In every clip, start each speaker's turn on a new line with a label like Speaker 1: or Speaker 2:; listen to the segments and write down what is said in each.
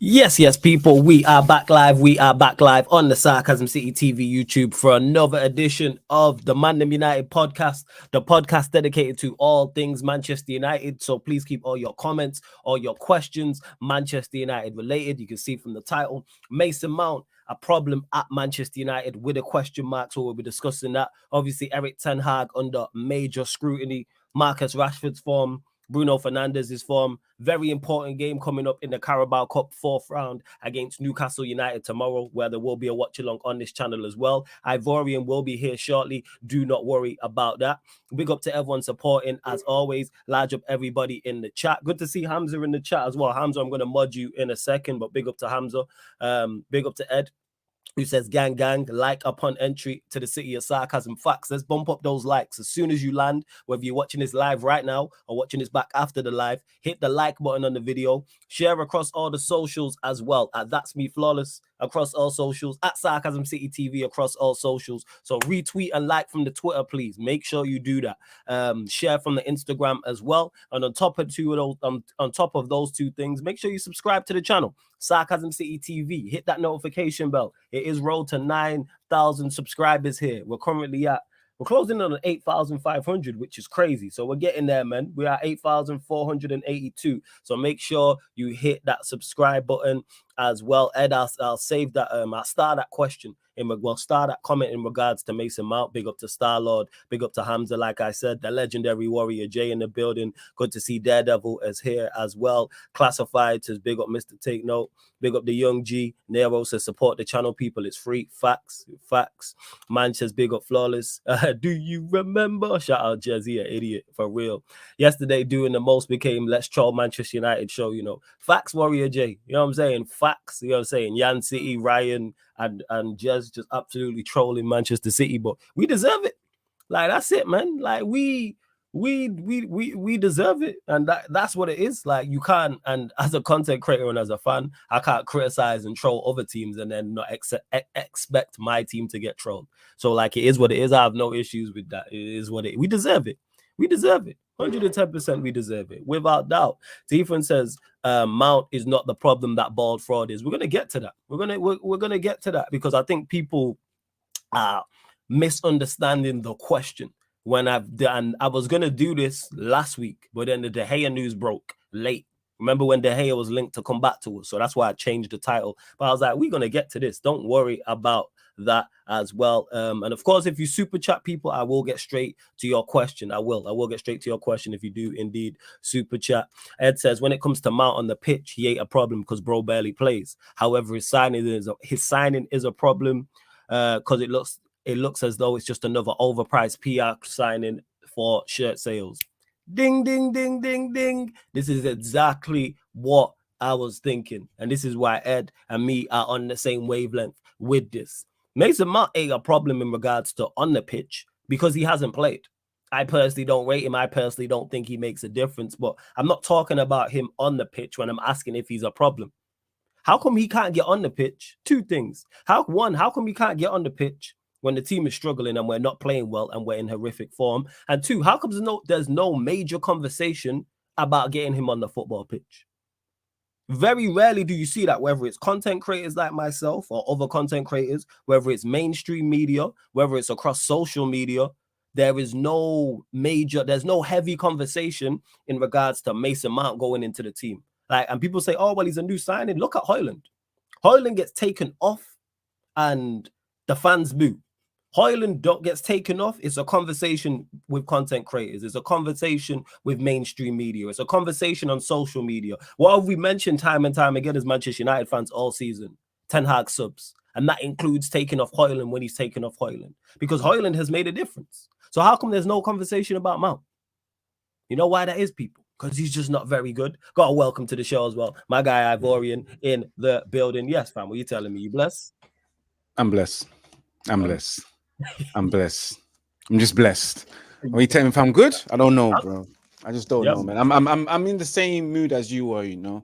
Speaker 1: Yes, people, we are back live. We are back live on the Sarcasm City TV YouTube for another edition of the ManDem United podcast, the podcast dedicated to all things Manchester United. So please keep all your comments, all your questions Manchester United related. You can see from the title, Mason Mount, a problem at Manchester United with a question mark. So we'll be discussing that. Obviously, Eric Ten Hag under major scrutiny, Marcus Rashford's form, Bruno Fernandes's form. Very important game coming up in the Carabao Cup 4th round against Newcastle United tomorrow, where there will be a watch along on this channel as well. Ivorian will be here shortly. Do not worry about that. Big up to everyone supporting as always. Large up everybody in the chat. Good to see Hamza in the chat as well. Hamza, I'm going to mod you in a second, but big up to Hamza. Big up to Ed, who says, gang, like upon entry to the city of Sarcasm. Facts. Let's bump up those likes as soon as you land, whether you're watching this live right now or watching this back after the live. Hit the like button on the video. Share across all the socials as well. At That's Me Flawless across all socials. At Sarcasm City TV across all socials. So retweet and like from the Twitter, please. Make sure you do that. Share from the Instagram as well. And on top of those two things, make sure you subscribe to the channel. Sarcasm City TV. Hit that notification bell. It is rolled to 9,000 subscribers here. We're closing on 8,500, which is crazy. So we're getting there, man. We are 8,482. So make sure you hit that subscribe button as well. Ed, I'll save that. I'll start that question. Start that comment in regards to Mason Mount. Big up to Star-Lord. Big up to Hamza, like I said. The legendary Warrior J in the building. Good to see Daredevil as here as well. Classified says big up Mr. Take Note. Big up the Young G. Nero says support the channel, people. It's free. Facts. Man says big up Flawless. Do you remember? Shout out Jazzy, an idiot, for real. Yesterday, doing the most became Let's Troll Manchester United show, you know. Facts, Warrior J. You know what I'm saying? Facts. You know what I'm saying? Yan City, Ryan, and Jez just absolutely trolling Manchester City, but we deserve it. Like, that's it, man. Like, we deserve it, and that's what it is. Like, you can't, and as a content creator and as a fan, I can't criticize and troll other teams and then not expect my team to get trolled. So, like, it is what it is. I have no issues with that. It is what it. We deserve it. 110%. We deserve it, without doubt. Tiefan says Mount is not the problem that bald fraud is. We're gonna get to that. We're gonna get to that, because I think people are misunderstanding the question. When I was gonna do this last week, but then the De Gea news broke late. Remember when De Gea was linked to come back to us? So that's why I changed the title. But I was like, we're gonna get to this. Don't worry about that as well. And of course, if you super chat people, I will get straight to your question. I will get straight to your question if you do indeed super chat. Ed says, when it comes to Mount on the pitch, he ain't a problem because bro barely plays. However, his signing is a problem because it looks as though it's just another overpriced PR signing for shirt sales. Ding, ding, ding, ding, ding. This is exactly what I was thinking. And this is why Ed and me are on the same wavelength with this. Mason Mount ain't a problem in regards to on the pitch because he hasn't played. I personally don't rate him. I personally don't think he makes a difference. But I'm not talking about him on the pitch when I'm asking if he's a problem. How come he can't get on the pitch? Two things. How come he can't get on the pitch when the team is struggling and we're not playing well and we're in horrific form? And two, how come there's no major conversation about getting him on the football pitch? Very rarely do you see that, whether it's content creators like myself or other content creators, whether it's mainstream media, whether it's across social media. There's no heavy conversation in regards to Mason Mount going into the team. Like, and people say, oh, well, he's a new signing. Look at Højlund. Højlund gets taken off and the fans boo. Højlund gets taken off. It's a conversation with content creators. It's a conversation with mainstream media. It's a conversation on social media. What have we mentioned time and time again as Manchester United fans all season? Ten Hag subs. And that includes taking off Højlund when he's taken off Højlund. Because Højlund has made a difference. So how come there's no conversation about Mount? You know why that is, people? Because he's just not very good. Got a welcome to the show as well. My guy Ivorian in the building. Yes, fam, what are you telling me? You blessed?
Speaker 2: I'm blessed. I'm blessed. I'm blessed. I'm just blessed. Are you telling me if I'm good? I don't know, bro. I just don't know, man. I'm in the same mood as you are, you know.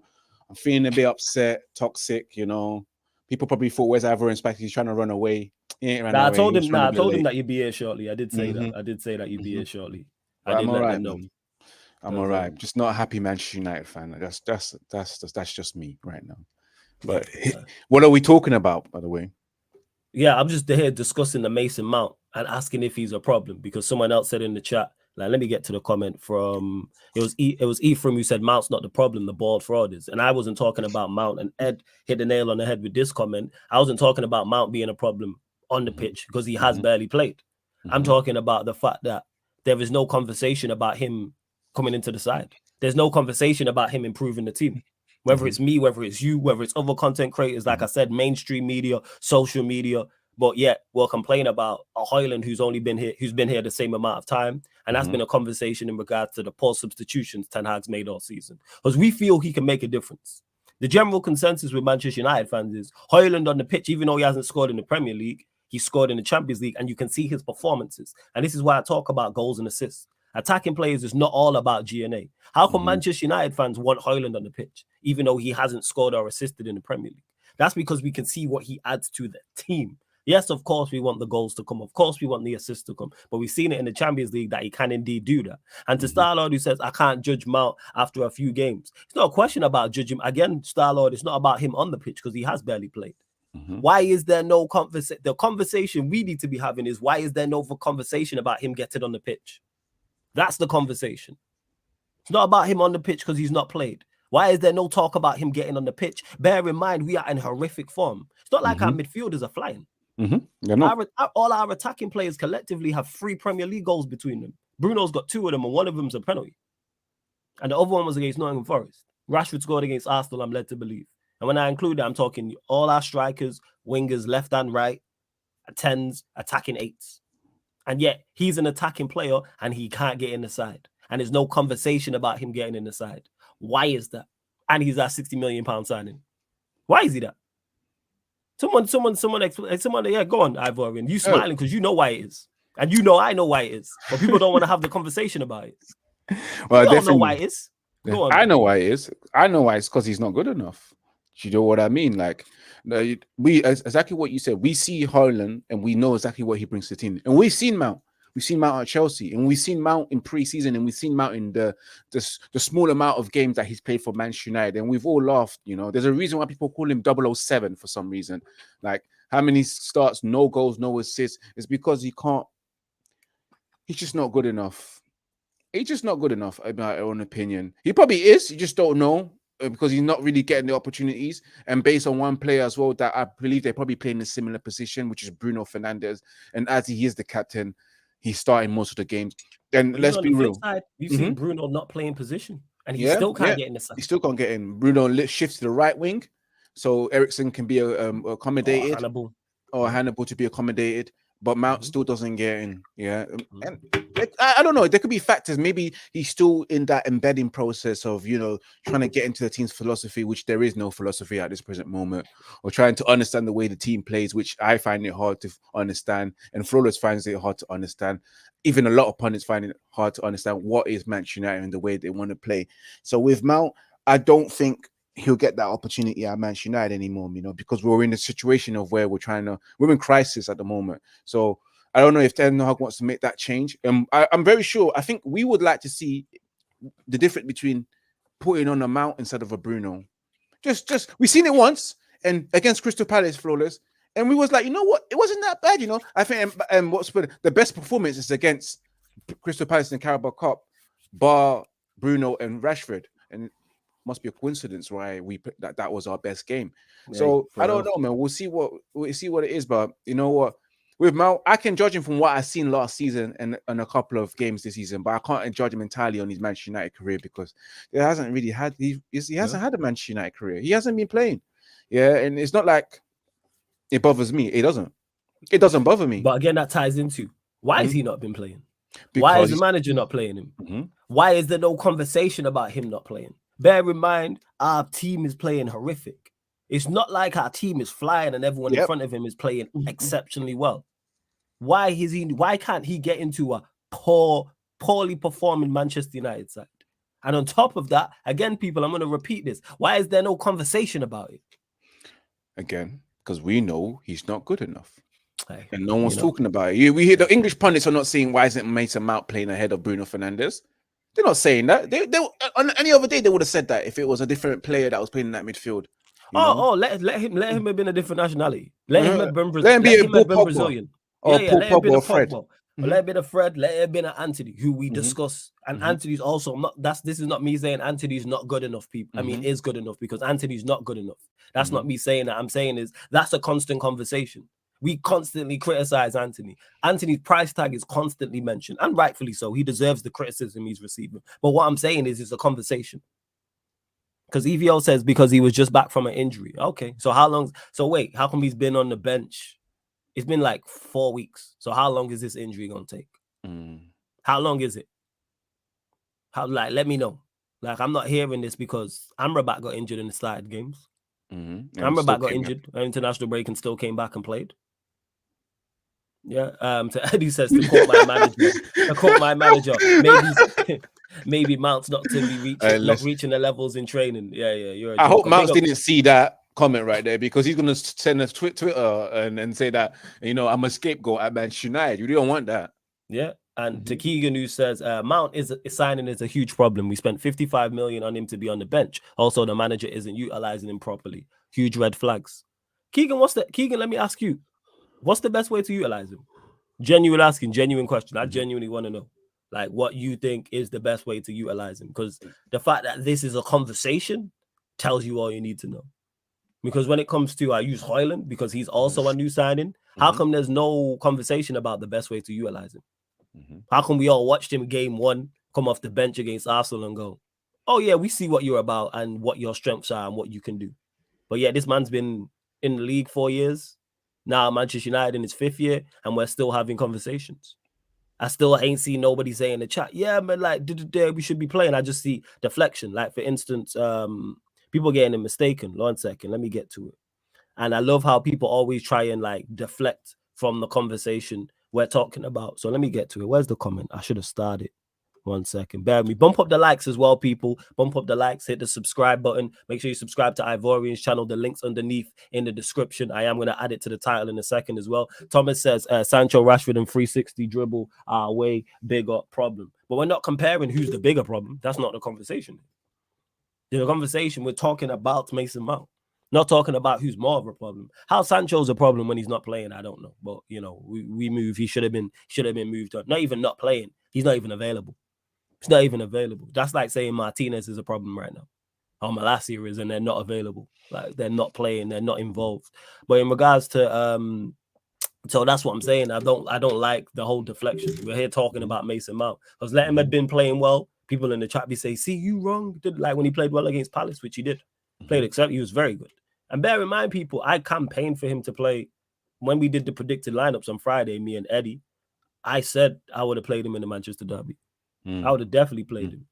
Speaker 2: I'm feeling a bit upset, toxic, you know. People probably thought, where's Ivorian Spike? He's trying to run away. He ain't run away.
Speaker 1: I told him that you'd be here shortly. I did say that. I did say that you'd be here shortly.
Speaker 2: I'm all right, man. I'm all right. Just not a happy Manchester United fan. That's just me right now. But what are we talking about, by the way?
Speaker 1: Yeah, I'm just here discussing the Mason Mount and asking if he's a problem, because someone else said in the chat, like, let me get to the comment from it was Ephraim who said Mount's not the problem, the bald fraud is. And I wasn't talking about Mount, and Ed hit the nail on the head with this comment. I wasn't talking about Mount being a problem on the pitch because he has barely played. I'm talking about the fact that there is no conversation about him coming into the side. There's no conversation about him improving the team. Whether it's me, whether it's you, whether it's other content creators, like I said, mainstream media, social media, but yet we'll complain about a Højlund who's been here the same amount of time. And that's been a conversation in regards to the poor substitutions Ten Hag's made all season. Because we feel he can make a difference. The general consensus with Manchester United fans is Højlund on the pitch, even though he hasn't scored in the Premier League, he scored in the Champions League, and you can see his performances. And this is why I talk about goals and assists. Attacking players is not all about GNA. How come Manchester United fans want Højlund on the pitch, even though he hasn't scored or assisted in the Premier League? That's because we can see what he adds to the team. Yes, of course, we want the goals to come. Of course, we want the assists to come. But we've seen it in the Champions League that he can indeed do that. And to Starlord, who says, I can't judge Mount after a few games. It's not a question about judging. Again, Starlord, it's not about him on the pitch because he has barely played. Why is there no conversation? The conversation we need to be having is, why is there no conversation about him getting on the pitch? That's the conversation. It's not about him on the pitch because he's not played. Why is there no talk about him getting on the pitch? Bear in mind, we are in horrific form. It's not like our midfielders are flying. All our attacking players collectively have 3 Premier League goals between them. Bruno's got 2 of them, and one of them's a penalty. And the other one was against Nottingham Forest. Rashford scored against Arsenal, I'm led to believe. And when I include that, I'm talking all our strikers, wingers, left and right, 10s, attacking 8s. And yet he's an attacking player and he can't get in the side. And there's no conversation about him getting in the side. Why is that? And he's at £60 million signing. Why is he that? Someone, yeah, go on, Ivorian. You smiling because you know why it is. And you know I know why it is. But people don't want to have the conversation about it.
Speaker 2: Well,
Speaker 1: I don't know why it is.
Speaker 2: Go on. I know why it is. I know why it's because he's not good enough. Do you know what I mean? Like, we exactly what you said. We see Højlund and we know exactly what he brings to the team. And we've seen Mount. We've seen Mount at Chelsea, and we've seen Mount in pre-season, and we've seen Mount in the small amount of games that he's played for Manchester United, and we've all laughed. You know, there's a reason why people call him 007 for some reason. Like, how many starts, no goals, no assists? It's because he can't. He's just not good enough. He's just not good enough, in my own opinion. He probably is. You just don't know because he's not really getting the opportunities. And based on one player as well, that I believe they're probably playing in a similar position, which is Bruno Fernandes. And as he is the captain, he's starting most of the games. And let's be real.
Speaker 1: We've seen Bruno not playing position, and he still can't get in the side.
Speaker 2: He still can't get in. Bruno shifts to the right wing, so Eriksen can be accommodated, or Hannibal to be accommodated. But Mount still doesn't get in. Yeah. And I don't know. There could be factors. Maybe he's still in that embedding process of, you know, trying to get into the team's philosophy, which there is no philosophy at this present moment, or trying to understand the way the team plays, which I find it hard to understand. And Flawless finds it hard to understand. Even a lot of pundits find it hard to understand what is Manchester United and the way they want to play. So with Mount, I don't think he'll get that opportunity at Manchester United anymore, you know, because we're in a situation of where we're in crisis at the moment. So I don't know if Ten Hag wants to make that change. I'm very sure. I think we would like to see the difference between putting on a Mount instead of a Bruno. Just we've seen it once and against Crystal Palace, Flawless, and we was like, you know what, it wasn't that bad, you know. I think what's the best performance is against Crystal Palace in the Carabao Cup, bar Bruno and Rashford, and must be a coincidence why we put that was our best game. Yeah, so I don't know, man. We'll see what it is. But you know what? With Mount, I can judge him from what I've seen last season and a couple of games this season, but I can't judge him entirely on his Manchester United career because he hasn't really had he hasn't had a Manchester United career. He hasn't been playing. Yeah, and it's not like it bothers me. It doesn't. It doesn't bother me.
Speaker 1: But again, that ties into why has he not been playing? Because why is the manager not playing him? Why is there no conversation about him not playing? Bear in mind, our team is playing horrific. It's not like our team is flying and everyone in front of him is playing exceptionally well. Why can't he get into a poorly performing Manchester United side? And on top of that, again, people, I'm going to repeat this. Why is there no conversation about it?
Speaker 2: Again, because we know he's not good enough. And no one's talking about it. We hear the English pundits are not saying, why isn't Mason Mount playing ahead of Bruno Fernandes? They're not saying that. They on any other day they would have said that if it was a different player that was playing in that midfield.
Speaker 1: Let him have been a different nationality. Let him have been
Speaker 2: let him be a
Speaker 1: Brazilian.
Speaker 2: Brazilian. Or
Speaker 1: Let him
Speaker 2: Paul
Speaker 1: be a
Speaker 2: Fred.
Speaker 1: Pogba. Let him be a Fred. Let him be an Anthony, who we discuss. And Anthony's also not. This is not me saying Anthony's not good enough. People, I mean, is good enough, because Anthony's not good enough. That's not me saying that. I'm saying is that's a constant conversation. We constantly criticize Anthony. Anthony's price tag is constantly mentioned, and rightfully so. He deserves the criticism he's receiving. But what I'm saying is, it's a conversation. Because EVO says because he was just back from an injury. Okay, so how long? So wait, how come he's been on the bench? It's been like 4 weeks. So how long is this injury gonna take? How long is it? Let me know. Like, I'm not hearing this because Amrabat got injured in the started games. Amrabat got injured on international break and still came back and played. Yeah. To Eddie says to quote my manager. Maybe Mount's not to be reaching the levels in training. Yeah. You're a joker.
Speaker 2: I hope Mount didn't see that comment right there, because he's gonna send us Twitter and say that, I'm a scapegoat at Manchester United. You don't want that.
Speaker 1: Yeah. And to Keegan, who says Mount is signing is a huge problem. We spent 55 million on him to be on the bench. Also, the manager isn't utilizing him properly. Huge red flags. Keegan, let me ask you, what's the best way to utilize him? Genuine question. I genuinely want to know, like, what you think is the best way to utilize him, because the fact that this is a conversation tells you all you need to know. Because when it comes to, I use Højlund because he's also a new signing. How come there's no conversation about the best way to utilize him? How come we all watched him game 1 come off the bench against Arsenal and go, oh yeah, we see what you're about and what your strengths are and what you can do. But yeah, this man's been in the league 4 years. Now Manchester United in his 5th year, and we're still having conversations. I still ain't seen nobody say in the chat, yeah, man, like, we should be playing. I just see deflection. Like, for instance, people getting it mistaken. 1 second, let me get to it. And I love how people always try and like deflect from the conversation we're talking about. So let me get to it. Where's the comment? I should have started. 1 second. Bear with me. Bump up the likes as well, people. Bump up the likes. Hit the subscribe button. Make sure you subscribe to Ivorian's channel. The link's underneath in the description. I am going to add it to the title in a second as well. Thomas says Sancho, Rashford, and 360 dribble are way bigger problem. But we're not comparing who's the bigger problem. That's not the conversation. The conversation, we're talking about Mason Mount. Not talking about who's more of a problem. How Sancho's a problem when he's not playing, I don't know. But we move. He should have been moved on. Not even not playing. He's not even available. He's not even available. That's like saying Martinez is a problem right now. Or Malacia is, and they're not available. Like, they're not playing. They're not involved. But in regards to so that's what I'm saying. I don't like the whole deflection. We're here talking about Mason Mount because let him had been playing well. People in the chat be saying, "See, you wrong." Like when he played well against Palace, which he did. Played except he was very good. And bear in mind, people, I campaigned for him to play. When we did the predicted lineups on Friday, me and Eddie, I said I would have played him in the Manchester derby. I would have definitely played him.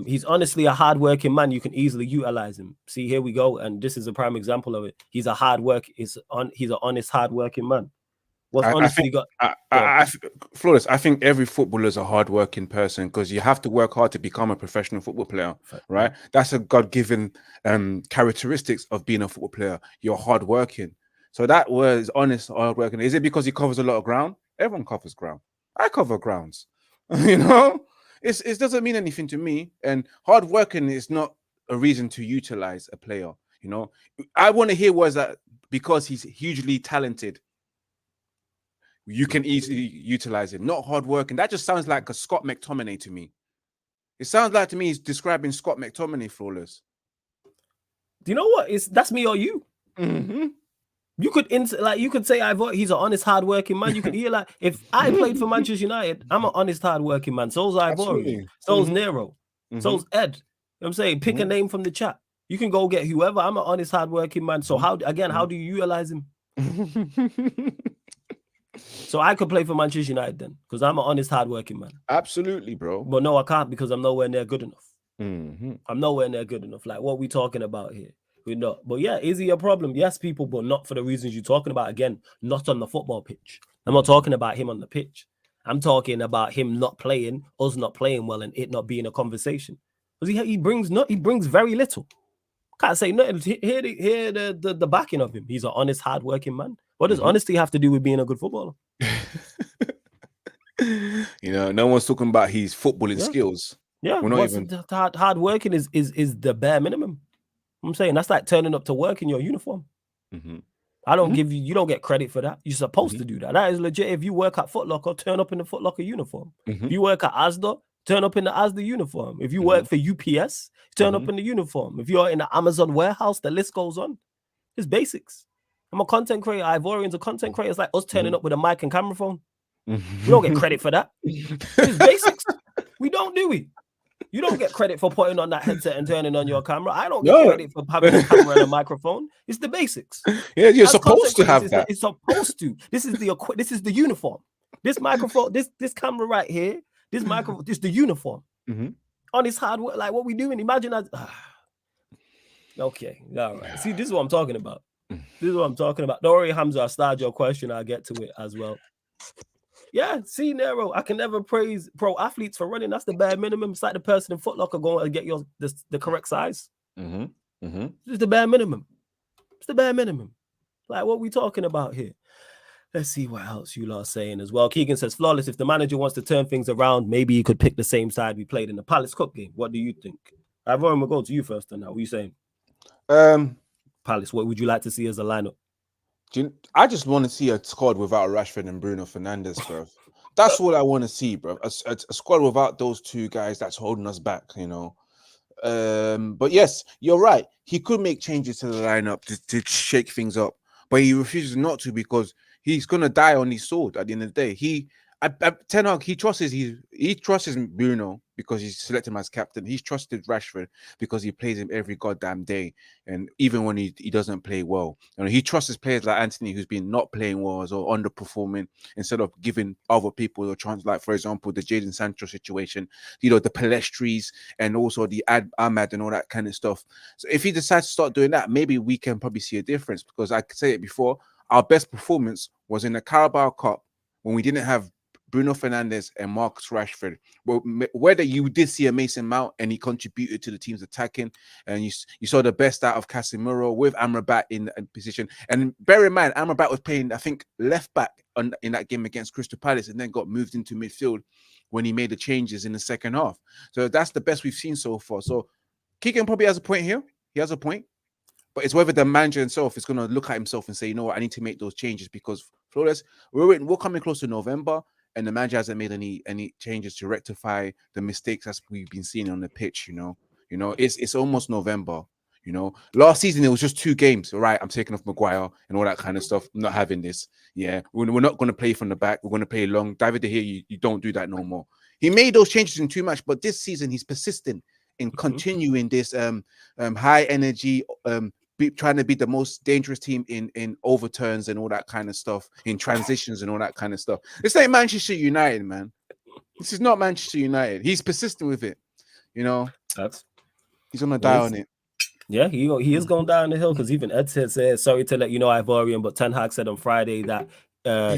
Speaker 1: He's honestly a hard-working man. You can easily utilize him. See, here we go, and this is a prime example of it. He's a he's an honest, hard-working man.
Speaker 2: Flawless. I think every footballer is a hard-working person because you have to work hard to become a professional football player, right? That's a God-given characteristics of being a football player. You're hard-working. So that word is honest, hard-working. Is it because he covers a lot of ground? Everyone covers ground. I cover grounds. It doesn't mean anything to me. And hard-working is not a reason to utilize a player. I want to hear words that because he's hugely talented, you can easily utilize him. Not hard working. That just sounds like a Scott McTominay to me. It sounds like to me he's describing Scott McTominay, Flawless.
Speaker 1: Do you know what? That's me or you. You could say he's an honest, hard-working man. You could hear like if I played for Manchester United, I'm an honest, hard-working man. So's Ivorian. So's Nero. So's Ed. You know what I'm saying? Pick a name from the chat. You can go get whoever. I'm an honest, hard-working man. So how do you utilize him? So I could play for Manchester United then, because I'm an honest, hard-working man.
Speaker 2: Absolutely, bro.
Speaker 1: But no, I can't because I'm nowhere near good enough. I'm nowhere near good enough. Like, what are we talking about here? We're not. But yeah, is he a problem? Yes, people, but not for the reasons you're talking about. Again, not on the football pitch. I'm not talking about him on the pitch. I'm talking about him not playing, us not playing well, and it not being a conversation. Because he brings very little. Can't say nothing. Hear the backing of him. He's an honest, hard-working man. What does honesty have to do with being a good footballer?
Speaker 2: No one's talking about his footballing skills.
Speaker 1: Yeah,
Speaker 2: we're not even
Speaker 1: hard working is the bare minimum. I'm saying that's like turning up to work in your uniform.
Speaker 2: Mm-hmm.
Speaker 1: I don't give you don't get credit for that. You're supposed to do that. That is legit. If you work at Foot Locker, turn up in the Foot Locker uniform. If you work at Asda, turn up in the Asda uniform. If you work for UPS, turn up in the uniform. If you're in the Amazon warehouse, the list goes on. It's basics. I'm a content creator. Ivorian's a content creator. It's like us turning up with a mic and camera phone. We don't get credit for that. It's basics. We don't do it. You don't get credit for putting on that headset and turning on your camera. I don't get credit for having a camera and a microphone. It's the basics.
Speaker 2: Yeah, you're supposed to have that.
Speaker 1: It's supposed to. This is the uniform. This microphone, this camera right here, this microphone, this is the uniform. On this hard work, like what we doing. Imagine that. Okay, all right. See, this is what I'm talking about. This is what I'm talking about. Don't worry, Hamza. I'll start your question. I'll get to it as well. Yeah, see, Nero, I can never praise pro athletes for running. That's the bare minimum. It's like the person in Foot Locker going to get the correct size. It's the bare minimum. It's the bare minimum. Like, what we talking about here? Let's see what else you lot are saying as well. Keegan says, flawless. If the manager wants to turn things around, maybe he could pick the same side we played in the Palace Cup game. What do you think? Ivorian, we'll go to you first. Now, what are you saying? Palace, what would you like to see as a lineup?
Speaker 2: I just want to see a squad without Rashford and Bruno Fernandes, bro. That's all I want to see, bro. A squad without those two guys that's holding us back, you know. But yes, you're right. He could make changes to the lineup to shake things up, but he refuses not to because he's gonna die on his sword at the end of the day. Ten Hag, he trusts Bruno because he's selected him as captain. He's trusted Rashford because he plays him every goddamn day, and even when he doesn't play well, and he trusts players like Anthony, who's been not playing well or underperforming, instead of giving other people a chance. Like for example, the Jadon Sancho situation, you know, the Palestris and also the Ahmad and all that kind of stuff. So if he decides to start doing that, maybe we can probably see a difference. Because I could say it before, our best performance was in the Carabao Cup when we didn't have Bruno Fernandes and Marcus Rashford. Well, whether you did see a Mason Mount and he contributed to the team's attacking, and you saw the best out of Casemiro with Amrabat in position. And bear in mind, Amrabat was playing, I think, left back in that game against Crystal Palace, and then got moved into midfield when he made the changes in the second half. So that's the best we've seen so far. So Keegan probably has a point here. He has a point. But it's whether the manager himself is going to look at himself and say, you know what, I need to make those changes, because Flawless, we're coming close to November, and the manager hasn't made any changes to rectify the mistakes as we've been seeing on the pitch. You know, it's almost November. You know, last season it was just 2 games. All right, I'm taking off Maguire and all that kind of stuff. I'm not having this. Yeah, we're not going to play from the back. We're going to play long. David De Gea, you don't do that no more. He made those changes in 2 matches, but this season he's persistent in continuing this high energy, trying to be the most dangerous team in overturns and all that kind of stuff, in transitions and all that kind of stuff. This ain't Manchester United, man. This is not Manchester United. He's persistent with it. You know, he's gonna die on it.
Speaker 1: Yeah, he is going down the hill, because even Ed said, sorry to let you know, Ivorian, but Ten Hag said on Friday that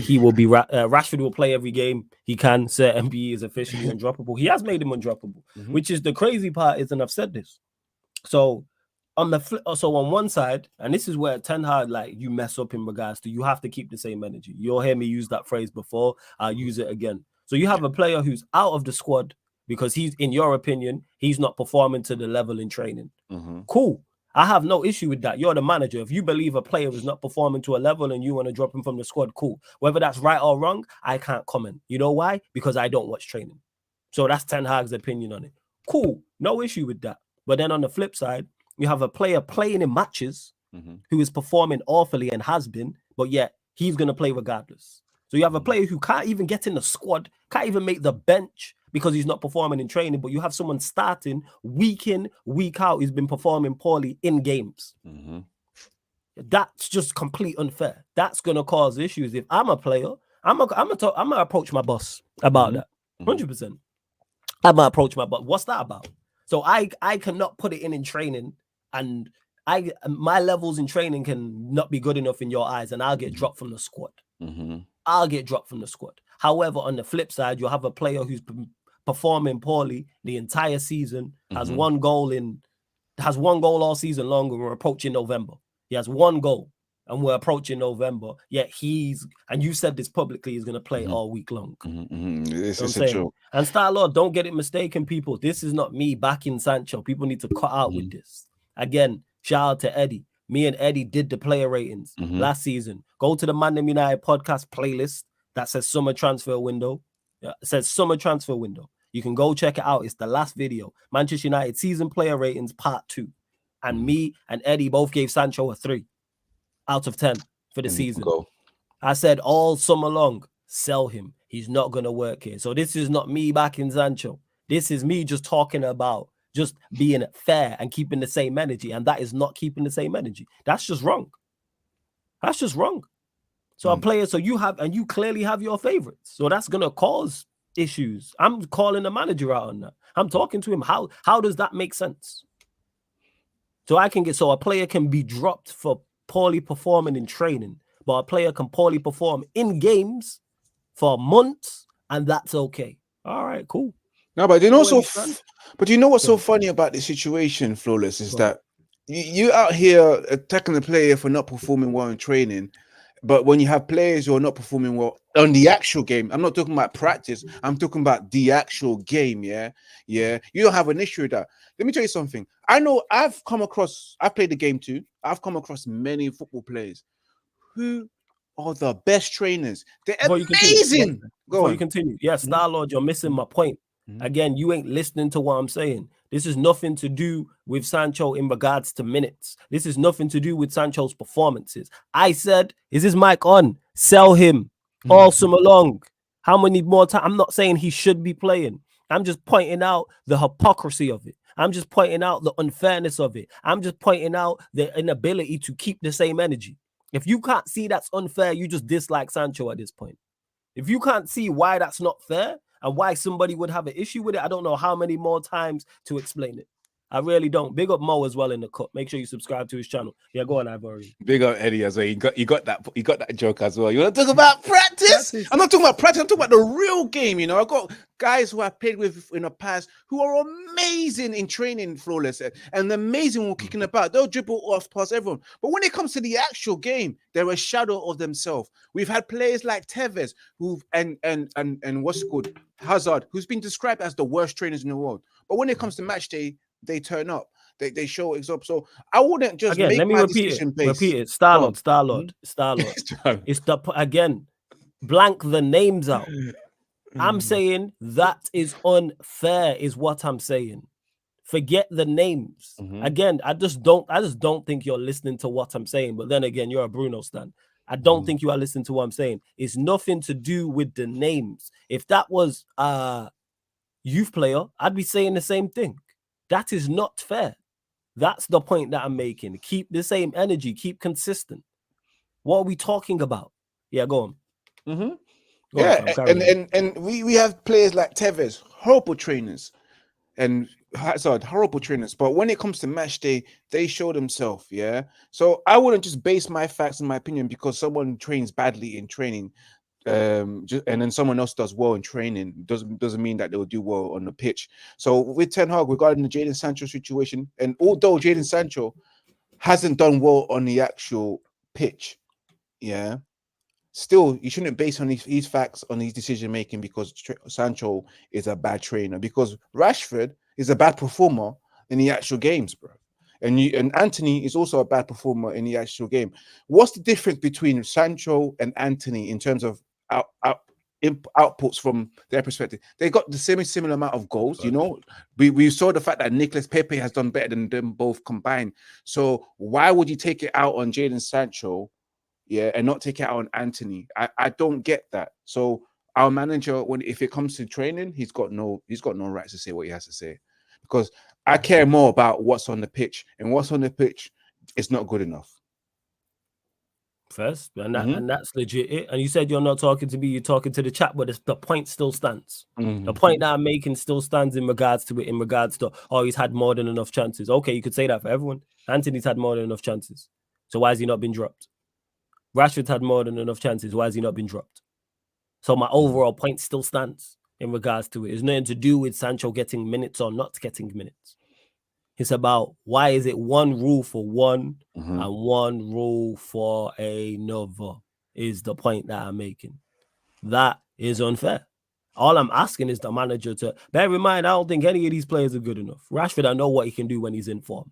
Speaker 1: he will be Rashford will play every game he can. Sir MBE is officially undroppable. He has made him undroppable, which is the crazy part. Is, and I've said this. So on one side, and this is where Ten Hag, like, you mess up in regards to, you have to keep the same energy. You'll hear me use that phrase before. I'll use it again. So you have a player who's out of the squad because he's, in your opinion, he's not performing to the level in training. Cool. I have no issue with that. You're the manager. If you believe a player is not performing to a level and you want to drop him from the squad, cool. Whether that's right or wrong, I can't comment. You know why? Because I don't watch training. So that's Ten Hag's opinion on it. Cool. No issue with that. But then on the flip side, you have a player playing in matches who is performing awfully and has been, but yet he's going to play regardless. So you have a player who can't even get in the squad, can't even make the bench because he's not performing in training, but you have someone starting week in, week out, who's been performing poorly in games. That's just complete unfair. That's going to cause issues. If I'm a player, I'm gonna approach my boss about that. 100%. I'm gonna approach my boss. What's that about? So I cannot put it in training, and my levels in training can not be good enough in your eyes, and I'll get dropped from the squad. I'll get dropped from the squad. However, on the flip side, you'll have a player who's performing poorly the entire season, has one goal all season long, and we're approaching November. He has 1 goal, and we're approaching November. Yet and you said this publicly, he's going to play all week long.
Speaker 2: It's a joke.
Speaker 1: And Star-Lord, don't get it mistaken, people. This is not me backing Sancho. People need to cut out with this. Again, Shout out to Eddie. Me and Eddie did the player ratings last season. Go to the ManDem United podcast playlist that says summer transfer window. It says summer transfer window. You can go check it out. It's the last video. Manchester United season player ratings part 2. And me and Eddie both gave Sancho a 3 out of 10 for the season. I said all summer long, sell him. He's not going to work here. So this is not me backing Sancho. This is me just talking about just being fair and keeping the same energy. And that is not keeping the same energy. That's just wrong. That's just wrong. So a player, so you have, and you clearly have your favorites. So that's going to cause issues. I'm calling the manager out on that. I'm talking to him. How does that make sense? So a player can be dropped for poorly performing in training, but a player can poorly perform in games for months, and that's okay. All right, cool.
Speaker 2: No, but but you know what's so funny about the situation, Flawless, is that you out here attacking the player for not performing well in training, but when you have players who are not performing well on the actual game, I'm not talking about practice, I'm talking about the actual game, yeah? You don't have an issue with that. Let me tell you something. I know I've played the game too. I've come across many football players who are the best trainers. They're amazing.
Speaker 1: Before you continue. Yes, Star Lord, you're missing my point. Again, you ain't listening to what I'm saying. This is nothing to do with Sancho in regards to minutes. This is nothing to do with Sancho's performances. I said, is his mic on? Sell him all summer long. How many more times? I'm not saying he should be playing. I'm just pointing out the hypocrisy of it. I'm just pointing out the unfairness of it. I'm just pointing out the inability to keep the same energy. If you can't see that's unfair, you just dislike Sancho at this point. If you can't see why that's not fair and why somebody would have an issue with it, I don't know how many more times to explain it. I really don't. Big up Mo as well in the cut. Make sure you subscribe to his channel. Yeah, go on, Ivory.
Speaker 2: Big up Eddie as well. You got that joke as well. You want to talk about practice? I'm not talking about practice. I'm talking about the real game. You know, I got guys who I've played with in the past who are amazing in training, Flawless, and amazing when kicking about. They'll dribble off past everyone. But when it comes to the actual game, they're a shadow of themselves. We've had players like Tevez and what's it called? Hazard, who's been described as the worst trainers in the world. But when it comes to match day, they turn up. They show example. So I wouldn't just
Speaker 1: again, let me repeat it. Star-Lord. It's again, blank the names out. I'm saying that is unfair, is what I'm saying. Forget the names. Again, I just don't think you're listening to what I'm saying. But then again, you're a Bruno stan. I don't think you are listening to what I'm saying. It's nothing to do with the names. If that was a youth player, I'd be saying the same thing. That is not fair. That's the point that I'm making. Keep the same energy. Keep consistent. What are we talking about? Yeah, go on.
Speaker 2: And we have players like Tevez, horrible trainers, and Hazard, horrible trainers. But when it comes to match day, they show themselves. Yeah. So I wouldn't just base my facts and my opinion because someone trains badly in training, and then someone else does well in training doesn't mean that they'll do well on the pitch. So with Ten Hag regarding the Jadon Sancho situation, and although Jadon Sancho hasn't done well on the actual pitch, yeah, still you shouldn't base on his facts on his decision making because Sancho is a bad trainer, because Rashford is a bad performer in the actual games, bro. And Anthony is also a bad performer in the actual game. What's the difference between Sancho and Anthony in terms of outputs from their perspective? They got the similar amount of goals. You know, we saw the fact that Nicolas Pepe has done better than them both combined. So why would you take it out on Jadon Sancho, yeah, and not take it out on Anthony? I don't get that. So our manager, if it comes to training, he's got no right to say what he has to say, because I care more about what's on the pitch, and what's on the pitch is not good enough.
Speaker 1: First, and that's legit. And you said you're not talking to me, you're talking to the chat, but the point still stands. The point that I'm making still stands in regards to he's had more than enough chances. Okay, you could say that for everyone. Anthony's had more than enough chances. So why has he not been dropped? Rashford's had more than enough chances. Why has he not been dropped? So my overall point still stands in regards to it. It's nothing to do with Sancho getting minutes or not getting minutes. It's about why is it one rule for one and one rule for another is the point that I'm making. That is unfair. All I'm asking is the manager to bear in mind, I don't think any of these players are good enough. Rashford, I know what he can do when he's in form.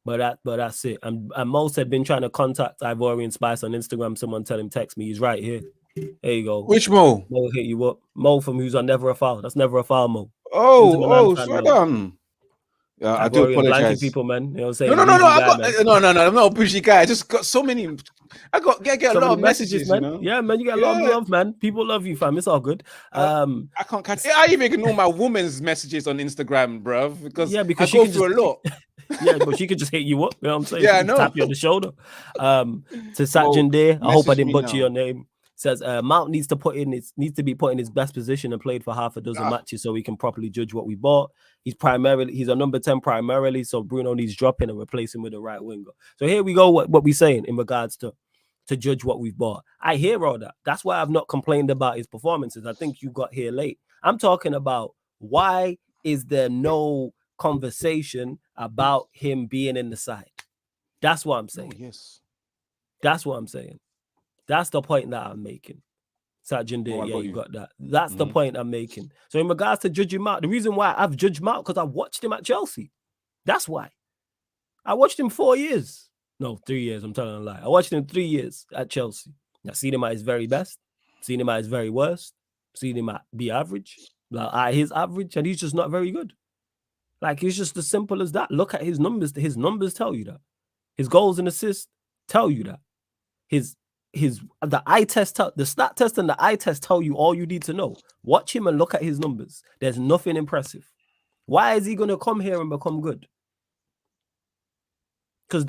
Speaker 1: But that's it. And Mo said been trying to contact Ivorian Spice on Instagram. Someone tell him text me. He's right here. There you go.
Speaker 2: Which Mo?
Speaker 1: Mo hit you up. Mo from who's on Never a Foul. That's Never a Foul, Mo.
Speaker 2: Swear down. I do apologize.
Speaker 1: People, man. You know what I'm saying?
Speaker 2: No. I'm not a bougie guy. I just got so many. I get a lot of messages,
Speaker 1: man.
Speaker 2: You know?
Speaker 1: Yeah, man. You get a lot of love, man. People love you, fam. It's all good.
Speaker 2: I can't catch. I even ignore my woman's messages on Instagram, bruv, because I go through a lot.
Speaker 1: Yeah, but she could just hit you up. You know what I'm saying?
Speaker 2: Yeah, I know.
Speaker 1: Tap you on the shoulder. To Satchin Day, I hope I didn't butcher your name. Says Mount needs to be put in his best position and played for half a dozen matches so we can properly judge what we bought. He's a number 10 primarily, so Bruno needs dropping and replace him with a right winger. So here we go. What we're saying in regards to judge what we've bought. I hear all that. That's why I've not complained about his performances. I think you got here late. I'm talking about why is there no conversation about him being in the side? That's what I'm saying.
Speaker 2: Yes,
Speaker 1: that's what I'm saying. That's the point that I'm making. Sajin Day, you got that. That's the point I'm making. So in regards to judging him out, the reason why I've judged him out because I watched him at Chelsea. That's why. I watched him 4 years. No, 3 years. I'm telling a lie. I watched him 3 years at Chelsea. I've seen him at his very best, seen him at his very worst, seen him at be average, like at his average, and he's just not very good. Like, it's just as simple as that. Look at his numbers. His numbers tell you that. His goals and assists tell you that. The eye test, the stat test and the eye test tell you all you need to know. Watch him and look at his numbers. There's nothing impressive. Why is he going to come here and become good? Because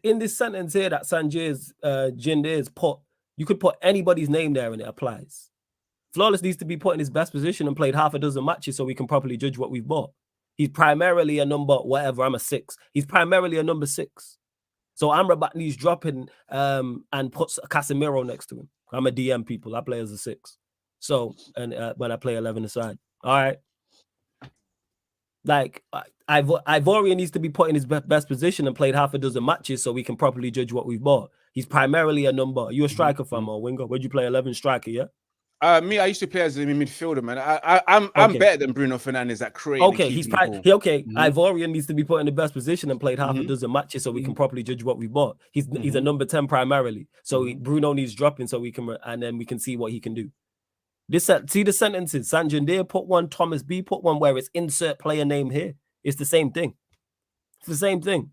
Speaker 1: in this sentence here that Sanjay's Jinde is put, you could put anybody's name there and it applies. Flawless needs to be put in his best position and played half a dozen matches so we can properly judge what we've bought. He's primarily a number, whatever, I'm a 6. He's primarily a number 6. So Amrabat needs dropping and puts Casemiro next to him. I'm a DM, people. I play as a 6. So, and when I play 11 aside. All right. Like, Ivorian needs to be put in his best position and played half a dozen matches so we can properly judge what we've bought. He's primarily a number. Are you a striker, fam, or winger? Where'd you play 11 striker, yeah?
Speaker 2: Me, I used to play as a midfielder, man. I'm better than Bruno Fernandes at creating.
Speaker 1: Okay, Ivorian needs to be put in the best position and played half a dozen matches so we can properly judge what we bought. He's a number 10 primarily, so Bruno needs dropping so we can, and then we can see what he can do. See the sentences. Sanjay there put one, Thomas B put one where it's insert player name here. It's the same thing. It's the same thing.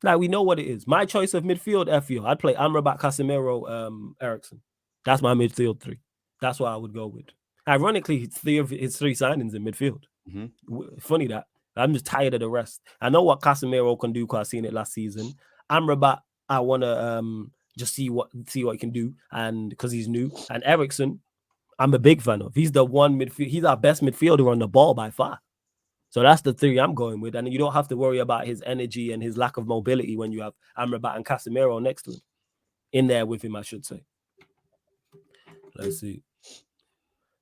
Speaker 1: Like, we know what it is. My choice of midfield, FU, I'd play Amrabat, Casemiro, Ericsson. That's my midfield 3. That's what I would go with. Ironically, it's 3 of his 3 signings in midfield. Funny that. I'm just tired of the rest. I know what Casemiro can do because I've seen it last season. Amrabat, I want to just see what he can do, and because he's new. And Ericsson, I'm a big fan of. He's the one midfield. He's our best midfielder on the ball by far. So that's the 3 I'm going with. And you don't have to worry about his energy and his lack of mobility when you have Amrabat and Casemiro next to him. In there with him, I should say. Let's see.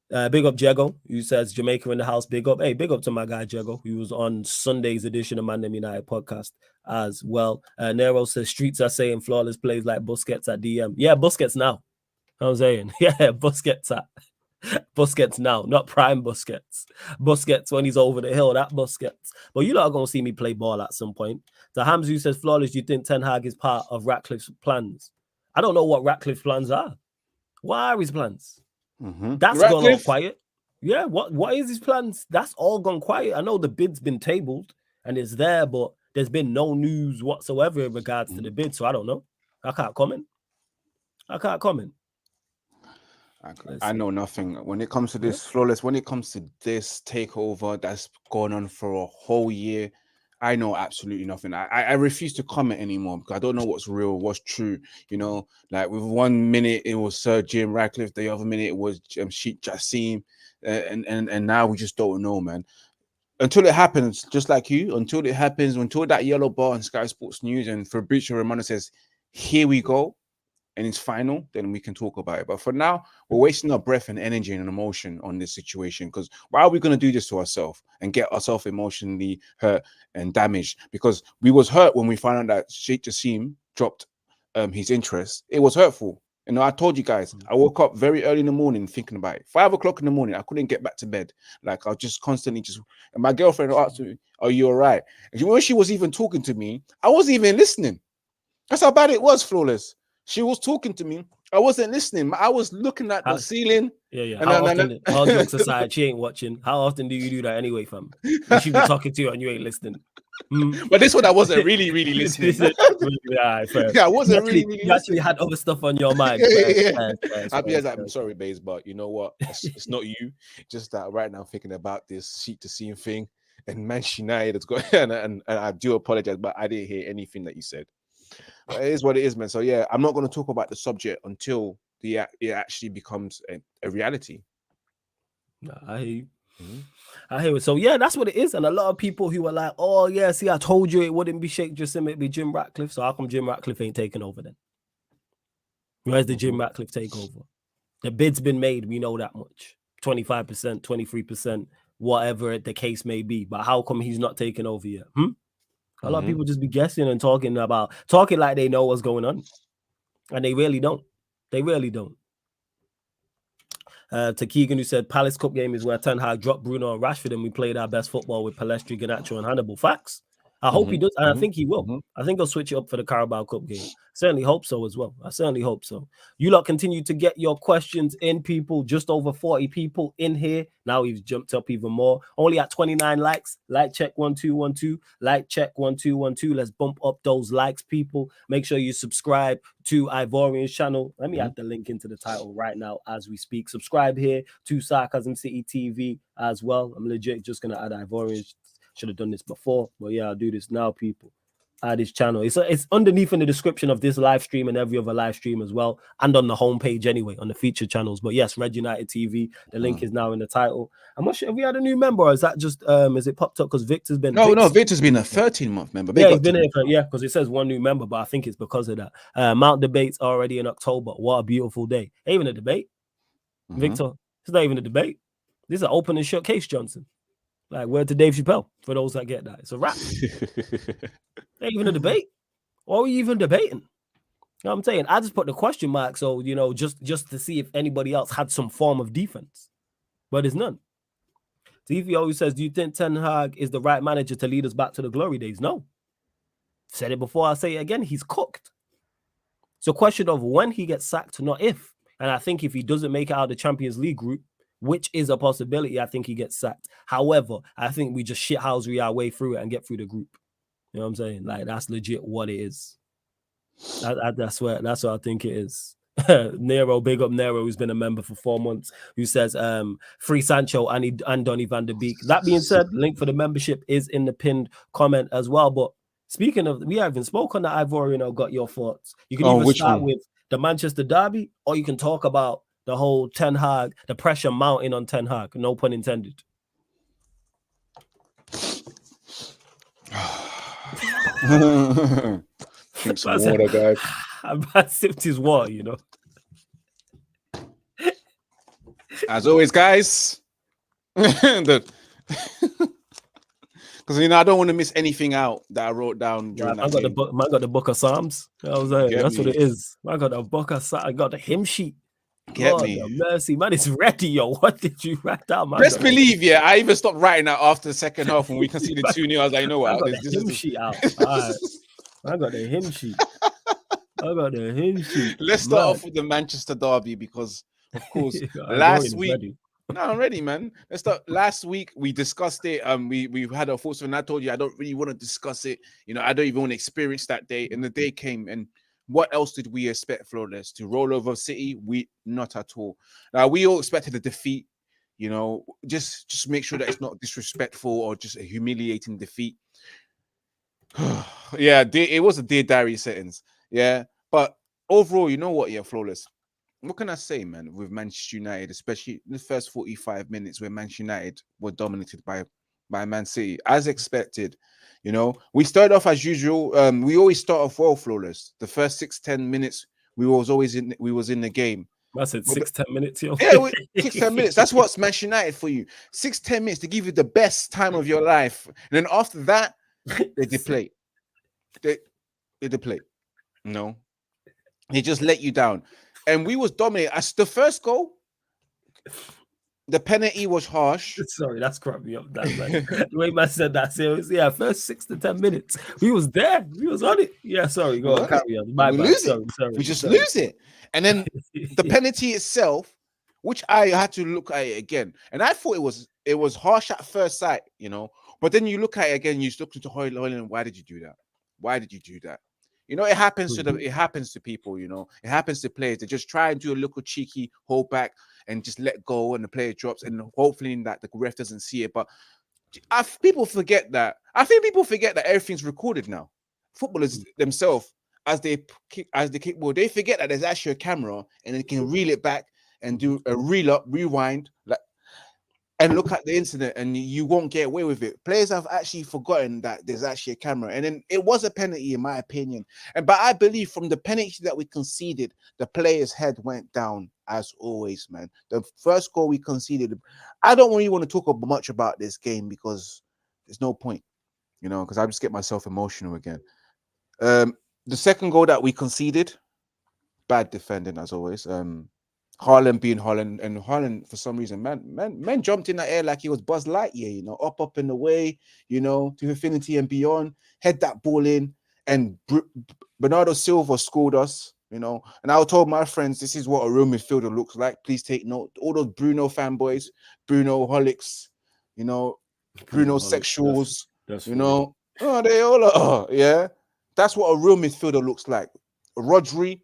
Speaker 1: Big up Jego, who says Jamaica in the house. Big up. Hey, big up to my guy Jego, who was on Sunday's edition of ManDem United podcast as well. Nero says Streets are saying Flawless plays like Busquets at DM. Yeah, Busquets now. I'm saying. Yeah, Busquets now, not prime Busquets. Busquets when he's over the hill, that Busquets. But you lot are going to see me play ball at some point. So Hamzu says, Flawless, do you think Ten Hag is part of Ratcliffe's plans? I don't know what Ratcliffe's plans are. What are his plans? That's gone all quiet. Yeah, what is his plans? That's all gone quiet. I know the bid's been tabled and it's there, but there's been no news whatsoever in regards to the bid, so I don't know. I can't comment.
Speaker 2: I know nothing. When it comes to this, Flawless, when it comes to this takeover that's gone on for a whole year, I know absolutely nothing. I refuse to comment anymore because I don't know what's real, what's true. You know, like with 1 minute it was Sir Jim Ratcliffe, the other minute it was Sheikh Jassim, and now we just don't know, man. Until it happens, just like you, until that yellow bar on Sky Sports News and Fabrizio Romano says, "Here we go," and it's final, then we can talk about it. But for now, we're wasting our breath and energy and emotion on this situation, because why are we going to do this to ourselves and get ourselves emotionally hurt and damaged? Because we was hurt when we found out that Sheikh Jassim dropped his interest. It was hurtful. You know, I told you guys, I woke up very early in the morning thinking about it. 5 o'clock in the morning, I couldn't get back to bed. Like I was just constantly and my girlfriend asked me, "Are you all right?" And when she was even talking to me, I wasn't even listening. That's how bad it was, Flawless. She was talking to me. I wasn't listening. I was looking at the ceiling.
Speaker 1: Yeah. All jokes aside, she ain't watching. How often do you do that anyway, fam? You should be talking to you and you ain't listening.
Speaker 2: But this one, I wasn't really listening.
Speaker 1: Yeah,
Speaker 2: I wasn't really
Speaker 1: you actually had other stuff on your mind.
Speaker 2: I'm sorry, babes, but you know what? It's not you. Just that right now I'm thinking about this sheet to scene thing, and Manchester United has got, and I do apologize, but I didn't hear anything that you said. But it is what it is, man. So yeah, I'm not going to talk about the subject until it actually becomes a reality.
Speaker 1: I hear you. I hear it. So yeah, that's what it is. And a lot of people who are like, "Oh yeah, see, I told you it wouldn't be Sheikh Jassim, it'd be Jim Ratcliffe." So how come Jim Ratcliffe ain't taking over then? Where's the Jim Ratcliffe takeover? The bid's been made. We know that much. 25%, 23%, whatever the case may be. But how come he's not taking over yet? A lot of people just be guessing and talking like they know what's going on. And they really don't. They really don't. To Keegan, who said Palace Cup game is where Ten Hag dropped Bruno and Rashford and we played our best football with Palestri, Garnacho and Hannibal. Facts. I hope he does, and I think he will. I think he'll switch it up for the Carabao Cup game. Certainly hope so as well. I certainly hope so. You lot continue to get your questions in, people. Just over 40 people in here. Now we've jumped up even more. Only at 29 likes. Like check 1212. Like check 1212. Let's bump up those likes, people. Make sure you subscribe to Ivorian's channel. Let me add the link into the title right now as we speak. Subscribe here to Sarcasm City TV as well. I'm legit just going to add Ivorian's. Should have done this before, but yeah, I'll do this now, people. Add his channel. It's underneath in the description of this live stream and every other live stream as well, and on the homepage anyway, on the featured channels. But yes, Red United TV. The link is now in the title. I'm not sure if we had a new member, or is that just is it popped up because Victor's been?
Speaker 2: No, Victor's been a 13-month member.
Speaker 1: Yeah, he's been here because it says one new member, but I think it's because of that. Mount debates already in October. What a beautiful day! Ain't even a debate, Victor. It's not even a debate. This is an open and shut case, Johnson. Like, word to Dave Chappelle, for those that get that. It's a wrap. Ain't even a debate. What are we even debating? You know what I'm saying? I just put the question mark, so, you know, just to see if anybody else had some form of defense. But there's none. TV always says, do you think Ten Hag is the right manager to lead us back to the glory days? No. Said it before, I'll say it again. He's cooked. It's a question of when he gets sacked, not if. And I think if he doesn't make it out of the Champions League group, which is a possibility, I think he gets sacked. However, I think we just shithousery our way through it and get through the group. You know what I'm saying? Like, that's legit what it is. That's what I think it is. Nero, big up Nero, who's been a member for 4 months, who says free Sancho and Donny van der Beek. That being said, link for the membership is in the pinned comment as well. But speaking of, we haven't spoken that Ivorian or got your thoughts. You can either start with the Manchester derby, or you can talk about the whole Ten Hag, the pressure mounting on Ten Hag. No pun intended.
Speaker 2: Drink some water, guys.
Speaker 1: I sipped his water, you know.
Speaker 2: As always, guys. Because, you know, I don't want to miss anything out that I wrote down during that game.
Speaker 1: Man got the book of Psalms. That's what it is. Man got the book of Psalms. I got the hymn sheet.
Speaker 2: Get me.
Speaker 1: Mercy, man, it's ready, yo. What did you write down, man?
Speaker 2: Best believe, yeah. I even stopped writing that after the second half when we conceded 2-0. I was like, you know what?
Speaker 1: I got the hymn sheet out. I got the hymn sheet.
Speaker 2: Let's start off with the Manchester derby because, of course, last week. No, I'm ready, man. Let's start. Last week we discussed it. We had our thoughts, and I told you I don't really want to discuss it. You know, I don't even want to experience that day. And the day came, and what else did we expect, Flawless? To roll over City? We not at all. Now we all expected a defeat. You know, just make sure that it's not disrespectful or just a humiliating defeat. Yeah, it was a Dear Diary sentence. Yeah, but overall, you know what? Yeah, Flawless. What can I say, man, with Manchester United, especially in the first 45 minutes where Manchester United were dominated by Man City, as expected. You know, we started off as usual. We always start off well, Flawless. The first 6-10 minutes, we was in the game.
Speaker 1: I said 6-10 minutes, yo.
Speaker 2: Yeah, 6-10 minutes. That's what's Manchester United for you. 6-10 minutes to give you the best time of your life. And then after that, they deplete. They deplete. No. They just let you down. and we was dominating. As the first goal, the penalty was harsh.
Speaker 1: Sorry, that's cracked me up. That man, the way man said that, seriously, yeah, first 6 to 10 minutes, we was there, we was on it. Yeah, sorry, go on, carry on. My
Speaker 2: we
Speaker 1: bad.
Speaker 2: lose
Speaker 1: sorry,
Speaker 2: it.
Speaker 1: sorry,
Speaker 2: We just
Speaker 1: sorry.
Speaker 2: lose it, and then the penalty itself, which I had to look at it again, and I thought it was harsh at first sight, you know. But then you look at it again, you look into Hoyland. Why did you do that? Why did you do that? You know, it happens it happens to people, you know, it happens to players. They just try and do a little cheeky hold back and just let go, and the player drops, and hopefully that the ref doesn't see it. But people forget that. I think people forget that everything's recorded now. Footballers themselves, as they kick ball, they forget that there's actually a camera, and they can reel it back and do a reel up, rewind, and look at the incident, and you won't get away with it. Players have actually forgotten that there's actually a camera, and then it was a penalty, in my opinion. But I believe from the penalty that we conceded, the player's head went down as always, man. The first goal we conceded, I don't really want to talk much about this game because there's no point, you know, because I just get myself emotional again. The second goal that we conceded, bad defending as always. Haaland being Haaland, and Haaland for some reason, man jumped in the air like he was Buzz Lightyear, you know, up in the way, you know, to infinity and beyond, head that ball in, and Bernardo Silva scored us, you know. And I told my friends, this is what a real midfielder looks like. Please take note. All those Bruno fanboys, Bruno holics, you know, Bruno sexuals, that's you know, oh, they all are, yeah. That's what a real midfielder looks like. Rodri,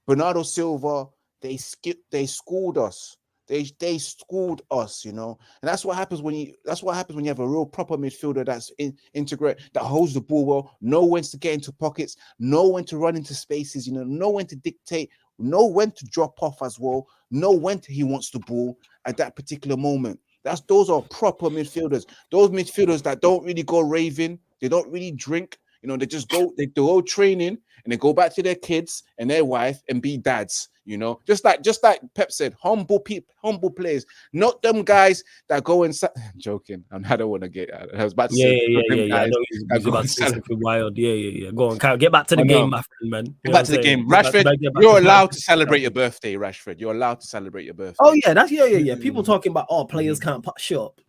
Speaker 2: Bernardo Silva. They schooled us. They schooled us, you know. And that's what happens when you have a real proper midfielder that's integrate, that holds the ball well, know when to get into pockets, know when to run into spaces, you know when to dictate, know when to drop off as well, know when he wants the ball at that particular moment. Those are proper midfielders. Those midfielders that don't really go raving, they don't really drink. You know, they go training and they go back to their kids and their wife and be dads. You know, just like Pep said, humble players, not them guys that go and joking. I don't want to get. I was about to say,
Speaker 1: yeah. I know he's about to say something wild. Yeah. Go on, Kyle. Get back to the game, my friend, man.
Speaker 2: Get back to the game, Rashford. You're allowed to celebrate your birthday, Rashford. You're allowed to celebrate your birthday.
Speaker 1: Oh yeah, that's yeah. People talking about players can't shut up.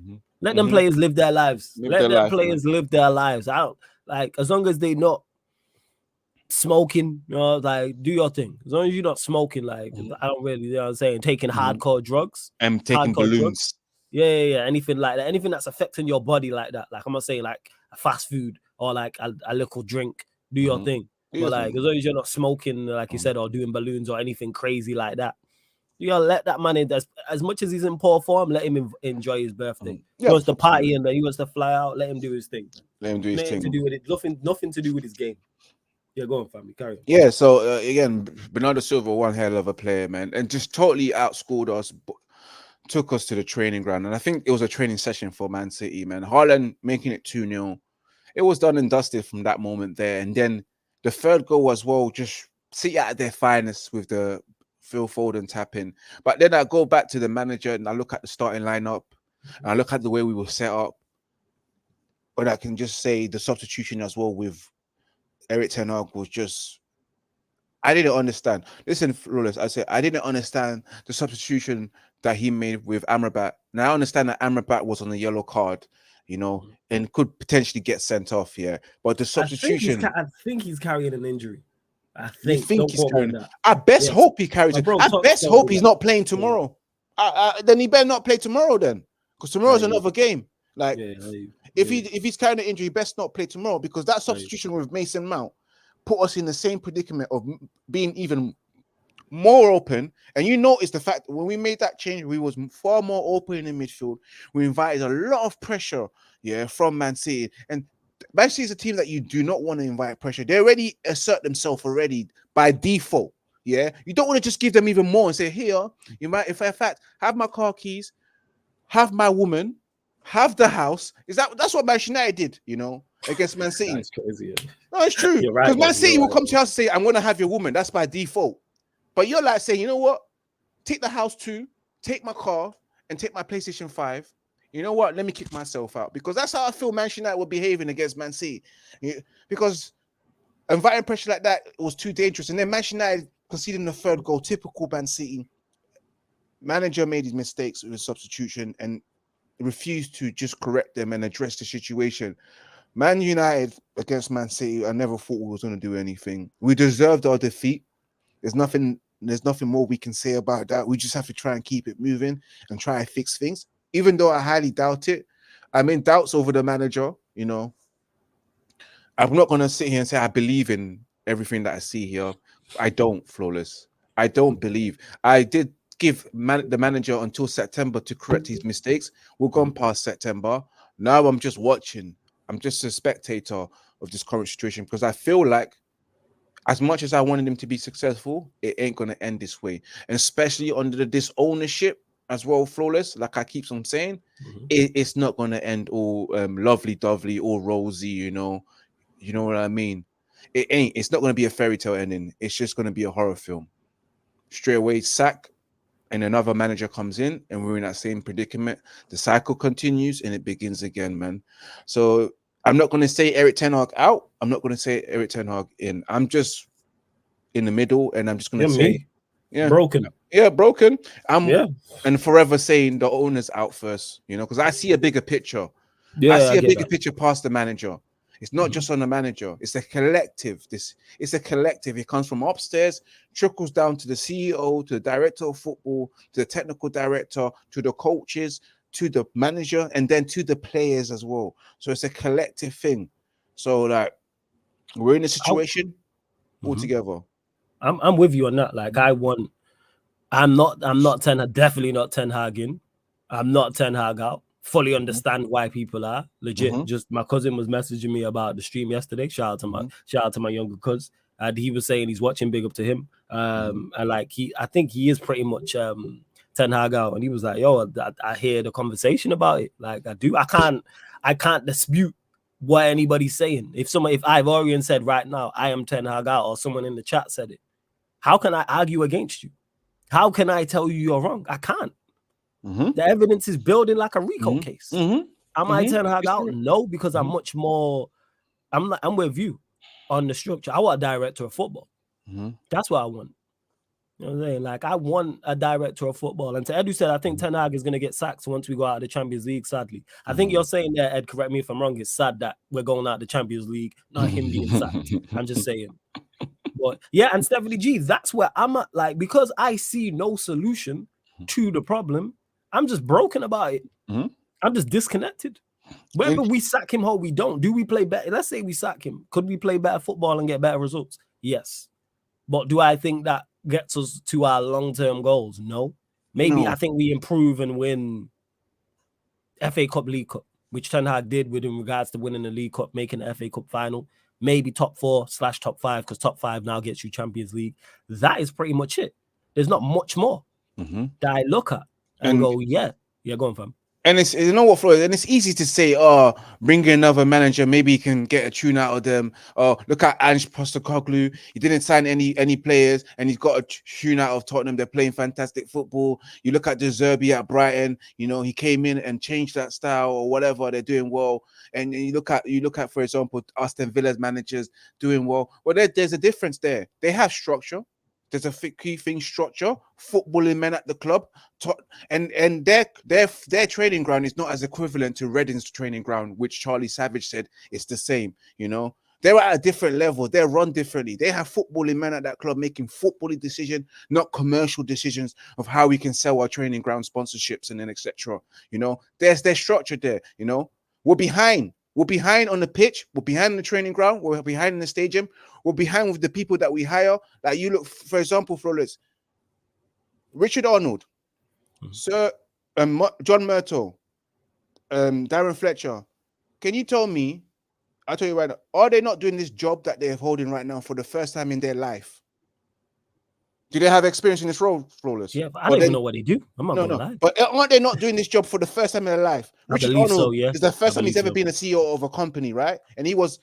Speaker 1: Let them players live their lives. Let them players live their lives. I don't like, as long as they not smoking, you know, like, do your thing. As long as you're not smoking, like, I don't really, you know what I'm saying, taking hardcore drugs.
Speaker 2: And taking balloons. Drugs.
Speaker 1: Yeah. Anything like that. Anything that's affecting your body like that. Like, I'm not saying like a fast food or like a little drink. Do your thing. But like, as long as you're not smoking, like you said, or doing balloons or anything crazy like that, you gotta let that man in. As much as he's in poor form, let him enjoy his birthday. He wants to party and he wants to fly out. Let him do his thing.
Speaker 2: Let him do his thing.
Speaker 1: To do with it. Nothing to do with his game. Yeah, go on, family. Carry on.
Speaker 2: Yeah, so again, Bernardo Silva, one hell of a player, man, and just totally outscored us, took us to the training ground. And I think it was a training session for Man City, man. Haaland making it 2-0. It was done and dusted from that moment there. And then the third goal as well, just City at their finest with the Phil Foden tapping. But then I go back to the manager and I look at the starting lineup and I look at the way we were set up. But I can just say the substitution as well with Erik ten Hag was just, I didn't understand. Listen, Lawless, I said I didn't understand the substitution that he made with Amrabat. Now I understand that Amrabat was on a yellow card, you know, and could potentially get sent off here. But the substitution,
Speaker 1: I think he's carrying an injury. I
Speaker 2: think he's carrying that. I best hope he carries it. I best hope he's not playing tomorrow. Then he better not play tomorrow then, because tomorrow's another game. Like, if he's carrying an injury, he best not play tomorrow, because that substitution with Mason Mount put us in the same predicament of being even more open. And you notice the fact that when we made that change, we was far more open in midfield. We invited a lot of pressure, from Man City. And Man City is a team that you do not want to invite pressure. They already assert themselves already by default. Yeah, you don't want to just give them even more and say, here, you might, if in fact, have my car keys, have my woman, have the house. That's what Man United did, against Man City.
Speaker 1: That's crazy. Yeah.
Speaker 2: No, it's true. Because Man City will come to your house and say, I'm going to have your woman. That's by default. But you're like saying, you know what? Take the house too, take my car, and take my PlayStation 5. You know what? Let me kick myself out. Because that's how I feel Man United were behaving against Man City. Because inviting pressure like that was too dangerous. And then Man United conceding the third goal, typical Man City. Manager made his mistakes with substitution and refused to just correct them and address the situation. Man United against Man City, I never thought we was going to do anything. We deserved our defeat. There's nothing more we can say about that. We just have to try and keep it moving and try and fix things. Even though I highly doubt it, I'm in doubts over the manager. You know, I'm not going to sit here and say I believe in everything that I see here. I don't, Flawless. I don't believe. I did give the manager until September to correct his mistakes. We're gone past September. Now I'm just watching. I'm just a spectator of this current situation because I feel like as much as I wanted him to be successful, it ain't going to end this way. And especially under the disownership as well, Flawless, like I keep on saying, it's not going to end all lovely-dovely, all rosy, you know what I mean? It ain't. It's not going to be a fairy tale ending. It's just going to be a horror film. Straight away, sack, and another manager comes in, and we're in that same predicament. The cycle continues, and it begins again, man. So I'm not going to say Eric Ten Hag out. I'm not going to say Eric Ten Hag in. I'm just in the middle, and I'm just going to say,
Speaker 1: broken.
Speaker 2: Yeah, broken. And forever saying the owner's out first, you know, because I see a bigger picture.
Speaker 1: Yeah,
Speaker 2: I see a bigger picture past the manager. It's not just on the manager. It's a collective. It's a collective. It comes from upstairs, trickles down to the CEO, to the director of football, to the technical director, to the coaches, to the manager, and then to the players as well. So it's a collective thing. So like we're in a situation all together.
Speaker 1: I'm with you on that. Like I'm not definitely not Ten Hag in. I'm not Ten Hag out. Fully understand why people are legit. Just my cousin was messaging me about the stream yesterday. Shout out to my younger cuz, and he was saying he's watching. Big up to him. And like I think he is pretty much Ten Hag out, and he was like, "Yo, I hear the conversation about it. Like I can't dispute what anybody's saying. If Ivorian said right now, I am Ten Hag out, or someone in the chat said it, how can I argue against you? How can I tell you you're wrong? I can't. The evidence is building like a RICO case. Am I Ten Hag out? No, because I'm much more. I'm with you on the structure. I want a director of football. That's what I want. You know what I'm saying? Like I want a director of football. And to Ed, who said, I think Ten Hag is going to get sacked once we go out of the Champions League. Sadly, I think you're saying there, Ed. Correct me if I'm wrong. It's sad that we're going out of the Champions League, not him being sacked. I'm just saying. But yeah, and Stephanie G, that's where I'm at. Like because I see no solution to the problem. I'm just broken about it. I'm just disconnected. Whether we sack him or we don't, do we play better? Let's say we sack him. Could we play better football and get better results? Yes. But do I think that gets us to our long-term goals? No. Maybe I think we improve and win FA Cup, League Cup, which Ten Hag did with in regards to winning the League Cup, making the FA Cup final. Maybe top 4/top 5, because top 5 now gets you Champions League. That is pretty much it. There's not much more that I look at and go, yeah, go on, fam.
Speaker 2: And it's, you know what, Floyd, and it's easy to say, oh, bring in another manager, maybe he can get a tune out of them. Oh, look at Ange Postecoglou. He didn't sign any players, and he's got a tune out of Tottenham. They're playing fantastic football. You look at De Zerbi at Brighton, you know, he came in and changed that style or whatever. They're doing well. And you look at, for example, Aston Villa's managers doing well. Well, there's a difference there. They have structure. There's a key thing, structure, footballing men at the club, and their training ground is not as equivalent to Reading's training ground, which Charlie Savage said it's the same. You know, they're at a different level. They're run differently. They have footballing men at that club making footballing decisions, not commercial decisions of how we can sell our training ground sponsorships and then etc. You know, there's their structure there. You know, we're behind. We're behind on the pitch. We're behind in the training ground. We're behind in the stadium. We're behind with the people that we hire. Like you look, for example, Flawless, Richard Arnold, Sir John Murtough, Darren Fletcher. Can you tell me, I'll tell you right now, are they not doing this job that they're holding right now for the first time in their life? Do they have experience in this role, Flawless?
Speaker 1: Yeah, but I don't even know what they do. I'm not gonna lie.
Speaker 2: But aren't they not doing this job for the first time in their life? Richard Arnold is the first time he's ever been a CEO of a company, right? And he was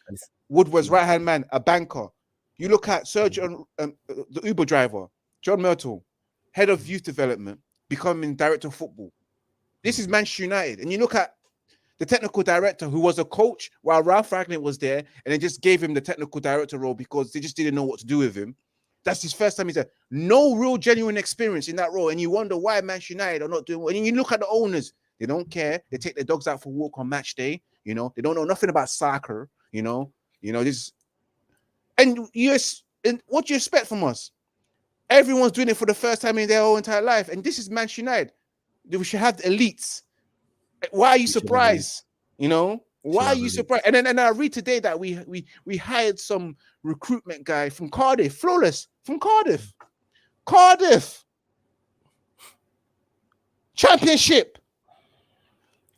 Speaker 2: Woodward's right-hand man, a banker. You look at Sergio, the Uber driver, John Myrtle, head of youth development, becoming director of football. This is Manchester United. And you look at the technical director who was a coach while Ralph Ragnick was there, and they just gave him the technical director role because they just didn't know what to do with him. That's his first time. He's there. No real genuine experience in that role. And you wonder why Manchester United are not doing well. And you look at the owners, they don't care. They take their dogs out for a walk on match day. You know, they don't know nothing about soccer. You know, this. And what do you expect from us? Everyone's doing it for the first time in their whole entire life. And this is Manchester United. We should have the elites. Why are you surprised? You know, why are you surprised? And I read today that we hired some recruitment guy from Cardiff, flawless from Cardiff. Championship.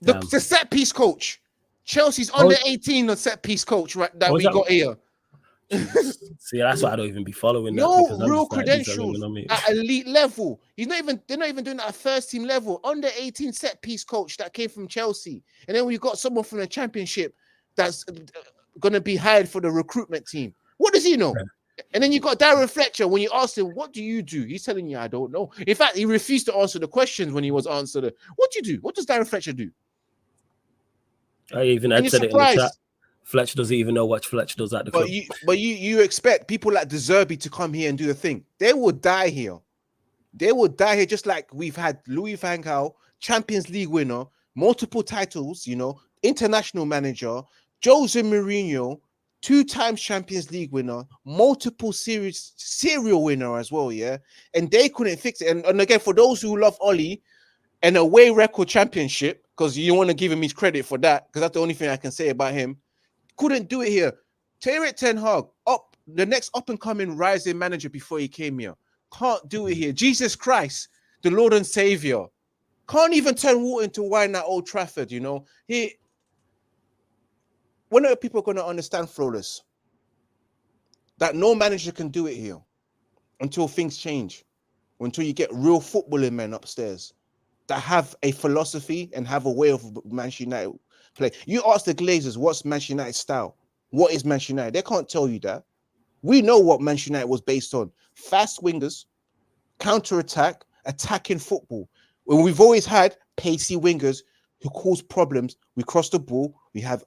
Speaker 2: The set piece coach. Chelsea's under 18 on set piece coach, right? That we got here.
Speaker 1: See, that's why I don't even be following that.
Speaker 2: No real credentials at elite level. They're not even doing that at first team level. Under 18 set piece coach that came from Chelsea, and then we've got someone from the Championship that's going to be hired for the recruitment team. What does he know? Yeah. And then you got Darren Fletcher. When you asked him, "What do you do?" He's telling you, "I don't know." In fact, he refused to answer the questions when he was answered. What do you do? What does Darren Fletcher do?
Speaker 1: I even had said it in the chat. Fletcher doesn't even know what Fletcher does at the club.
Speaker 2: But you expect people like De Zerbi to come here and do the thing. They will die here. They will die here, just like we've had Louis van Gaal, Champions League winner, multiple titles, you know, international manager, Jose Mourinho, 2 times Champions League winner, multiple serial winner as well, yeah? And they couldn't fix it. And again, for those who love Oli, an away record championship, because you want to give him his credit for that, because that's the only thing I can say about him. Couldn't do it here. Erik ten Hag, the next up-and-coming rising manager before he came here. Can't do it here. Jesus Christ, the Lord and Savior. Can't even turn water into wine at Old Trafford, you know. When are people going to understand, Flawless? That no manager can do it here until things change. Until you get real footballing men upstairs that have a philosophy and have a way of Manchester United play. You ask the Glazers, what's Manchester United's style? What is Manchester United? They can't tell you that. We know what Manchester United was based on. Fast wingers, counter-attack, attacking football. When we've always had pacey wingers who cause problems. We cross the ball. We have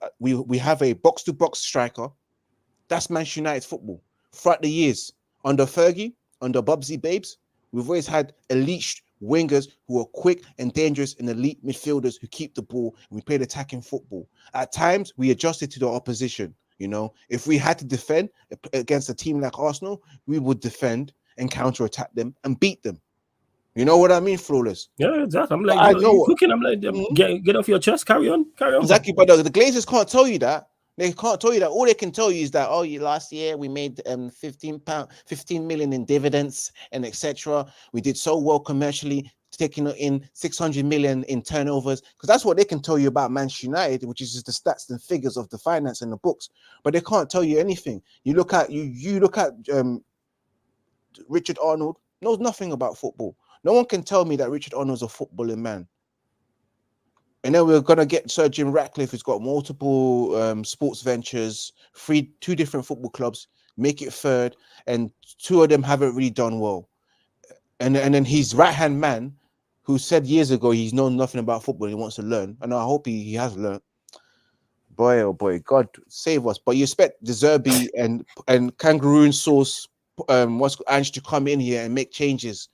Speaker 2: a box-to-box striker. That's Manchester United's football. Throughout the years, under Fergie, under Bubsy Babes, we've always had elite wingers who are quick and dangerous and elite midfielders who keep the ball, and we played attacking football. At times, we adjusted to the opposition. You know, if we had to defend against a team like Arsenal, we would defend and counter-attack them and beat them. You know what I mean, Flawless?
Speaker 1: Yeah, exactly. I'm like, I know cooking. I'm like, get off your chest. Carry on.
Speaker 2: Exactly, but the Glazers can't tell you that. They can't tell you that. All they can tell you is that, last year we made 15 million in dividends and etc. We did so well commercially, taking in 600 million in turnovers, because that's what they can tell you about Manchester United, which is just the stats and figures of the finance and the books. But they can't tell you anything. You look at Richard Arnold, knows nothing about football. No one can tell me that Richard Arnold's a footballing man. And then we're gonna get Sir Jim Ratcliffe, who's got multiple sports ventures, 2 different football clubs, make it third, and 2 of them haven't really done well. And then his right-hand man, who said years ago he's known nothing about football, he wants to learn. And I hope he has learned. Boy, oh boy, God save us. But you expect De Zerbi and Kangaroo Sauce, what's Ange to come in here and make changes.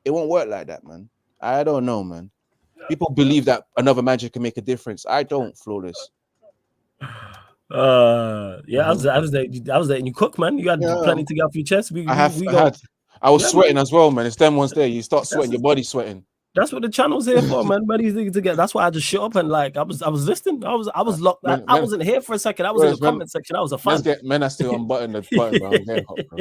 Speaker 2: It won't work like that, man. I don't know, man. People believe that another manager can make a difference. I don't, Flawless.
Speaker 1: Yeah, I was there. And you cook, man. You had plenty to get off your chest.
Speaker 2: I was sweating as well, man. It's them ones there. You start sweating, your body's sweating.
Speaker 1: That's what the channel's here for, man. Buddies to get. That's why I just shut up and like I was listening. I was locked. I wasn't here for a second. I was in the comment section. I was a fan.
Speaker 2: Men are still unbutton the button, bro. I'm getting hot, bro.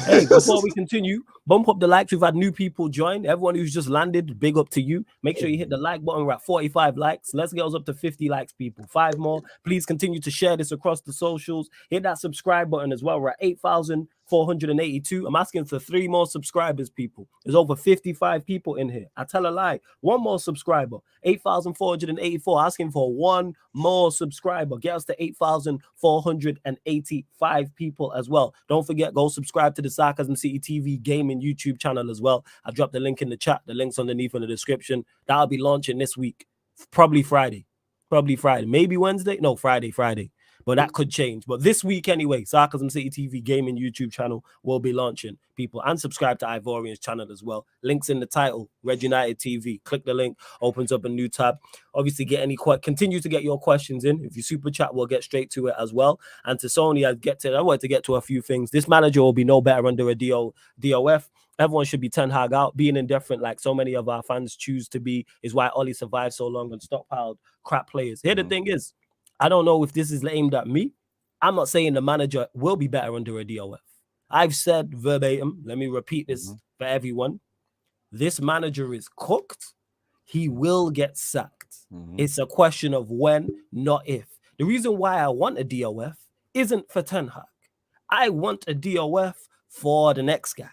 Speaker 1: Hey, before we continue, bump up the likes. We've had new people join. Everyone who's just landed, big up to you. Make sure you hit the like button. We're at 45 likes. Let's get us up to 50 likes, people. 5 more. Please continue to share this across the socials. Hit that subscribe button as well. We're at 8,482. I'm asking for 3 more subscribers, people. There's over 55 people in here. I tell a lie. 1 more subscriber. 8,484. Asking for 1 more subscriber. Get us to 8,485 people as well. Don't forget, go subscribe to the Sarcasm City TV gaming YouTube channel as well. I dropped the link in the chat. The link's underneath in the description. That'll be launching this week. Probably Friday. Maybe Wednesday. No, Friday. But that could change. But this week anyway, Sarcasm City TV gaming YouTube channel will be launching, people. And subscribe to Ivorian's channel as well. Links in the title, Red United TV. Click the link, opens up a new tab. Obviously, continue to get your questions in. If you super chat, we'll get straight to it as well. And to Sony, I wanted to get to a few things. This manager will be no better under a DOF. Everyone should be Ten Hag out. Being indifferent, like so many of our fans choose to be, is why Oli survived so long and stockpiled crap players. Here, the thing is, I don't know if this is aimed at me. I'm not saying the manager will be better under a DOF. I've said verbatim, let me repeat this for everyone. This manager is cooked. He will get sacked. It's a question of when, not if. The reason why I want a DOF isn't for Ten Hag. I want a DOF for the next guy,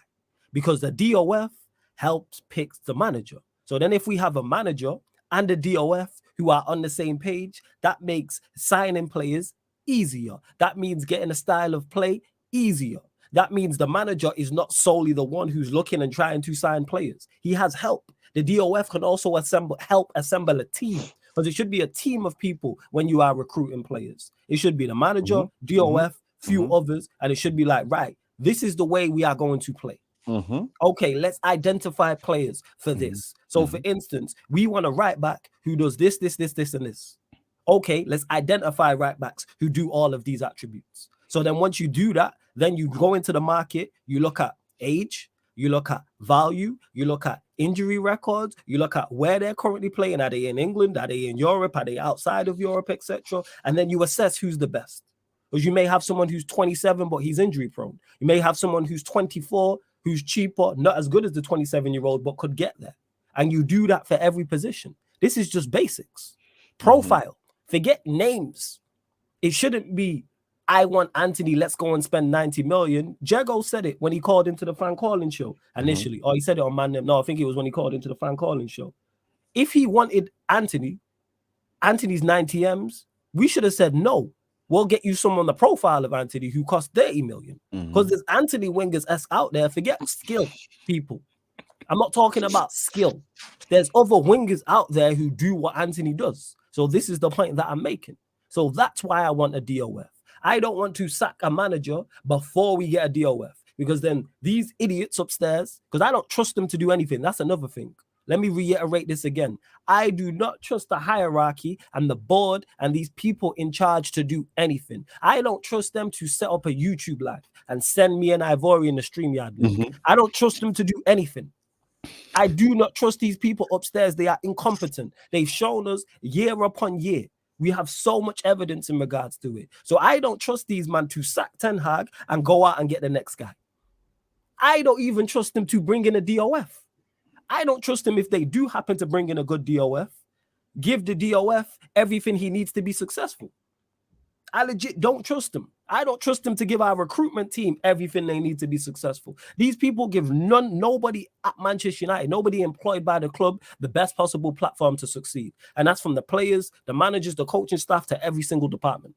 Speaker 1: because the DOF helps pick the manager. So then if we have a manager and a DOF who are on the same page, that makes signing players easier. That means getting a style of play easier. That means the manager is not solely the one who's looking and trying to sign players. He has help. The DOF can also help assemble a team, because it should be a team of people when you are recruiting players. It should be the manager, DOF, few others, and it should be like, right, this is the way we are going to play. Okay, let's identify players for this. So, for instance, we want a right back who does this, and this. Okay, let's identify right backs who do all of these attributes. So then once you do that, then you go into the market, you look at age, you look at value, you look at injury records, you look at where they're currently playing. Are they in England? Are they in Europe? Are they outside of Europe, etc.? And then you assess who's the best. Because you may have someone who's 27, but he's injury prone. You may have someone who's 24, who's cheaper, not as good as the 27-year-old, but could get there. And you do that for every position. This is just basics. Profile. Forget names. It shouldn't be, I want Anthony, let's go and spend 90 million. Jago said it when he called into the fan calling show initially. Or he said it on ManDem. No, I think it was when he called into the fan calling show. If he wanted Anthony's 90 M's, we should have said no. We'll get you someone on the profile of Anthony who costs 30 million. Because there's Anthony wingers out there. Forget skill, people. I'm not talking about skill. There's other wingers out there who do what Anthony does. So this is the point that I'm making. So that's why I want a DOF. I don't want to sack a manager before we get a DOF, because then these idiots upstairs, because I don't trust them to do anything. That's another thing. Let me reiterate this again. I do not trust the hierarchy and the board and these people in charge to do anything. I don't trust them to set up a YouTube live and send me an Ivorian the StreamYard link. I don't trust them to do anything. I do not trust these people upstairs. They are incompetent. They've shown us year upon year. We have so much evidence in regards to it. So I don't trust these men to sack Ten Hag and go out and get the next guy. I don't even trust them to bring in a DOF. I don't trust him if they do happen to bring in a good DOF. Give the DOF everything he needs to be successful. I legit don't trust him. I don't trust him to give our recruitment team everything they need to be successful. These people give nobody at Manchester United, nobody employed by the club, the best possible platform to succeed. And that's from the players, the managers, the coaching staff, to every single department.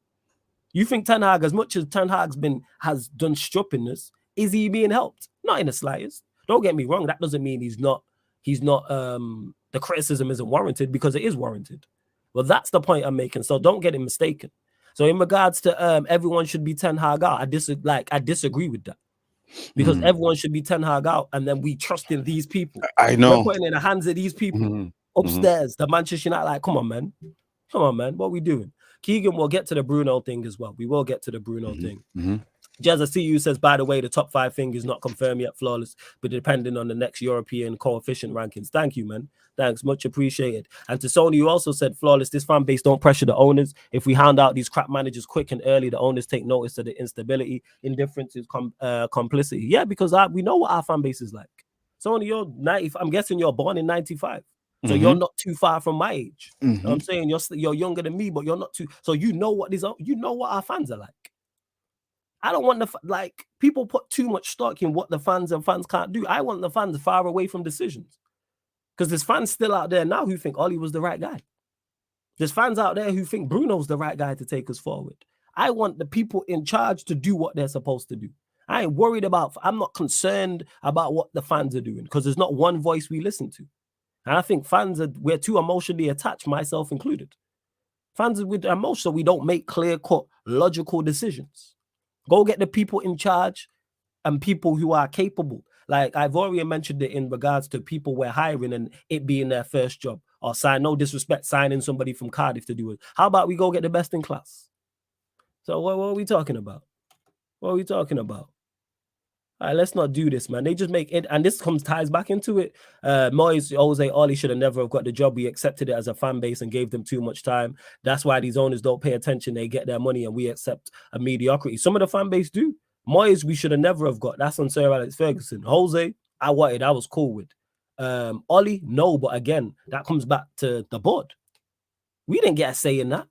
Speaker 1: You think Ten Hag, as much as Ten Hag's has done stupidness, is he being helped? Not in the slightest. Don't get me wrong. That doesn't mean he's not, the criticism isn't warranted, because it is warranted. Well, that's the point I'm making. So don't get it mistaken. So in regards to everyone should be Ten Hag out, I disagree with that. Because everyone should be Ten Hag out, and then we trust in these people.
Speaker 2: I know.
Speaker 1: We're putting in the hands of these people upstairs, the Manchester United, like, come on, man. What are we doing? Keegan will get to the Bruno thing as well. We will get to the Bruno thing. Jazz, I see you says, by the way, the top 5 thing is not confirmed yet, flawless, but depending on the next European coefficient rankings. Thank you, man. Thanks, much appreciated. And to Sony, you also said, flawless, this fan base don't pressure the owners. If we hand out these crap managers quick and early, the owners take notice of the instability, indifference, complicity. Yeah, because we know what our fan base is like. Sony, you're 90. I'm guessing you're born in 95. So you're not too far from my age. You know what I'm saying? You're younger than me, but you're not too. So you know what our fans are like. I don't want people put too much stock in what the fans can't do. I want the fans far away from decisions. Because there's fans still out there now who think Oli was the right guy. There's fans out there who think Bruno's the right guy to take us forward. I want the people in charge to do what they're supposed to do. I'm not concerned about what the fans are doing, because there's not one voice we listen to. And I think we're too emotionally attached, myself included. Fans with emotion, so we don't make clear-cut, logical decisions. Go get the people in charge and people who are capable. Like I've already mentioned it in regards to people we're hiring and it being their first job. Or no disrespect, signing somebody from Cardiff to do it. How about we go get the best in class? So what are we talking about? What are we talking about? All right, let's not do this, man. They just make it, and this ties back into it. Moyes, Jose, Ollie should have never have got the job. We accepted it as a fan base and gave them too much time. That's why these owners don't pay attention. They get their money, and we accept a mediocrity. Some of the fan base do. Moyes, we should have never have got. That's on Sir Alex Ferguson. Jose, I was cool with. Ollie, no, but again, that comes back to the board. We didn't get a say in that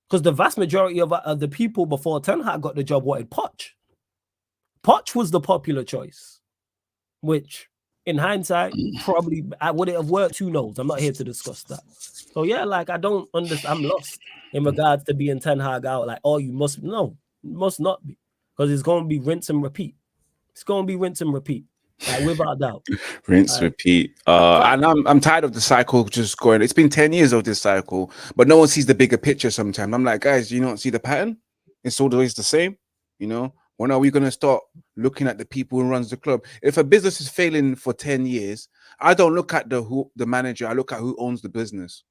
Speaker 1: because the vast majority of the people before Ten Hag got the job wanted Poch. Poch was the popular choice, which in hindsight, probably would it have worked? Who knows? I'm not here to discuss that. So yeah, like I don't understand. I'm lost in regards to being Ten Hag out. Like, oh, you must not be, because it's going to be rinse and repeat. It's going to be rinse and repeat, like, without doubt.
Speaker 2: Rinse, repeat. And I'm tired of the cycle just going. It's been 10 years of this cycle, but no one sees the bigger picture. Sometimes I'm like, guys, you don't see the pattern. It's always the same, you know. When are we going to start looking at the people who runs the club? If a business is failing for 10 years, I don't look at the manager. I look at who owns the business.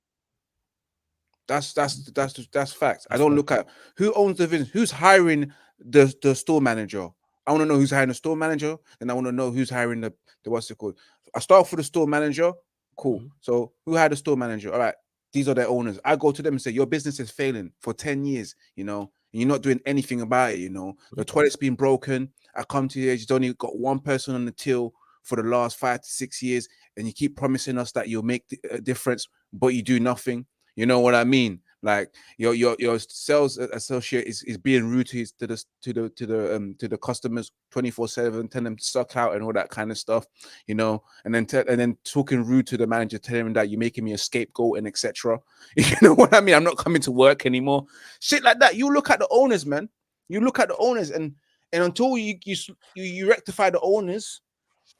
Speaker 2: That's facts. I don't look at who owns the business, who's hiring the store manager. I want to know who's hiring the store manager, and I want to know who's hiring the what's it called. I start for the store manager. Cool. So who hired the store manager? All right, these are their owners. I go to them and say, your business is failing for 10 years, you know. And you're not doing anything about it, you know. The toilet's been broken. I come to you, you've only got one person on the till for the last 5 to 6 years, and you keep promising us that you'll make a difference, but you do nothing. You know what I mean? Like your sales associate is being rude to the customers 24/7, telling them to suck out and all that kind of stuff, you know, and then talking rude to the manager, telling him that you're making me a scapegoat and etc. You know what I mean? I'm not coming to work anymore. Shit like that. You look at the owners, man. You look at the owners, and until you rectify the owners,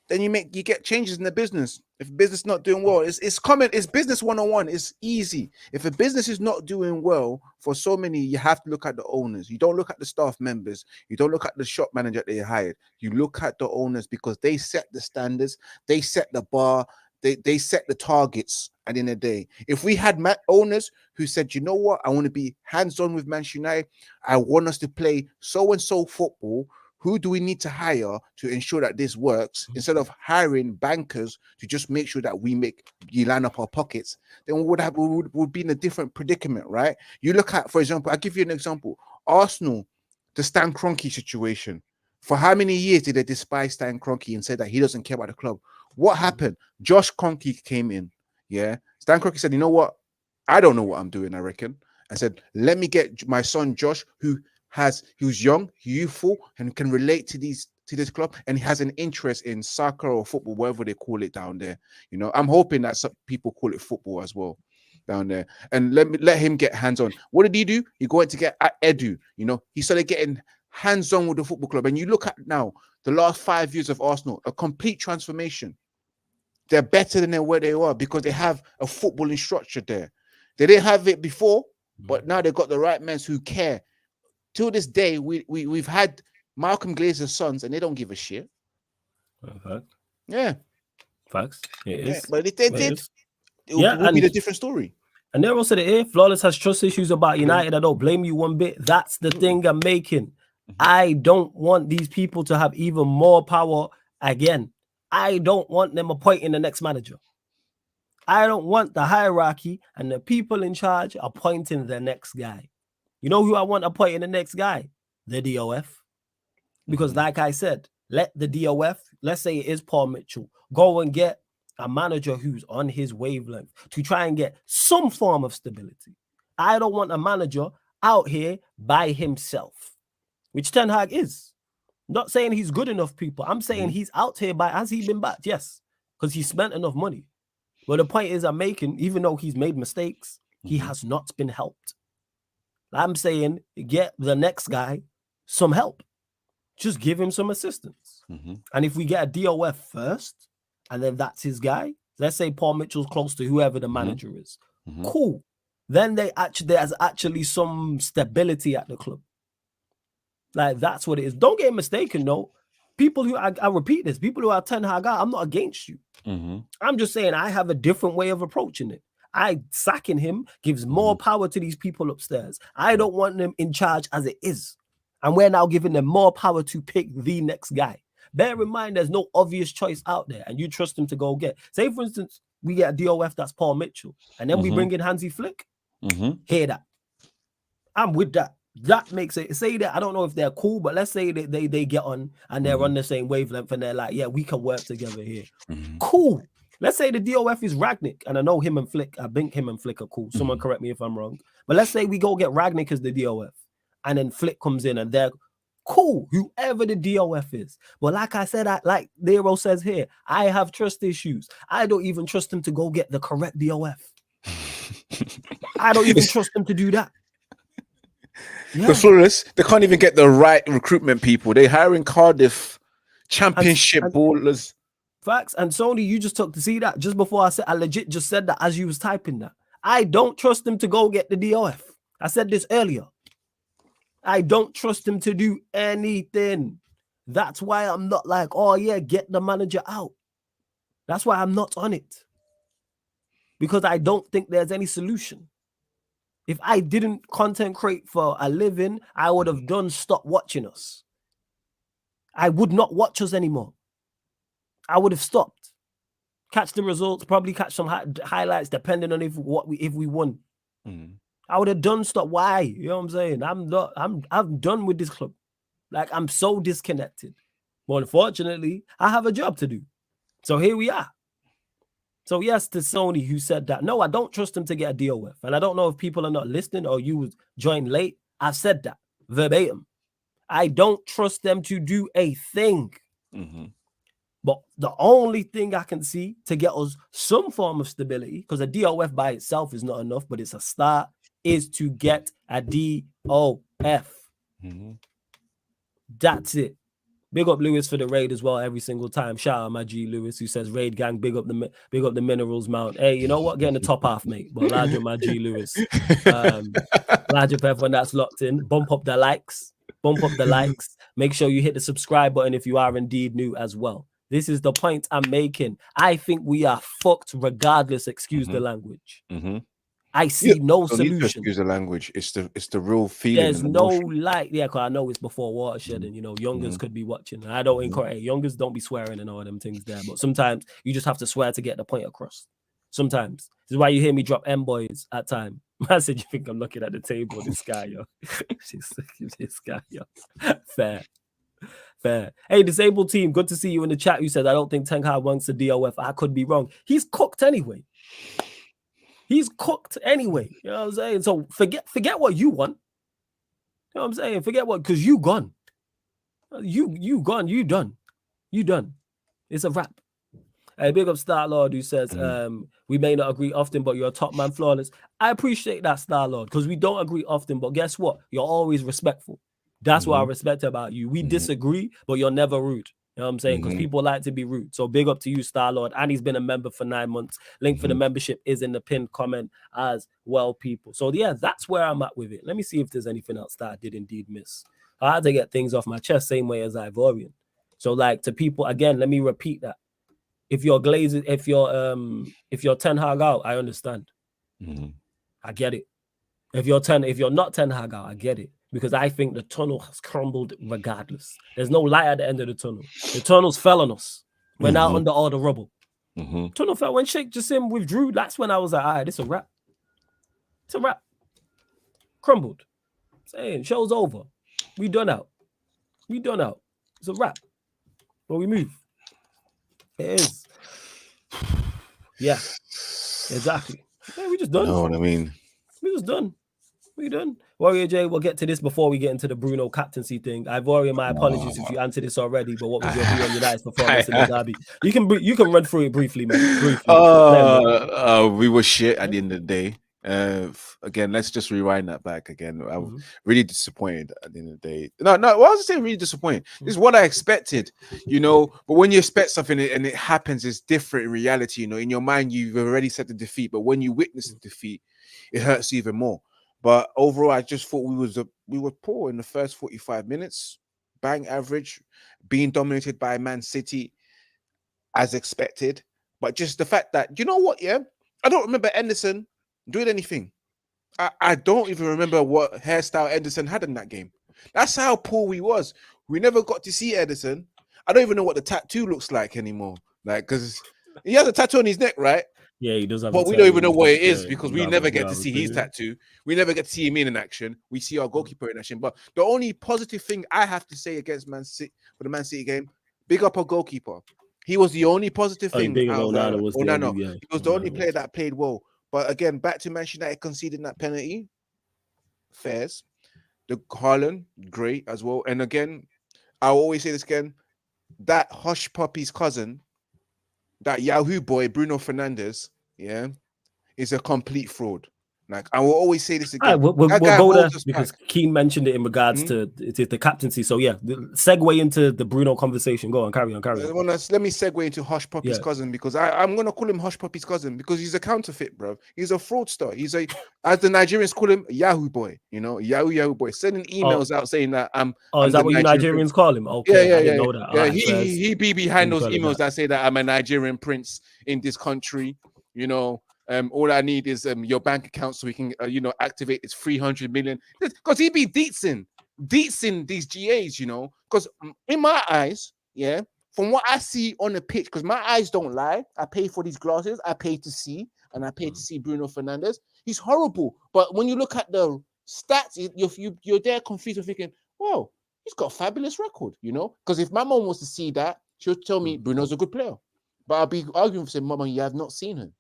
Speaker 2: then you get changes in the business. If business not doing well, it's common. It's business 101. It's easy. If a business is not doing well for so many, you have to look at the owners. You don't look at the staff members. You don't look at the shop manager they hired. You look at the owners because they set the standards. They set the bar. They set the targets at the end of the day. If we had owners who said, you know what, I want to be hands-on with Manchester United. I want us to play so-and-so football. Who do we need to hire to ensure that this works, instead of hiring bankers to just make sure that you line up our pockets? Then we would be in a different predicament, right? You look at, for example, I'll give you an example. Arsenal, the Stan Kroenke situation. For how many years did they despise Stan Kroenke and say that he doesn't care about the club? What happened? Josh Kroenke came in. Yeah. Stan Kroenke said, you know what? I don't know what I'm doing, I reckon. I said, let me get my son Josh, who's young, youthful, and can relate to this club, and he has an interest in soccer or football, whatever they call it down there. You know, I'm hoping that some people call it football as well down there. And let him get hands-on. What did he do? He went to get Edu. You know, he started getting hands-on with the football club. And you look at now the last 5 years of Arsenal, a complete transformation. They're better than where they were because they have a footballing structure there. They didn't have it before, but now they've got the right men who care. Till this day, we've had Malcolm Glazer's sons, and they don't give a shit. Yeah,
Speaker 1: facts. It is.
Speaker 2: But if they did, it would be a different story.
Speaker 1: And they're also here. Flawless has trust issues about United. I don't blame you one bit. That's the thing I'm making. I don't want these people to have even more power again. I don't want them appointing the next manager. I don't want the hierarchy and the people in charge appointing the next guy. You know who I want appointing the next guy? The DOF. Because like I said, let the DOF, let's say it is Paul Mitchell, go and get a manager who's on his wavelength to try and get some form of stability. I don't want a manager out here by himself, which Ten Hag is. Not saying he's good enough, people. I'm saying he's out here has he been backed? Yes, because he spent enough money. But the point is I'm making, even though he's made mistakes, he has not been helped. I'm saying get the next guy some help. Just give him some assistance. And if we get a DOF first, and then that's his guy, let's say Paul Mitchell's close to whoever the manager is. Cool. then there's actually some stability at the club. Like, that's what it is. Don't get mistaken, though. People who, I repeat this, people who are Ten Hag out, I'm not against you. I'm just saying I have a different way of approaching it. Sacking him gives more power to these people upstairs. I don't want them in charge as it is. And we're now giving them more power to pick the next guy. Bear in mind, there's no obvious choice out there, and you trust them to go get. Say, for instance, we get a DOF that's Paul Mitchell, and then we bring in Hansi Flick. Hear that. I'm with that. That makes it. Say that I don't know if they're cool, but let's say that they get on and they're on the same wavelength and they're like, yeah, we can work together here. Cool. Let's say the DOF is Ragnick, and I know him and Flick. I think him and Flick are cool. Someone correct me if I'm wrong. But let's say we go get Ragnick as the DOF, and then Flick comes in and they're cool, whoever the DOF is. But like I said, like Nero says here, I have trust issues. I don't even trust him to go get the correct DOF. I don't even trust him to do that.
Speaker 2: The Flawless, they can't even get the right recruitment people. They're hiring Cardiff championship ballers.
Speaker 1: Facts. And Sony, you just took to see that just before I legit just said that as you was typing that. I don't trust him to go get the DOF. I said this earlier. I don't trust him to do anything. That's why I'm not like, oh yeah, get the manager out. That's why I'm not on it. Because I don't think there's any solution. If I didn't content create for a living, I would have done stop watching us. I would not watch us anymore. I would have stopped. Catch the results, probably catch some highlights, depending on if we won. I would have done stop. Why? You know what I'm saying? I'm done with this club. Like, I'm so disconnected. But unfortunately, I have a job to do. So here we are. So yes, to Sony who said that. No, I don't trust him to get a deal with. And I don't know if people are not listening or you was joined late. I've said that verbatim. I don't trust them to do a thing. But the only thing I can see to get us some form of stability, because a DOF by itself is not enough, but it's a start, is to get a DOF. That's it. Big up Lewis for the raid as well every single time. Shout out my G Lewis who says raid gang, big up the minerals mount. Hey, you know what? Getting the top half, mate. But large up my G Lewis. Large up everyone that's locked in. Bump up the likes. Make sure you hit the subscribe button if you are indeed new as well. This is the point I'm making. I think we are fucked regardless, excuse the language. I see no solution.
Speaker 2: Excuse the language. It's the real feeling.
Speaker 1: There's no light. Yeah, because I know it's before watershed, and you know, youngers could be watching. And I don't encourage youngers, don't be swearing and all them things there. But sometimes you just have to swear to get the point across. Sometimes. This is why you hear me drop M-boys at time. I said, you think I'm looking at the table? This guy, yo. This guy, yo. Fair. Hey, disabled team, good to see you in the chat. You said, I don't think Ten Hag wants a DOF. I could be wrong. He's cooked anyway. You know what I'm saying? So forget what you want. You know what I'm saying? Forget what, because you gone. You gone. You done. It's a wrap. Hey, big up Star Lord who says, we may not agree often, but you're a top man, Flawless. I appreciate that, Star Lord, because we don't agree often, but guess what? You're always respectful. That's what I respect about you. We disagree, but you're never rude. You know what I'm saying? Because people like to be rude. So big up to you, Star Lord. And he's been a member for 9 months. Link for the membership is in the pinned comment as well, people. So yeah, that's where I'm at with it. Let me see if there's anything else that I did indeed miss. I had to get things off my chest, same way as Ivorian. So like to people, again, let me repeat that. If you're glazing, if you're Ten Hag out, I understand. I get it. If you're not Ten Hag out, I get it. Because I think the tunnel has crumbled regardless. There's no light at the end of the tunnel. The tunnels fell on us. We're now under all the rubble. Tunnel fell. When Sheikh Jassim withdrew, that's when I was like, all right, it's a wrap. It's a wrap. Crumbled. Saying, show's over. We done out. It's a wrap. But we move. It is. Yeah. Exactly. Yeah, we just done.
Speaker 2: You know what I mean?
Speaker 1: We just done. We done. Warrior J, we'll get to this before we get into the Bruno captaincy thing. Warrior, my apologies if you answered this already, but what was your view on United's performance in the derby? You can run through it briefly, man. We were shit at the end of the day.
Speaker 2: Again, let's just rewind that back again. I was really disappointed at the end of the day. No, I wasn't saying really disappointed. This is what I expected, you know. But when you expect something and it happens, it's different in reality. You know, in your mind, you've already set the defeat, but when you witness the defeat, it hurts even more. But overall, I just thought we were poor in the first 45 minutes, bang average, being dominated by Man City as expected. But just the fact that, you know what, yeah, I don't remember Anderson doing anything. I don't even remember what hairstyle Edison had in that game. That's how poor we was. We never got to see Edison. I don't even know what the tattoo looks like anymore. Like, because he has a tattoo on his neck, right?
Speaker 1: Yeah, he does have.
Speaker 2: But we don't even know what it is because we never get to see his tattoo. We never get to see him in action. We see our goalkeeper in action. But the only positive thing I have to say against Man City for the Man City game, big up our goalkeeper. He was the only positive thing. He was the only player that played well. But again, back to Manchester United conceding that penalty. Fairs. The Haaland, great as well. And again, I'll always say this again. That Hush Puppy's cousin, that Yahoo boy, Bruno Fernandes, yeah, is a complete fraud. Like, I will always say this again.
Speaker 1: We'll go there because Keane mentioned it in regards to the captaincy. So yeah, segue into the Bruno conversation. Go on, carry on.
Speaker 2: Let me segue into Hush Puppy's cousin because I'm gonna call him Hush Puppy's cousin because he's a counterfeit, bro. He's a fraudster. He's as the Nigerians call him, Yahoo boy. You know, Yahoo boy, sending emails out saying that I'm.
Speaker 1: Is that what you Nigerians call him? Okay,
Speaker 2: yeah,
Speaker 1: I didn't know that.
Speaker 2: Yeah, he be behind those emails that say that I'm a Nigerian prince in this country. You know. All I need is your bank account so we can, activate this 300 million. Because he be deetzing these GAs, you know. Because in my eyes, yeah, from what I see on the pitch, because my eyes don't lie. I pay for these glasses. I pay to see, and I pay to see Bruno Fernandes. He's horrible. But when you look at the stats, you're there confused and thinking, whoa, he's got a fabulous record, you know. Because if my mom was to see that, she'll tell me Bruno's a good player. But I'll be arguing for saying, Mama, you have not seen him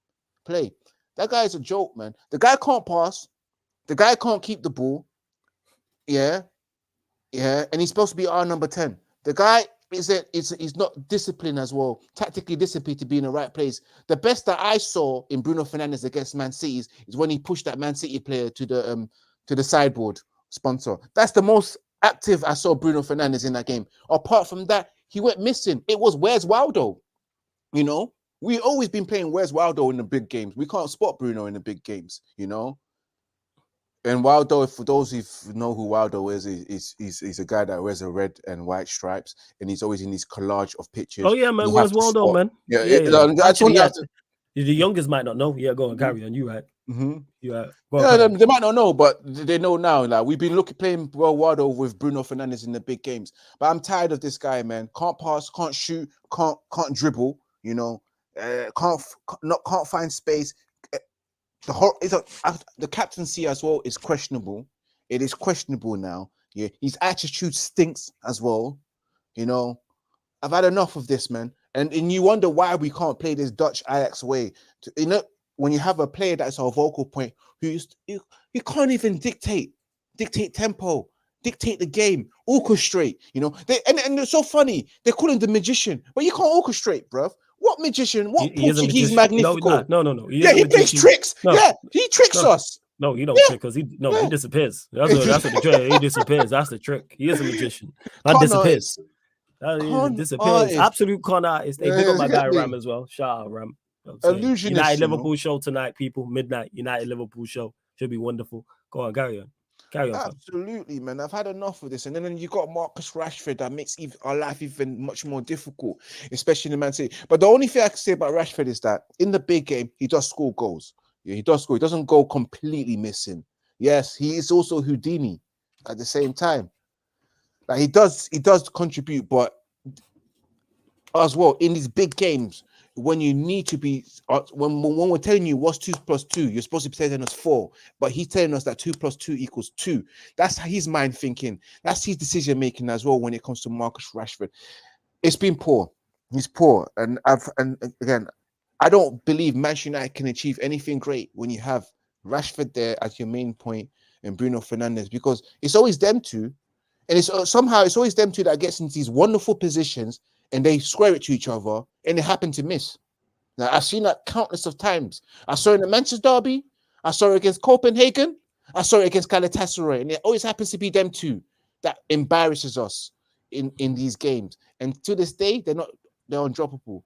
Speaker 2: play. That guy is a joke, man. The guy can't pass. The guy can't keep the ball. Yeah. And he's supposed to be our number 10. The guy he's not disciplined as well, tactically disciplined to be in the right place. The best that I saw in Bruno Fernandes against Man City is when he pushed that Man City player to the sideboard sponsor. That's the most active I saw Bruno Fernandes in that game. Apart from that, he went missing. It was where's Waldo? You know? We've always been playing where's Waldo in the big games. We can't spot Bruno in the big games, you know. And Waldo, for those who know who Waldo is, he's a guy that wears a red and white stripes, and he's always in these collage of pictures.
Speaker 1: Oh yeah, man, where's Waldo, man?
Speaker 2: Yeah.
Speaker 1: Actually, the youngest might not know. Yeah, go on, carry on. You right? You right?
Speaker 2: They might not know, but they know now. Like we've been playing Waldo with Bruno Fernandes in the big games, but I'm tired of this guy, man. Can't pass, can't shoot, can't dribble, you know. Can't find space. The captaincy as well is questionable. It is questionable now. Yeah, his attitude stinks as well. You know, I've had enough of this, man. And you wonder why we can't play this Dutch Ajax way. When you have a player that's our vocal point, you can't even dictate tempo, dictate the game, orchestrate. You know, and it's so funny. They call him the magician, but you can't orchestrate, bruv. What magician? What Portuguese magnifico?
Speaker 1: No.
Speaker 2: He plays tricks. No. Yeah, he tricks us.
Speaker 1: No, he don't trick because he disappears. That's the trick. He disappears. That's the trick. He is a magician. That disappears. Disappears. Absolute con artist. They pick up my guy Ram as well. Shout out Ram.
Speaker 2: Illusionist.
Speaker 1: United Liverpool show tonight, people. Midnight United Liverpool show should be wonderful. Go on, carry on.
Speaker 2: Absolutely, man. I've had enough of this. And then you got Marcus Rashford that makes our life even much more difficult, especially in the Man City. But the only thing I can say about Rashford is that in the big game, he does score goals. Yeah, he does score. He doesn't go completely missing. Yes, he is also Houdini at the same time. Like he does contribute, but as well in these big games, when you need to be, when we're telling you what's 2 + 2, you're supposed to be telling us 4, but he's telling us that 2 + 2 = 2. That's his mind thinking. That's his decision making as well when it comes to Marcus Rashford. It's been poor. He's poor, and again, I don't believe Manchester United can achieve anything great when you have Rashford there as your main point and Bruno Fernandes, because it's always them two, and it's always them two that gets into these wonderful positions. And they square it to each other, and they happen to miss. Now, I've seen that countless of times. I saw it in the Manchester derby. I saw it against Copenhagen. I saw it against Galatasaray, and it always happens to be them two that embarrasses us in these games. And to this day, they're undroppable.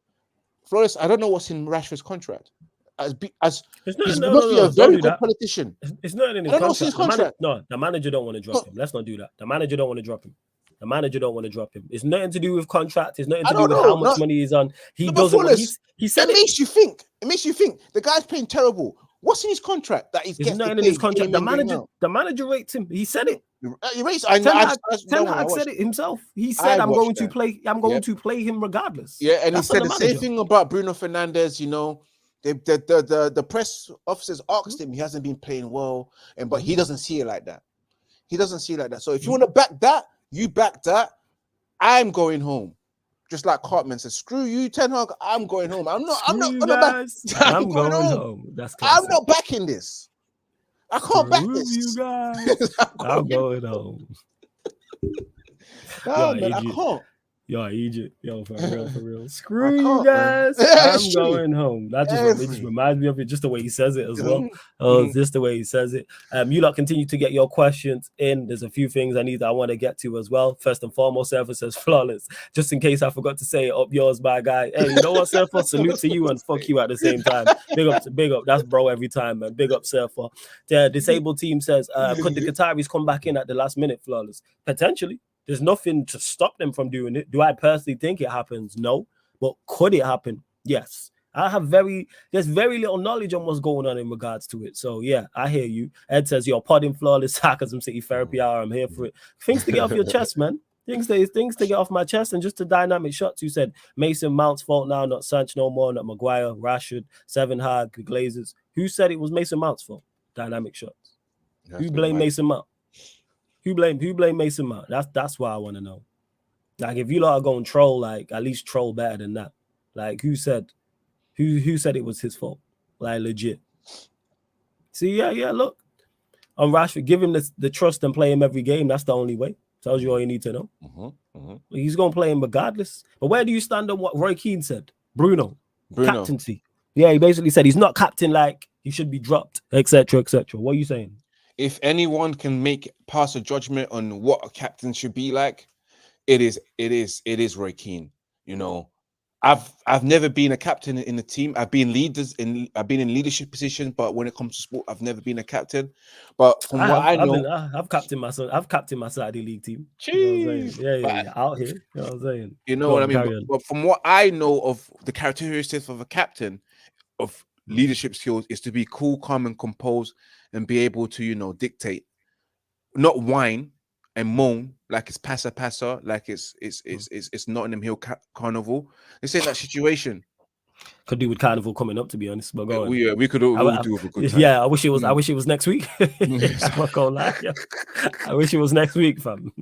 Speaker 2: Flores, I don't know what's in Rashford's contract. He must be a very good politician.
Speaker 1: It's not in his contract. The manager don't want to drop him. Let's not do that. The manager don't want to drop him. The manager don't want to drop him. It's nothing to do with contract. It's nothing to do with how much money he's on. He doesn't. He said
Speaker 2: it makes you think. It makes you think the guy's playing terrible. What's in his contract that he's getting?
Speaker 1: Nothing in his contract. The manager rates him. He said it.
Speaker 2: He rates.
Speaker 1: Ten Hag said it himself. He said, "I'm going to play. I'm going to play him regardless."
Speaker 2: Yeah, and he said the same thing about Bruno Fernandes. You know, the press officers asked him. He hasn't been playing well, but he doesn't see it like that. He doesn't see it like that. So if you want to back that, you back that. I'm going home. Just like Cartman says, screw you, Ten Hag. I'm going home. I'm going home.
Speaker 1: That's classic.
Speaker 2: I'm not backing this. I can't back this.
Speaker 1: You guys. I'm going home.
Speaker 2: Man, I can't.
Speaker 1: Yo, Egypt. Yo, for real. Screw you guys. I'm going home. That just reminds me of it, just the way he says it as well. Just the way he says it. You lot continue to get your questions in. There's a few things I want to get to as well. First and foremost, Surfer says flawless. Just in case I forgot to say it, up yours, my guy. Hey, you know what, Surfer? Salute to you and fuck you at the same time. Big up. That's bro every time, man. Big up, Surfer. The disabled team says, could the Qataris come back in at the last minute, flawless? Potentially. There's nothing to stop them from doing it. Do I personally think it happens? No. But could it happen? Yes. There's very little knowledge on what's going on in regards to it. So yeah, I hear you. Ed says you're podding flawless Sarcasm City Therapy Hour. I'm here for it. Things to get off your chest, man. Things to get off my chest, and just the dynamic shots. You said Mason Mount's fault now, not Sanch no more, not Maguire, Rashford, Seven Hag, the Glazers. Who said it was Mason Mount's fault? Dynamic shots. Who blamed Mason Mount? Who blame Mason Mount? That's what I want to know. Like, if you lot are going troll, like, at least troll better than that. Like, who said it was his fault? Like, legit. See, yeah, look. On Rashford, give him the trust and play him every game. That's the only way. Tells you all you need to know. He's going to play him regardless. But where do you stand on what Roy Keane said? Bruno. Captaincy. Yeah, he basically said he's not captain, like, he should be dropped, etc., etc. What are you saying?
Speaker 2: If anyone can pass a judgment on what a captain should be like, it is Roy Keane. You know, I've never been a captain in a team. I've been in leadership positions, but when it comes to sport, I've never been a captain. But from I know,
Speaker 1: I've captained my Saturday league team.
Speaker 2: Jeez.
Speaker 1: You know yeah, out here. You know what I'm saying?
Speaker 2: You know what I mean? But from what I know of the characteristics of a captain of leadership skills is to be cool, calm, and composed, and be able to, you know, dictate, not whine and moan like it's passa, like it's Nottingham Hill Carnival. This ain't that situation.
Speaker 1: Could do with Carnival coming up, to be honest. But go on.
Speaker 2: We could all do with a good time.
Speaker 1: Yeah, I wish it was next week. I'm not gonna lie. I wish it was next week, fam.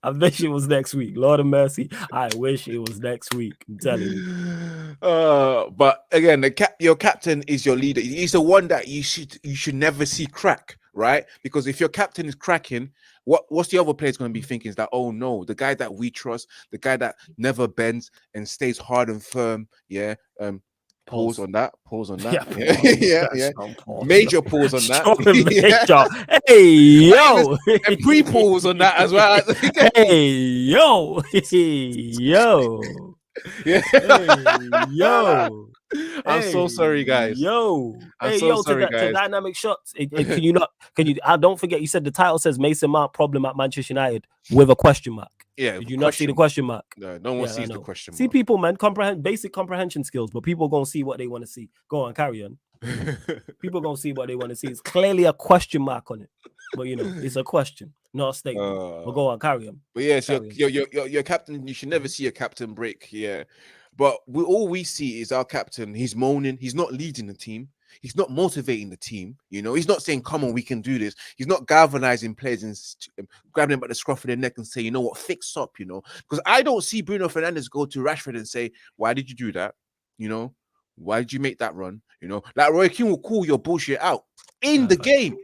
Speaker 1: I wish it was next week. Lord of mercy. I wish it was next week. I'm telling you.
Speaker 2: But again, your captain is your leader. He's the one that you should never see crack, right? Because if your captain is cracking, what's the other players going to be thinking? Is that, oh no, the guy that we trust, the guy that never bends and stays hard and firm. Yeah. Pause on that. Yeah. Major pause on that.
Speaker 1: Hey, yo.
Speaker 2: And pre-pause on that as well.
Speaker 1: Hey, yo. Yo.
Speaker 2: Yeah.
Speaker 1: Hey, yo.
Speaker 2: I'm so sorry, guys.
Speaker 1: I'm so sorry, guys. To dynamic shots. Can you? Don't forget. You said the title says Mason Mount problem at Manchester United with a question mark.
Speaker 2: Yeah.
Speaker 1: Did you not see the question mark?
Speaker 2: No, no one sees the question mark.
Speaker 1: See, people, man, basic comprehension skills, but people gonna see what they want to see. Go on, carry on. People gonna see what they want to see. It's clearly a question mark on it, but you know, it's a question, not a statement. But go on, carry on.
Speaker 2: But yes, your captain. You should never see a captain break. Yeah. But all we see is our captain. He's moaning. He's not leading the team. He's not motivating the team. You know, he's not saying, come on, we can do this. He's not galvanizing players and grabbing them by the scruff of their neck and say, you know what, fix up, you know. Because I don't see Bruno Fernandes go to Rashford and say, why did you do that? You know, why did you make that run? You know, like Roy Keane will call your bullshit out in the game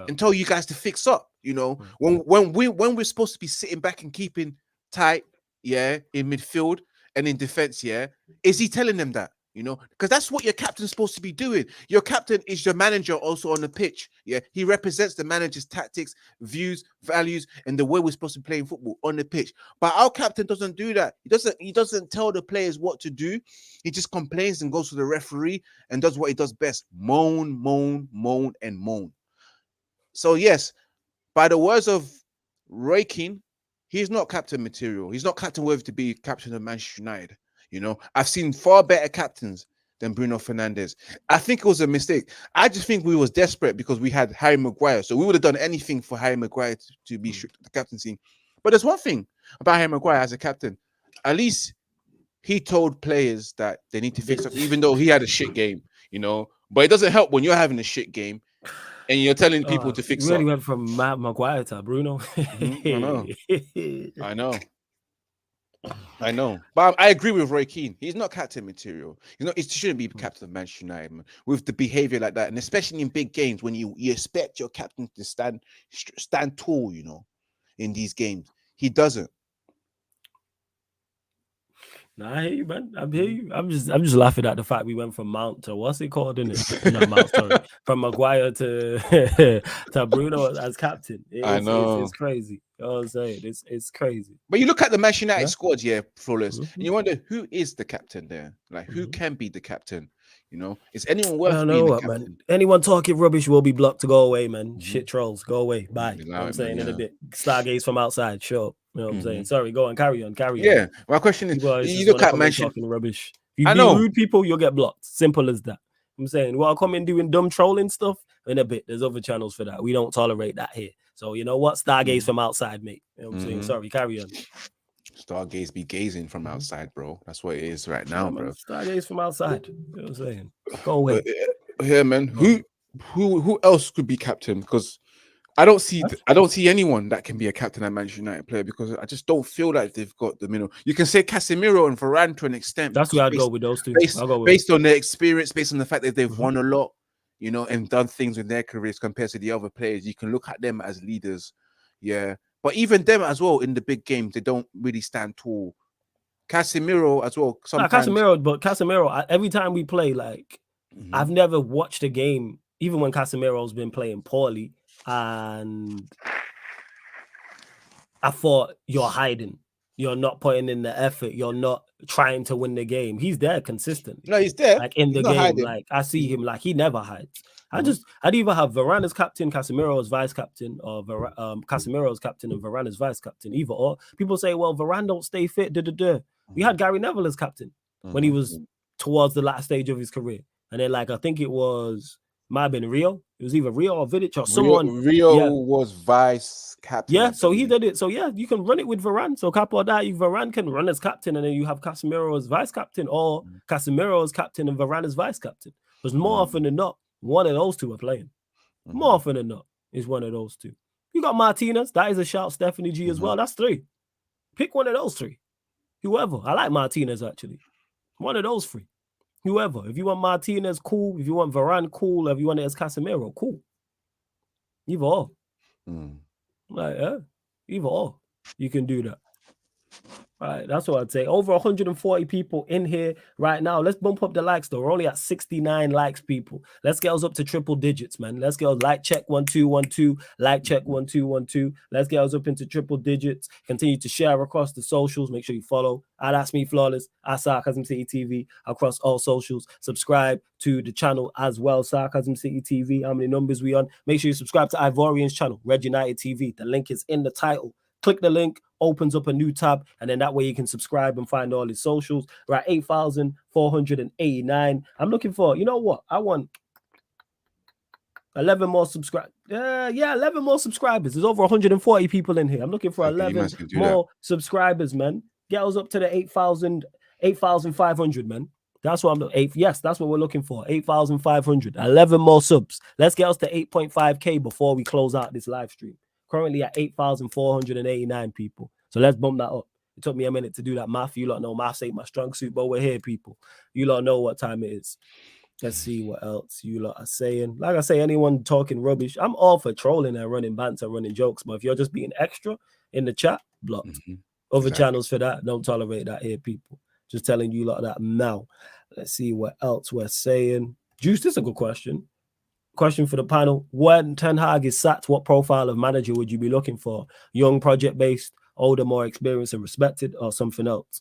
Speaker 2: and tell you guys to fix up. You know, when we're supposed to be sitting back and keeping tight, yeah, in midfield and in defense, yeah, is he telling them that? You know, because that's what your captain's supposed to be doing. Your captain is your manager also on the pitch. Yeah, he represents the manager's tactics, views, values, and the way we're supposed to play in football on the pitch. But our captain doesn't do that. He doesn't tell the players what to do. He just complains and goes to the referee and does what he does best: moan, moan, moan, and moan. So yes, by the words of Roy Keane, he's not captain material. He's not captain worthy to be captain of Manchester United. You know, I've seen far better captains than Bruno Fernandes. I think it was a mistake. I just think we was desperate because we had Harry Maguire. So we would have done anything for Harry Maguire to be strict with the captaincy. But there's one thing about Harry Maguire as a captain. At least he told players that they need to fix up, even though he had a shit game, you know. But it doesn't help when you're having a shit game and you're telling people to fix
Speaker 1: really
Speaker 2: up.
Speaker 1: went from Matt Maguire to Bruno.
Speaker 2: I know. But I agree with Roy Keane. He's not captain material. He shouldn't be captain of Manchester United, man, with the behavior like that. And especially in big games when you expect your captain to stand tall, you know, in these games. He doesn't.
Speaker 1: No, I hear you, man. I hear you. I'm just laughing at the fact we went from Mount to what's it called, isn't it? Not Mount, sorry. From Maguire to Bruno as captain.
Speaker 2: I know.
Speaker 1: It's crazy. You know what I'm saying? It's crazy.
Speaker 2: But you look at the Manchester United squad, Flawless, and you wonder who is the captain there? Like, who can be the captain? You know, is anyone worth being the captain?
Speaker 1: Man. Anyone talking rubbish will be blocked to go away, man. Shit trolls, go away. Bye. You know what I'm saying? In a bit. Stargaze from outside, sure. You know what I'm saying? Sorry, go on, carry on.
Speaker 2: Yeah, my question is, you look at Manchester
Speaker 1: talking rubbish. If you be rude people, you'll get blocked. Simple as that. I'm saying, well, I'll come in doing dumb trolling stuff in a bit. There's other channels for that. We don't tolerate that here. So you know what? Stargaze from outside, mate. You know what I'm saying? Sorry, carry on.
Speaker 2: Stargaze be gazing from outside, bro. That's what it is right now, bro.
Speaker 1: Stargaze from outside. You know what I'm saying? Go away.
Speaker 2: Yeah, man. Who else could be captain? Because I don't see anyone that can be a captain at Manchester United player, because I just don't feel like they've got the middle. You can say Casemiro and Varane to an extent.
Speaker 1: That's where I'd go with those two.
Speaker 2: Based on their experience, based on the fact that they've won a lot, you know, and done things with their careers compared to the other players. You can look at them as leaders. Yeah. But even them as well in the big games, they don't really stand tall. Casemiro as well.
Speaker 1: Casemiro, every time we play, like, I've never watched a game, even when Casemiro's been playing poorly, and I thought, you're hiding. You're not putting in the effort. You're not trying to win the game. He's there consistent.
Speaker 2: No, he's there.
Speaker 1: Like in the game, hiding. Like I see him, like he never hides. I'd either have Varane as captain, Casemiro as vice captain, or Casemiro as captain and Varane as vice captain. Either or. People say, well, Varane don't stay fit. We had Gary Neville as captain when he was towards the last stage of his career. And then, like, I think it might have been Rio. It was either Rio or Vidic or someone.
Speaker 2: Rio was vice captain.
Speaker 1: Yeah, so he did it. So yeah, you can run it with Varane. So Capo that Varane can run as captain, and then you have Casemiro as vice captain, or Casemiro as captain and Varane as vice captain. Because more often than not, one of those two are playing. More often than not, is one of those two. You got Martinez. That is a shout. Stephanie G as well. That's three. Pick one of those three. Whoever. I like Martinez, actually. One of those three. Whoever. If you want Martinez, cool. If you want Varane, cool. If you want it as Casemiro, cool. Either or. Like, either or. You can do that. All right, that's what I'd say. Over 140 people in here right now. Let's bump up the likes, though. We're only at 69 likes, people. Let's get us up to triple digits, man. Let's get us like check 1212, like check 1212. Let's get us up into triple digits. Continue to share across the socials. Make sure you follow That's Me Flawless, at Sarcasm City TV across all socials. Subscribe to the channel as well, Sarcasm City TV. How many numbers we on? Make sure you subscribe to Ivorian's channel, Red United TV. The link is in the title. Click the link, opens up a new tab, and then that way you can subscribe and find all his socials. We're at 8,489. I'm looking for, you know what? I want 11 more subscribers. 11 more subscribers. There's over 140 people in here. I'm looking for 11 more subscribers, man. Get us up to the 8,500, man. That's what I'm looking. Yes, that's what we're looking for. 8,500. 11 more subs. Let's get us to 8.5K before we close out this live stream. Currently at 8,489 people. So let's bump that up. It took me a minute to do that math. You lot know maths ain't my strong suit, but we're here, people. You lot know what time it is. Let's see what else you lot are saying. Like I say, anyone talking rubbish, I'm all for trolling and running banter, running jokes. But if you're just being extra in the chat, blocked. Other channels for that, don't tolerate that here, people. Just telling you lot that now. Let's see what else we're saying. Juice, this is a good question. Question for the panel. When Ten Hag is sacked, what profile of manager would you be looking for? Young, project-based, older, more experienced and respected, or something else?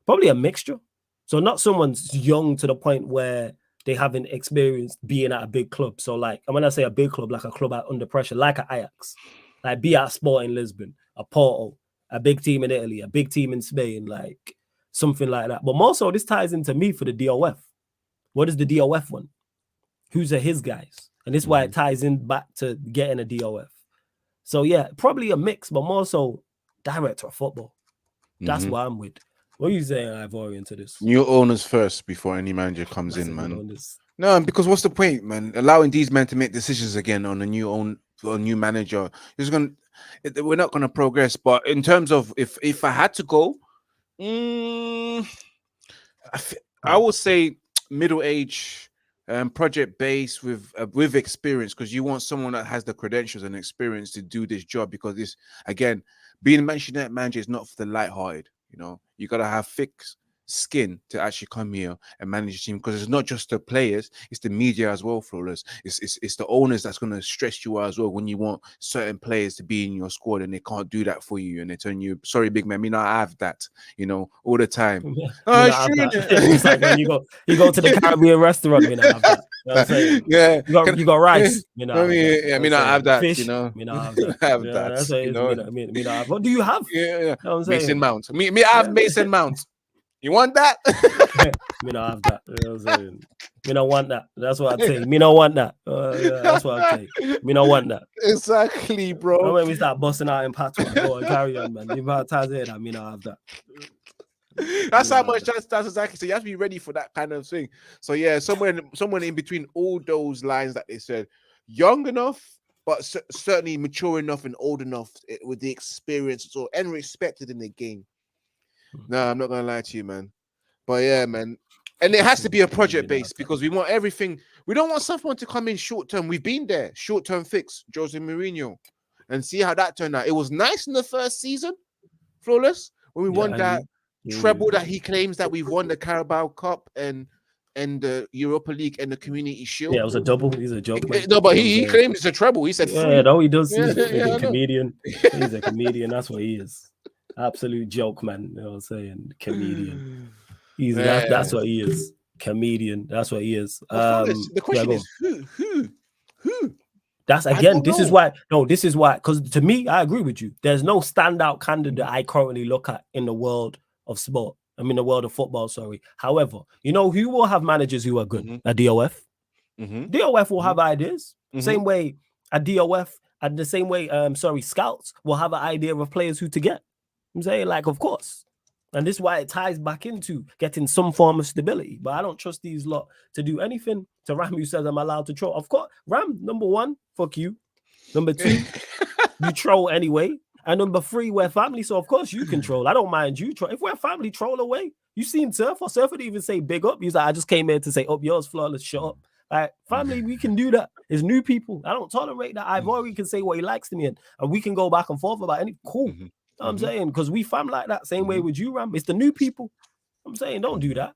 Speaker 1: Probably a mixture. So not someone's young to the point where they haven't experienced being at a big club. So like, and when I say a big club, like a club under pressure, like an Ajax, like be at Sporting Lisbon, a Porto, a big team in Italy, a big team in Spain, like something like that. But more so, this ties into me for the DOF. What does the DOF want? Who's are his guys? And this is why it ties in back to getting a DOF. So yeah, probably a mix, but more so director of football. That's what I'm with. What are you saying, Ivorian, into this?
Speaker 2: New owners first before any manager comes in, man. No, because what's the point, man? Allowing these men to make decisions again on a new manager is we're not gonna progress. But in terms of if I had to go, I would say middle age. Project based with experience, because you want someone that has the credentials and experience to do this job, because this, again, being a Manchester United manager is not for the lighthearted. You know, you got to have thick skin to actually come here and manage the team, because it's not just the players, it's the media as well, Flawless. It's the owners that's going to stress you out as well when you want certain players to be in your squad and they can't do that for you, and they turn you, sorry big man, me not have that, you know, all the time.
Speaker 1: It's like when you go to the Caribbean restaurant, you know, have that. You know what I'm saying?
Speaker 2: Yeah,
Speaker 1: you got rice, you know.
Speaker 2: I mean, I have that,
Speaker 1: fish,
Speaker 2: you know.
Speaker 1: You know, have that.
Speaker 2: Have
Speaker 1: yeah,
Speaker 2: that.
Speaker 1: That's what
Speaker 2: you know?
Speaker 1: What do you have?
Speaker 2: Yeah.
Speaker 1: You know what I'm
Speaker 2: Mason
Speaker 1: saying?
Speaker 2: Mount. Me I have Mason Mount. You want that?
Speaker 1: Me not have that. You know what I'm saying? Me not want that. That's what I take. Me not want that. That's what I take. Me not want that.
Speaker 2: Exactly, bro.
Speaker 1: And when we start busting out in patois, go and carry on, man. You about to say that. Me not have that.
Speaker 2: That's how much. That's exactly. So you have to be ready for that kind of thing. So yeah, somewhere in between all those lines that they said, young enough, but certainly mature enough and old enough with the experience and respected in the game. No, I'm not gonna lie to you, man. But yeah, man. And it has to be a project based, because we want everything. We don't want someone to come in short term. We've been there, short term fix, Jose Mourinho, and see how that turned out. It was nice in the first season, Flawless, when we won that treble that he claims that we've won the Carabao Cup and the Europa League and the Community Shield.
Speaker 1: Yeah, it was a double. He's a joke, man.
Speaker 2: No, but he claimed it's a treble. He said,
Speaker 1: yeah, no, he does. He's a comedian. He's a comedian. That's what he is. Absolute joke, man. You know what I'm saying? Comedian. That's what he is. Comedian. That's what he is.
Speaker 2: The question is who?
Speaker 1: That's again. This is why. Because to me, I agree with you. There's no standout candidate I currently look at in the world of sport. I mean, the world of football. Sorry. However, you know who will have managers who are good? A DOF. DOF will have ideas. Same way a DOF, and the same way, scouts will have an idea of players who to get. I'm saying, like, of course. And this is why it ties back into getting some form of stability. But I don't trust these lot to do anything. To Ram, who says I'm allowed to troll. Of course, Ram, number one, fuck you. Number two, you troll anyway. And number three, we're family. So, of course, you can troll. I don't mind you troll. If we're family, troll away. You seen Surfer? Surfer didn't even say big up. He's like, I just came here to say up yours, Flawless, shut up. Like, family, we can do that. It's new people. I don't tolerate that. Ivorian can say what he likes to me, and we can go back and forth about any cool. You know what I'm saying? Because we fam like that. Same way with you, Ram. It's the new people. I'm saying, don't do that.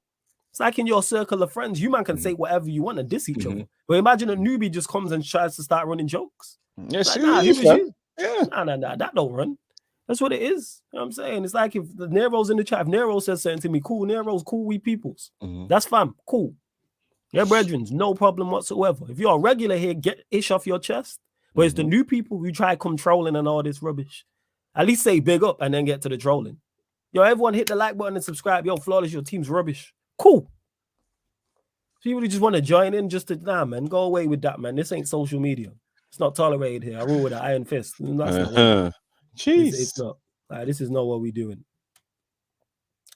Speaker 1: It's like in your circle of friends, you man can say whatever you want and diss each other. But imagine a newbie just comes and tries to start running jokes.
Speaker 2: Yes,
Speaker 1: like,
Speaker 2: you.
Speaker 1: Nah, that don't run. That's what it is. You know what I'm saying? It's like if the Nero's in the chat, if Nero says something to me, cool, Nero's cool, we peoples. That's fam, cool. Yeah, brethren, no problem whatsoever. If you're a regular here, get ish off your chest. But it's the new people who try controlling and all this rubbish. At least say big up and then get to the trolling. Yo, everyone hit the like button and subscribe. Yo, Flawless, your team's rubbish. Cool. People who just want to join in just to, man, go away with that, man. This ain't social media. It's not tolerated here. I rule with an iron fist. That's not it's not. This is not what we're doing.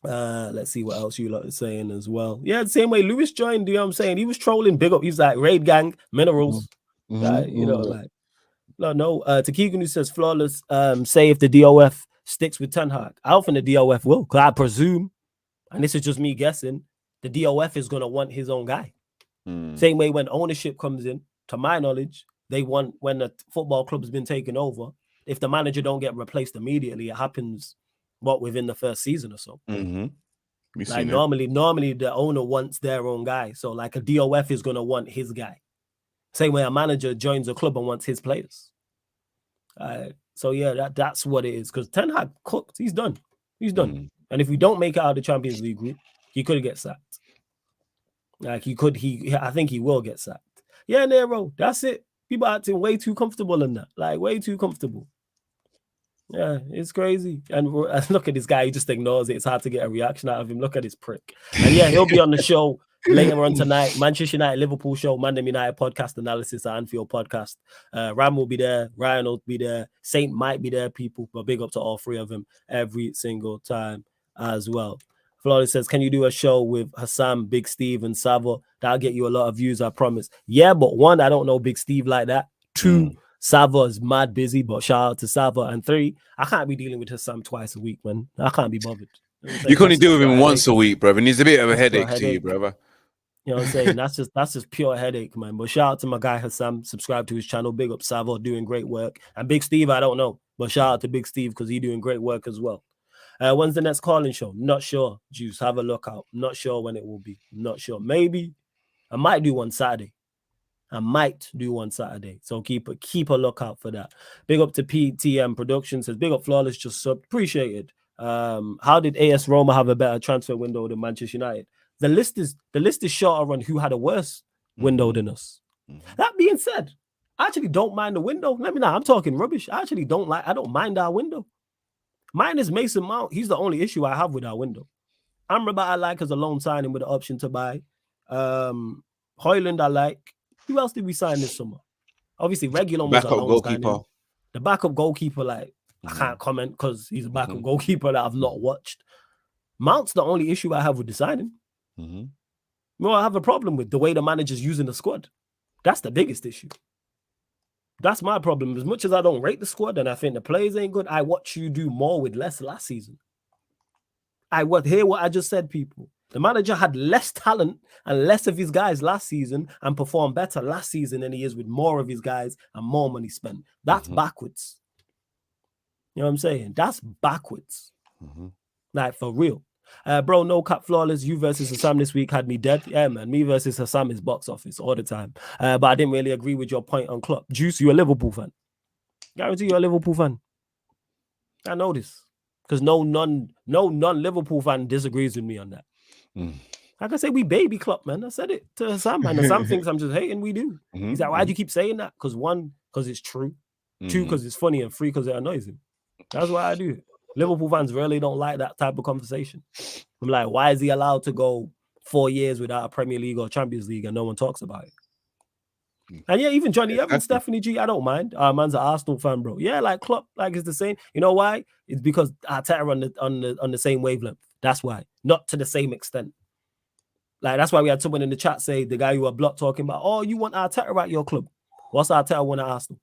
Speaker 1: Let's see what else you lot are saying as well. Yeah, the same way Lewis joined, you know what I'm saying? He was trolling big up. He's like, Raid Gang, Minerals. You know, like, no. To Keegan, who says Flawless, say if the DOF sticks with Ten Hag. I don't think the DOF will, because I presume, and this is just me guessing, the DOF is going to want his own guy. Same way when ownership comes in, to my knowledge, they want, when the football club has been taken over, if the manager don't get replaced immediately, it happens, within the first season or so. Like normally the owner wants their own guy. So like a DOF is gonna want his guy. Same way a manager joins a club and wants his players. So yeah, that's what it is. Because Ten Hag cooked. He's done. He's done. And if we don't make it out of the Champions League group, he could get sacked. Like I think he will get sacked. Yeah, Nero, that's it. People acting way too comfortable in that. Like way too comfortable. Yeah, it's crazy. And look at this guy, he just ignores it. It's hard to get a reaction out of him. Look at his prick. And yeah, he'll be on the show later on tonight. Manchester United, Liverpool show, ManDem United podcast analysis at Anfield podcast. Ram will be there. Ryan will be there. Saint might be there, people. But big up to all three of them every single time as well. Florida says, can you do a show with Hassam, Big Steve, and Savo? That'll get you a lot of views, I promise. Yeah, but one, I don't know Big Steve like that. Two, Savo is mad busy, but shout out to Savo. And three, I can't be dealing with Hassam twice a week, man. I can't be bothered.
Speaker 2: You can only deal with him once a week, brother. It needs a bit of a headache to you, brother.
Speaker 1: You know what I'm saying? That's just pure headache, man. But shout out to my guy Hassam. Subscribe to his channel. Big up Savo, doing great work. And Big Steve, I don't know. But shout out to Big Steve because he's doing great work as well. When's the next calling show? Not sure. Juice, have a look out. Not sure when it will be. Not sure. Maybe I might do one Saturday. So keep a lookout for that. Big up to PTM Productions. Says big up Flawless. Just appreciated. How did AS Roma have a better transfer window than Manchester United? The list is shorter on who had a worse window than us. That being said, I actually don't mind the window. Let me know. I'm talking rubbish. I don't mind our window. Mine is Mason Mount. He's the only issue I have with our window. Amrabat I like as a loan signing with the option to buy. Højlund I like. Who else did we sign this summer? Obviously, Reguilon was a loan signing. The backup goalkeeper, like, I can't comment because he's a backup goalkeeper that I've not watched. Mount's the only issue I have with the signing. Well, I have a problem with the way the manager's using the squad. That's the biggest issue. That's my problem. As much as I don't rate the squad and I think the players ain't good, I watch you do more with less last season. Hear what I just said, people. The manager had less talent and less of his guys last season and performed better last season than he is with more of his guys and more money spent. That's backwards. You know what I'm saying? That's backwards. Like, for real. Bro, no cap flawless. You versus Hassam this week had me dead. Yeah, man. Me versus Hassam is box office all the time. But I didn't really agree with your point on Klopp. Juice, you a Liverpool fan. Guarantee you're a Liverpool fan. I know this. Because no non-Liverpool fan disagrees with me on that. Like I say, we baby Klopp, man. I said it to Hassam, and Hassam thinks I'm just hating. We do. He's like, why do you keep saying that? Because one, because it's true. Two, because it's funny. And three, because it annoys him. That's why I do it. Liverpool fans really don't like that type of conversation. I'm like, why is he allowed to go 4 years without a Premier League or Champions League and no one talks about it? And yeah, even Johnny Evans, Stephanie G, I don't mind. Man's an Arsenal fan, bro. Yeah, like Klopp, like it's the same. You know why? It's because Arteta on the same wavelength. That's why. Not to the same extent. Like, that's why we had someone in the chat say, the guy who are blocked talking about, oh, you want Arteta at your club. What's Arteta want at Arsenal?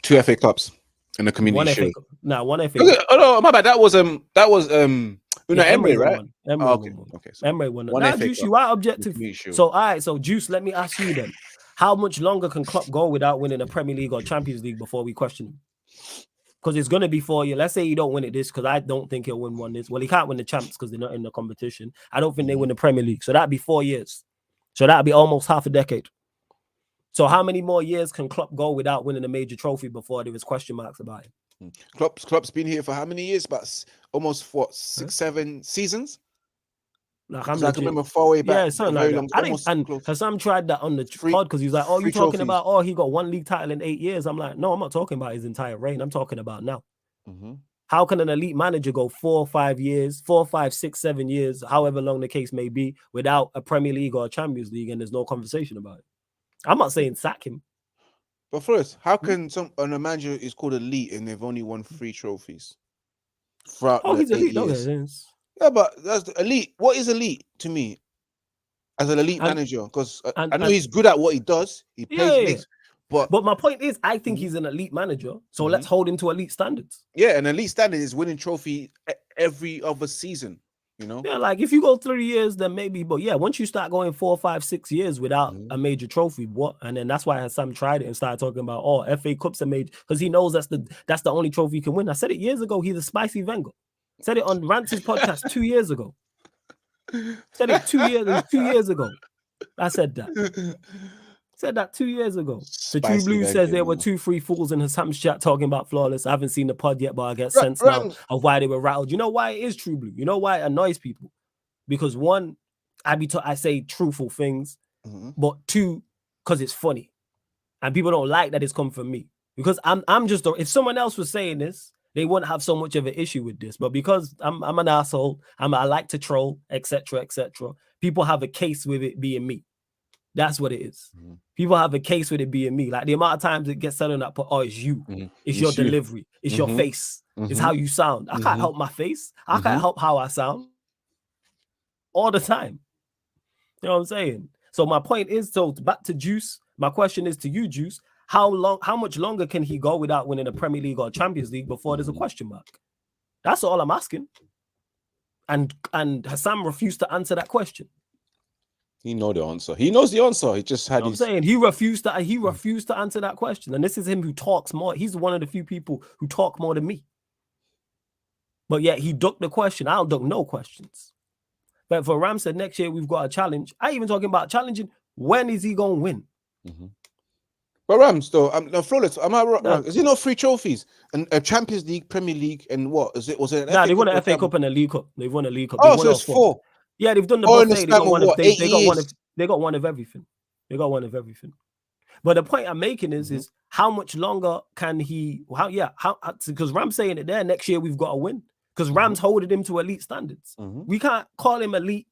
Speaker 2: 2 FA Cups. In the community shield.
Speaker 1: One FA.
Speaker 2: Okay, oh no, my bad. That was Emery, right?
Speaker 1: Okay. So Emery won. Now, Juice, you are objective. So all right, so Juice, let me ask you then. How much longer can Klopp go without winning a Premier League or Champions League before we question him? Because it's gonna be 4 years. Let's say you don't win it this, because I don't think he'll win one this. Well, he can't win the champs because they're not in the competition. I don't think they win the Premier League. So that'd be 4 years. So that'd be almost half a decade. So how many more years can Klopp go without winning a major trophy before there was question marks about him?
Speaker 2: Klopp's been here for how many years? About almost 6, 7 seasons.
Speaker 1: Like,
Speaker 2: I can remember far way back.
Speaker 1: Yeah, something like that. And Hassam tried that on the pod because he was like, "Oh, you talking about? Oh, he got 1 league title in 8 years." I'm like, "No, I'm not talking about his entire reign. I'm talking about now." How can an elite manager go 4, 5 years, 4, 5, 6, 7 years, however long the case may be, without a Premier League or a Champions League, and there's no conversation about it? I'm not saying sack him.
Speaker 2: But first, how can a manager is called elite and they've only won 3 trophies?
Speaker 1: He's elite. Okay.
Speaker 2: Yeah, but that's elite. What is elite to me as an elite manager? Because I know he's good at what he does. He plays. But
Speaker 1: my point is, I think he's an elite manager. So let's hold him to elite standards.
Speaker 2: Yeah, an elite standard is winning trophy every other season. You know?
Speaker 1: Yeah, like if you go 3 years, then maybe. But yeah, once you start going 4, 5, 6 years without a major trophy, what? And then that's why Hassam tried it and started talking about FA Cups are major because he knows that's the only trophy you can win. I said it years ago. He's a spicy Wenger. Said it on Rance's podcast 2 years ago. Said it 2 years ago. I said that. Said that 2 years ago. So True Blue says there were 2-3 fools in Hassam's chat talking about Flawless. I haven't seen the pod yet, but I get sense now of why they were rattled. You know why it is True Blue? You know why it annoys people? Because one, I say truthful things, but two, because it's funny. And people don't like that it's come from me. Because I'm just, if someone else was saying this, they wouldn't have so much of an issue with this. But because I'm an asshole, I like to troll, etc., etc., people have a case with it being me. That's what it is. People have a case with it being me. Like the amount of times it gets said on that, oh, it's you. It's your delivery. It's your face. It's how you sound. I can't help my face. I can't help how I sound all the time. You know what I'm saying? So my point is, so back to Juice. My question is to you, Juice. How much longer can he go without winning a Premier League or Champions League before there's a question mark? That's all I'm asking. And Hassam refused to answer that question.
Speaker 2: He knows the answer. He knows the answer. He just had.
Speaker 1: I'm saying he refused to answer that question. And this is him who talks more. He's one of the few people who talk more than me. But yet he ducked the question. I don't duck no questions. But for Ram said next year we've got a challenge. I even talking about challenging. When is he gonna win?
Speaker 2: But Rams, though, Flawless. Am I right? No. Is it not 3 trophies and a Champions League, Premier League, and what is it? Was it?
Speaker 1: They won an FA Cup and a League Cup. They've won a League Cup.
Speaker 2: Oh, so it's 4.
Speaker 1: Yeah, they've done the buffet. They got one of everything. They got one of everything. But the point I'm making is how much longer can he? Because Ram's saying it there. Next year we've got to win because Ram's holding him to elite standards. We can't call him elite.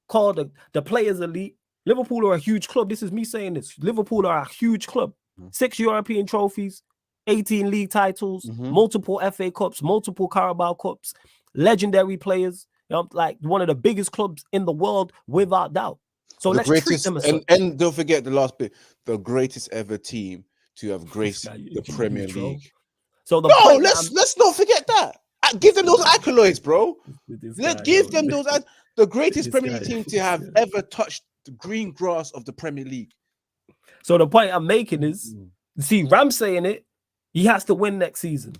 Speaker 1: Call the players elite. Liverpool are a huge club. This is me saying this. Liverpool are a huge club. 6 European trophies, 18 league titles, multiple FA Cups, multiple Carabao Cups, legendary players. You know, like one of the biggest clubs in the world, without doubt. So let's treat them as
Speaker 2: and don't forget the last bit, the greatest ever team to have graced the Premier League. So let's not forget that. Give them those accolades, bro. Let's give them those. The greatest Premier League team to have ever touched the green grass of the Premier League.
Speaker 1: So the point I'm making is, see, Ram saying it, he has to win next season.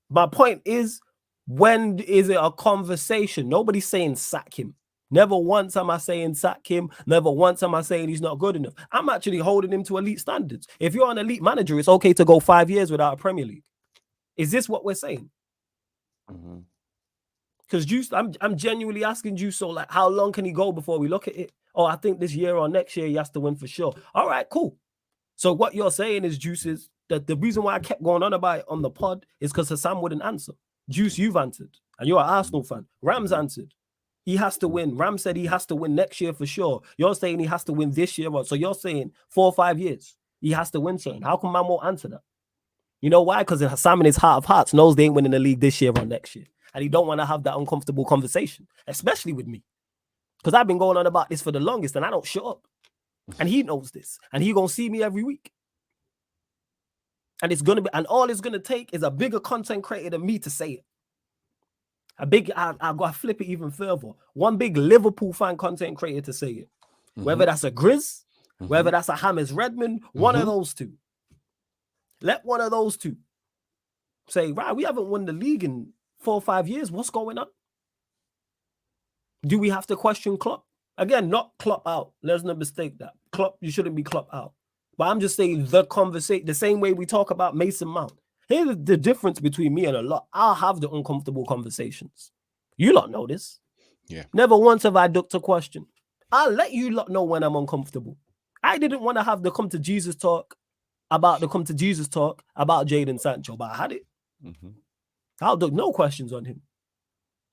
Speaker 1: My point is, when is it a conversation? Nobody's saying sack him. Never once am I saying sack him. Never once am I saying he's not good enough. I'm actually holding him to elite standards. If you're an elite manager, it's okay to go 5 years without a Premier League. Is this what we're saying? Because Juice, I'm genuinely asking Juice, so like, how long can he go before we look at it? Oh, I think this year or next year he has to win for sure. All right, cool. So what you're saying is, Juice, is that the reason why I kept going on about it on the pod is because Hassam wouldn't answer. Juice, you've answered, and you're an Arsenal fan. Ram's answered. He has to win. Ram said he has to win next year for sure. You're saying he has to win this year. So you're saying 4 or 5 years he has to win something. How come man won't answer that? You know why? Because Hassam in his heart of hearts knows they ain't winning the league this year or next year. And he don't want to have that uncomfortable conversation, especially with me. Because I've been going on about this for the longest and I don't shut up. And he knows this. And he gonna see me every week. And it's gonna be, and all it's gonna take is a bigger content creator than me to say it. I've got to flip it even further. One big Liverpool fan content creator to say it. Whether that's a Grizz, whether that's a James Redmond, one of those two. Let one of those two say, right, we haven't won the league in 4 or 5 years. What's going on? Do we have to question Klopp? Again, not Klopp out. Let's not mistake that. Klopp, you shouldn't be Klopp out. But I'm just saying the conversation, the same way we talk about Mason Mount. Here's the difference between me and a lot. I'll have the uncomfortable conversations. You lot know this.
Speaker 2: Yeah.
Speaker 1: Never once have I ducked a question. I'll let you lot know when I'm uncomfortable. I didn't want to have the come to Jesus talk about Jadon Sancho, but I had it. I'll duck no questions on him.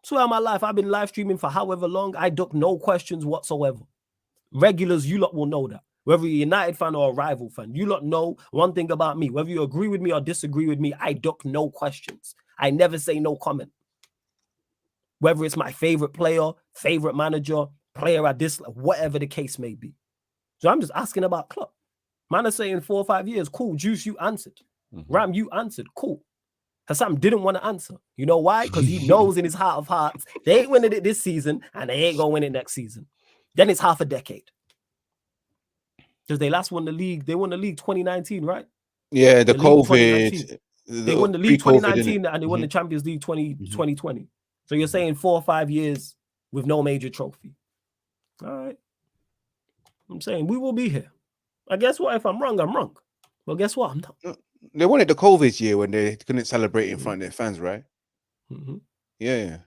Speaker 1: Swear on my life, I've been live streaming for however long. I duck no questions whatsoever. Regulars, you lot will know that. Whether you're a United fan or a rival fan, you lot know one thing about me. Whether you agree with me or disagree with me, I duck no questions. I never say no comment. Whether it's my favorite player, favorite manager, player I dislike, whatever the case may be. So I'm just asking about Klopp. Man is saying 4 or 5 years. Cool. Juice, you answered. Ram, you answered. Cool. Hassam didn't want to answer. You know why? Because he knows in his heart of hearts, they ain't winning it this season and they ain't going to win it next season. Then it's half a decade. Because they last won the league. They won the league 2019, right?
Speaker 2: Yeah, the COVID.
Speaker 1: They won the league 2019 and they won the Champions League 2020. So you're saying 4 or 5 years with no major trophy. All right. I'm saying we will be here. I guess what? If I'm wrong, I'm wrong. Well, guess what? I'm not.
Speaker 2: They wanted the COVID year when they couldn't celebrate in front of their fans, right?
Speaker 1: Mm-hmm.
Speaker 2: Yeah.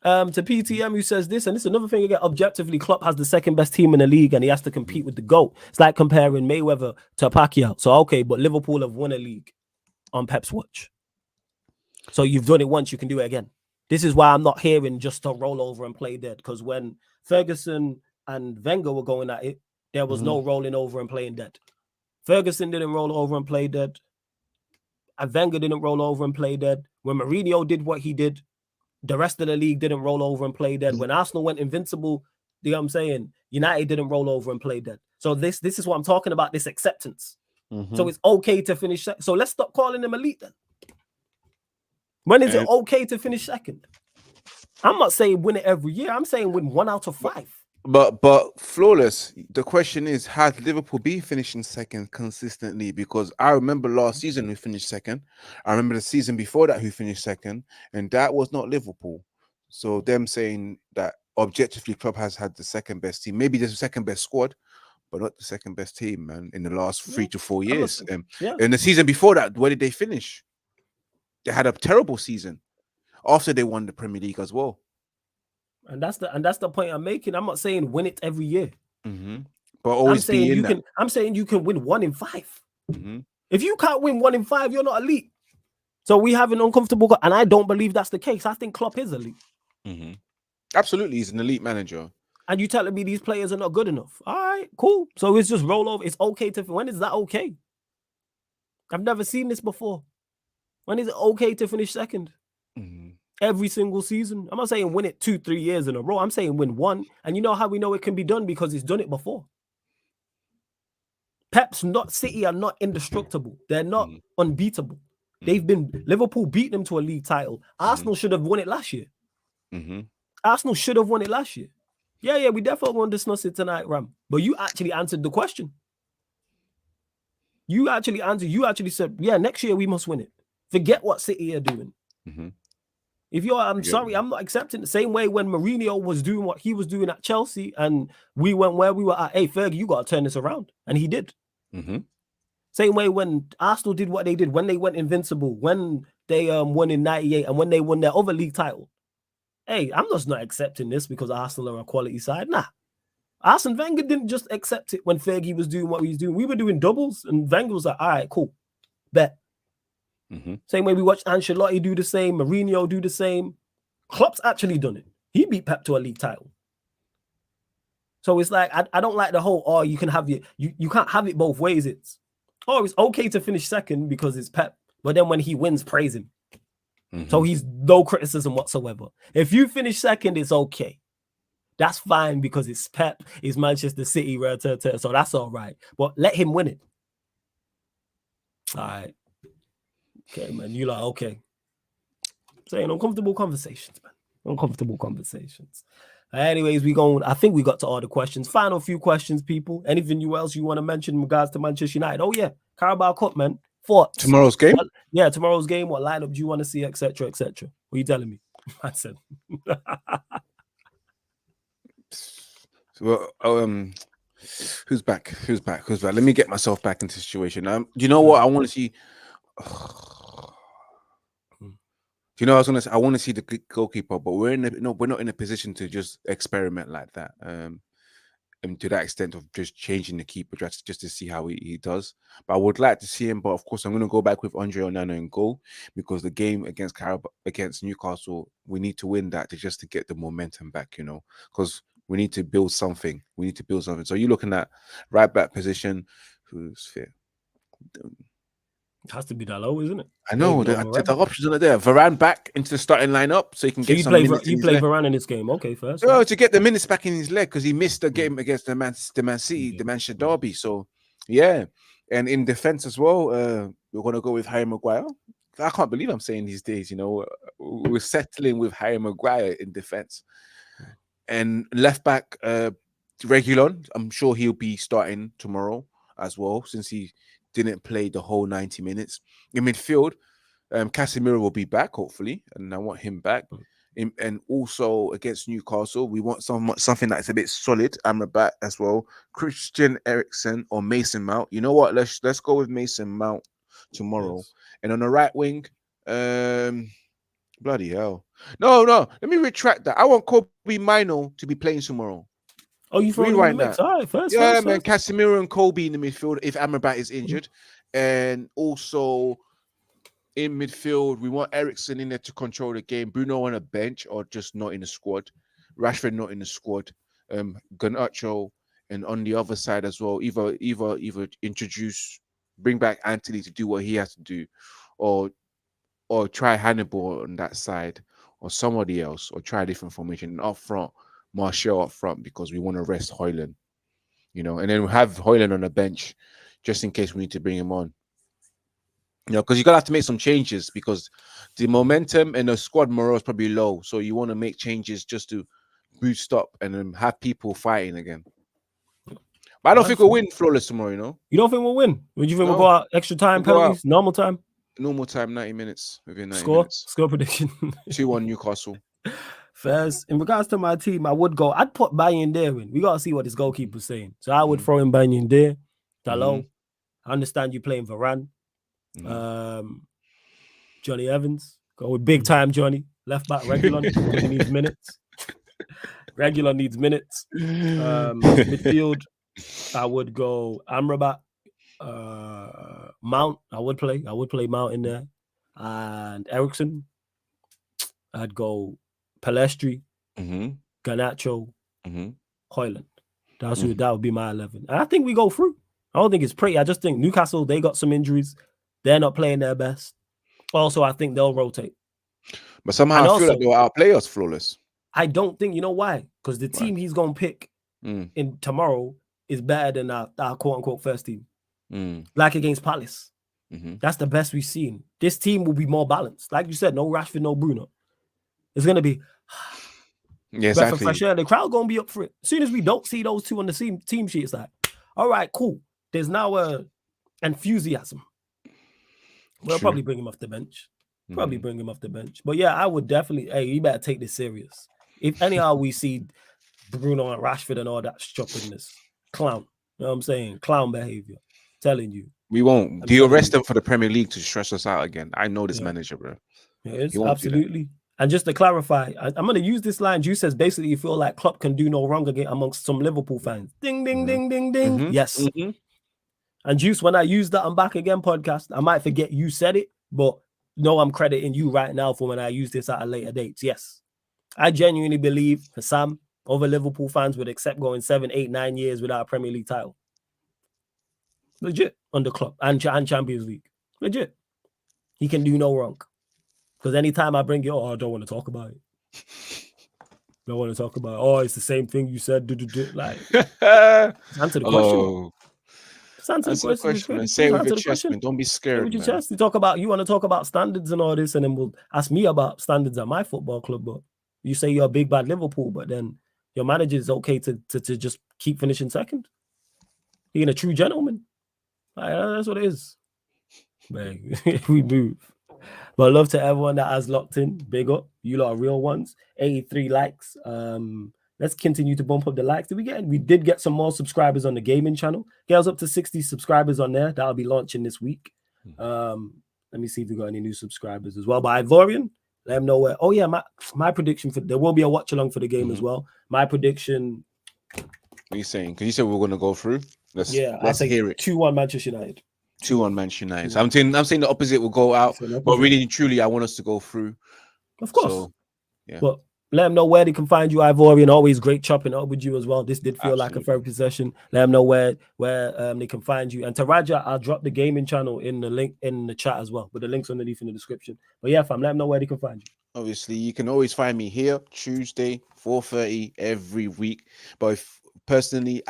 Speaker 1: To PTM, who says this, and this is another thing again. Objectively, Klopp has the second best team in the league, and he has to compete with the GOAT. It's like comparing Mayweather to Pacquiao. So okay, but Liverpool have won a league on Pep's watch. So you've done it once, you can do it again. This is why I'm not hearing just to roll over and play dead. Because when Ferguson and Wenger were going at it, there was no rolling over and playing dead. Ferguson didn't roll over and play dead. And Wenger didn't roll over and play dead. When Mourinho did what he did, the rest of the league didn't roll over and play dead. When Arsenal went invincible, you know what I'm saying? United didn't roll over and play dead. So this is what I'm talking about, this acceptance. So it's okay to finish. So let's stop calling them elite then. When is it okay to finish second? I'm not saying win it every year. I'm saying win 1 out of 5.
Speaker 2: But flawless. The question is, has Liverpool been finishing second consistently? Because I remember last season who finished second. I remember the season before that who finished second, and that was not Liverpool. So them saying that objectively Klopp has had the second best team, maybe the second best squad, but not the second best team, man, in the last 3 to 4 years. And the season before that, where did they finish? They had a terrible season after they won the Premier League as well.
Speaker 1: And that's the point I'm making. I'm not saying win it every year.
Speaker 2: But always
Speaker 1: I'm saying
Speaker 2: be in
Speaker 1: you
Speaker 2: that.
Speaker 1: can. I'm saying you can win 1 in 5. If you can't win 1 in 5, you're not elite. So we have an uncomfortable, and I don't believe that's the case. I think Klopp is elite.
Speaker 2: Absolutely, he's an elite manager.
Speaker 1: And you telling me these players are not good enough? All right, cool. So it's just roll over. It's okay to. When is that okay? I've never seen this before. When is it okay to finish second? Every single season. I'm not saying win it 2-3 years in a row. I'm saying win 1. And you know how we know it can be done? Because he's done it before. City are not indestructible. They're not unbeatable. Liverpool beat them to a league title. Arsenal should have won it last year. Arsenal should have won it last year. Yeah, we definitely won't discuss it tonight, Ram. But you actually answered the question. You actually answered. You actually said, yeah, next year we must win it. Forget what City are doing. I'm sorry, I'm not accepting the same way when Mourinho was doing what he was doing at Chelsea and we went where we were at. Hey, Fergie, you got to turn this around. And he did. Same way when Arsenal did what they did, when they went invincible, when they won in 98 and when they won their other league title. Hey, I'm just not accepting this because Arsenal are a quality side. Nah. Arsene Wenger didn't just accept it when Fergie was doing what he was doing. We were doing doubles and Wenger was like, all right, cool. Bet. Same way we watched Ancelotti do the same, Mourinho do the same. Klopp's actually done it. He beat Pep to a league title. So it's like, I don't like the whole, you can have you can't have it both ways. It's okay to finish second because it's Pep. But then when he wins, praise him. So he's no criticism whatsoever. If you finish second, it's okay. That's fine because it's Pep, it's Manchester City, so that's all right. But let him win it. All right. Okay, man. You like, okay. Saying uncomfortable conversations, man. Uncomfortable conversations. Anyways, I think we got to all the questions. Final few questions, people. Anything else you want to mention in regards to Manchester United? Oh, yeah. Carabao Cup, man. Thoughts?
Speaker 2: Tomorrow's game?
Speaker 1: Tomorrow's game. What lineup do you want to see, etc., etc.? What are you telling me? I said.
Speaker 2: Well, who's back? Let me get myself back into the situation. You know what? I want to see. You know, I want to see the goalkeeper, but we're not in a position to just experiment like that. And to that extent of just changing the keeper just to see how he does. But I would like to see him. But of course, I'm going to go back with Andre Onana in goal because the game against Newcastle, we need to win that just to get the momentum back. You know, because we need to build something. So you're looking at right back position. Who's fit?
Speaker 1: It has to be that low, isn't it?
Speaker 2: I know the options are there. Varane back into the starting lineup, so he can get some minutes.
Speaker 1: You play Varane in this game, okay? First,
Speaker 2: to get the minutes back in his leg because he missed the game against the Man City, the Manchester derby. So, yeah, and in defense as well, we're gonna go with Harry Maguire. I can't believe I'm saying these days. You know, we're settling with Harry Maguire in defense, and left back Reguilon. I'm sure he'll be starting tomorrow as well, since he didn't play the whole 90 minutes. In midfield, Casemiro will be back, hopefully, and I want him back. and also against Newcastle, we want something that's a bit solid. Amrabat as well, Christian Eriksen or Mason Mount. You know what? Let's go with Mason Mount tomorrow.
Speaker 1: Yes.
Speaker 2: And on the right wing, bloody hell, no, let me retract that. I want Kobe Mino to be playing tomorrow.
Speaker 1: Oh, you throwing him in the
Speaker 2: Rewind
Speaker 1: mix?
Speaker 2: that.
Speaker 1: All right, first.
Speaker 2: Yeah, man, Casemiro and Kobe in the midfield if Amrabat is injured, and also in midfield, we want Ericsson in there to control the game. Bruno on a bench or just not in the squad. Rashford not in the squad. Garnacho, and on the other side as well, either bring back Anthony to do what he has to do, or try Hannibal on that side, or somebody else, or try a different formation. And up front, Martial up front because we want to rest Hoyland, and then we have Hoyland on the bench just in case we need to bring him on. Because you're gonna have to make some changes because the momentum and the squad morale is probably low. So you want to make changes just to boost up and then have people fighting again. But I don't think we'll win flawless tomorrow,
Speaker 1: You don't think we'll win? Would you think we'll go out extra time, penalties, normal time?
Speaker 2: Normal time, 90 minutes. Within 90
Speaker 1: Score?
Speaker 2: minutes.
Speaker 1: Score prediction.
Speaker 2: 2-1 Newcastle.
Speaker 1: First, in regards to my team, I'd put Bayindir in. We got to see what this goalkeeper's saying. So I would throw in Bayindir. Dalot. I understand you playing Varane. Johnny Evans. Go with big time Johnny. Left back Regulon. He needs minutes. Regulon needs minutes. Midfield, I would go Amrabat. Mount, I would play Mount in there. And Eriksen. I'd go Palestri, Garnacho, Hoyland. That would be my 11. And I think we go through. I don't think it's pretty. I just think Newcastle, they got some injuries. They're not playing their best. Also, I think they'll rotate.
Speaker 2: But somehow I feel like they'll outplay us flawless.
Speaker 1: I don't think, you know why? Because the team he's going to pick in tomorrow is better than our quote-unquote first team. Like against Palace. That's the best we've seen. This team will be more balanced. Like you said, no Rashford, no Bruno. It's going to be
Speaker 2: exactly.
Speaker 1: Fresh air. The crowd going to be up for it. As soon as we don't see those two on the team sheet, it's like, all right, cool. There's now a enthusiasm. We'll probably bring him off the bench. But yeah, I would definitely, hey, you better take this serious. If anyhow we see Bruno and Rashford and all that stupidness, clown. You know what I'm saying? Clown behavior. Telling you.
Speaker 2: We won't. Do you arrest them for the Premier League to stress us out again? I know this manager, bro.
Speaker 1: It is, absolutely. And just to clarify, I'm going to use this line. Juice says basically you feel like Klopp can do no wrong again amongst some Liverpool fans. Ding, ding, ding, ding, ding. Yes. And Juice, when I use that I'm Back Again podcast, I might forget you said it, but no, I'm crediting you right now for when I use this at a later date. Yes. I genuinely believe Sam, other Liverpool fans would accept going 7, 8, 9 years without a Premier League title. Legit. Under Klopp and Champions League. Legit. He can do no wrong. Because anytime I bring it, I don't want to talk about it. Don't want to talk about it. Oh, it's the same thing you said. Like, answer the question. Answer the question.
Speaker 2: Man. Say it with your chest, man. Don't be scared,
Speaker 1: with your chest. You want to talk about standards and all this, and then we'll ask me about standards at my football club. But you say you're a big bad Liverpool, but then your manager is okay to just keep finishing second. Being a true gentleman. That's what it is. Man, we move. But love to everyone that has locked in. Big up. You lot are real ones. 83 likes. Let's continue to bump up the likes. We did get some more subscribers on the gaming channel. Get up to 60 subscribers on there. That'll be launching this week. Let me see if we got any new subscribers as well. But Ivorian, let them know where. Oh yeah, my prediction for there will be a watch along for the game as well. My prediction.
Speaker 2: What are you saying? Because you said we were going to go through. Let's hear it.
Speaker 1: 2-1 Manchester United.
Speaker 2: 2-1 Manchester United. So I'm saying the opposite will go out, but really and truly, I want us to go through.
Speaker 1: Of course. So, yeah. But let them know where they can find you, Ivorian. Always great chopping up with you as well. This did feel like a therapy session. Let them know where they can find you. And to Raja, I'll drop the gaming channel in the link in the chat as well, with the links underneath in the description. But yeah, fam, let them know where they can find you.
Speaker 2: Obviously, you can always find me here Tuesday, 4:30 every week. But if personally,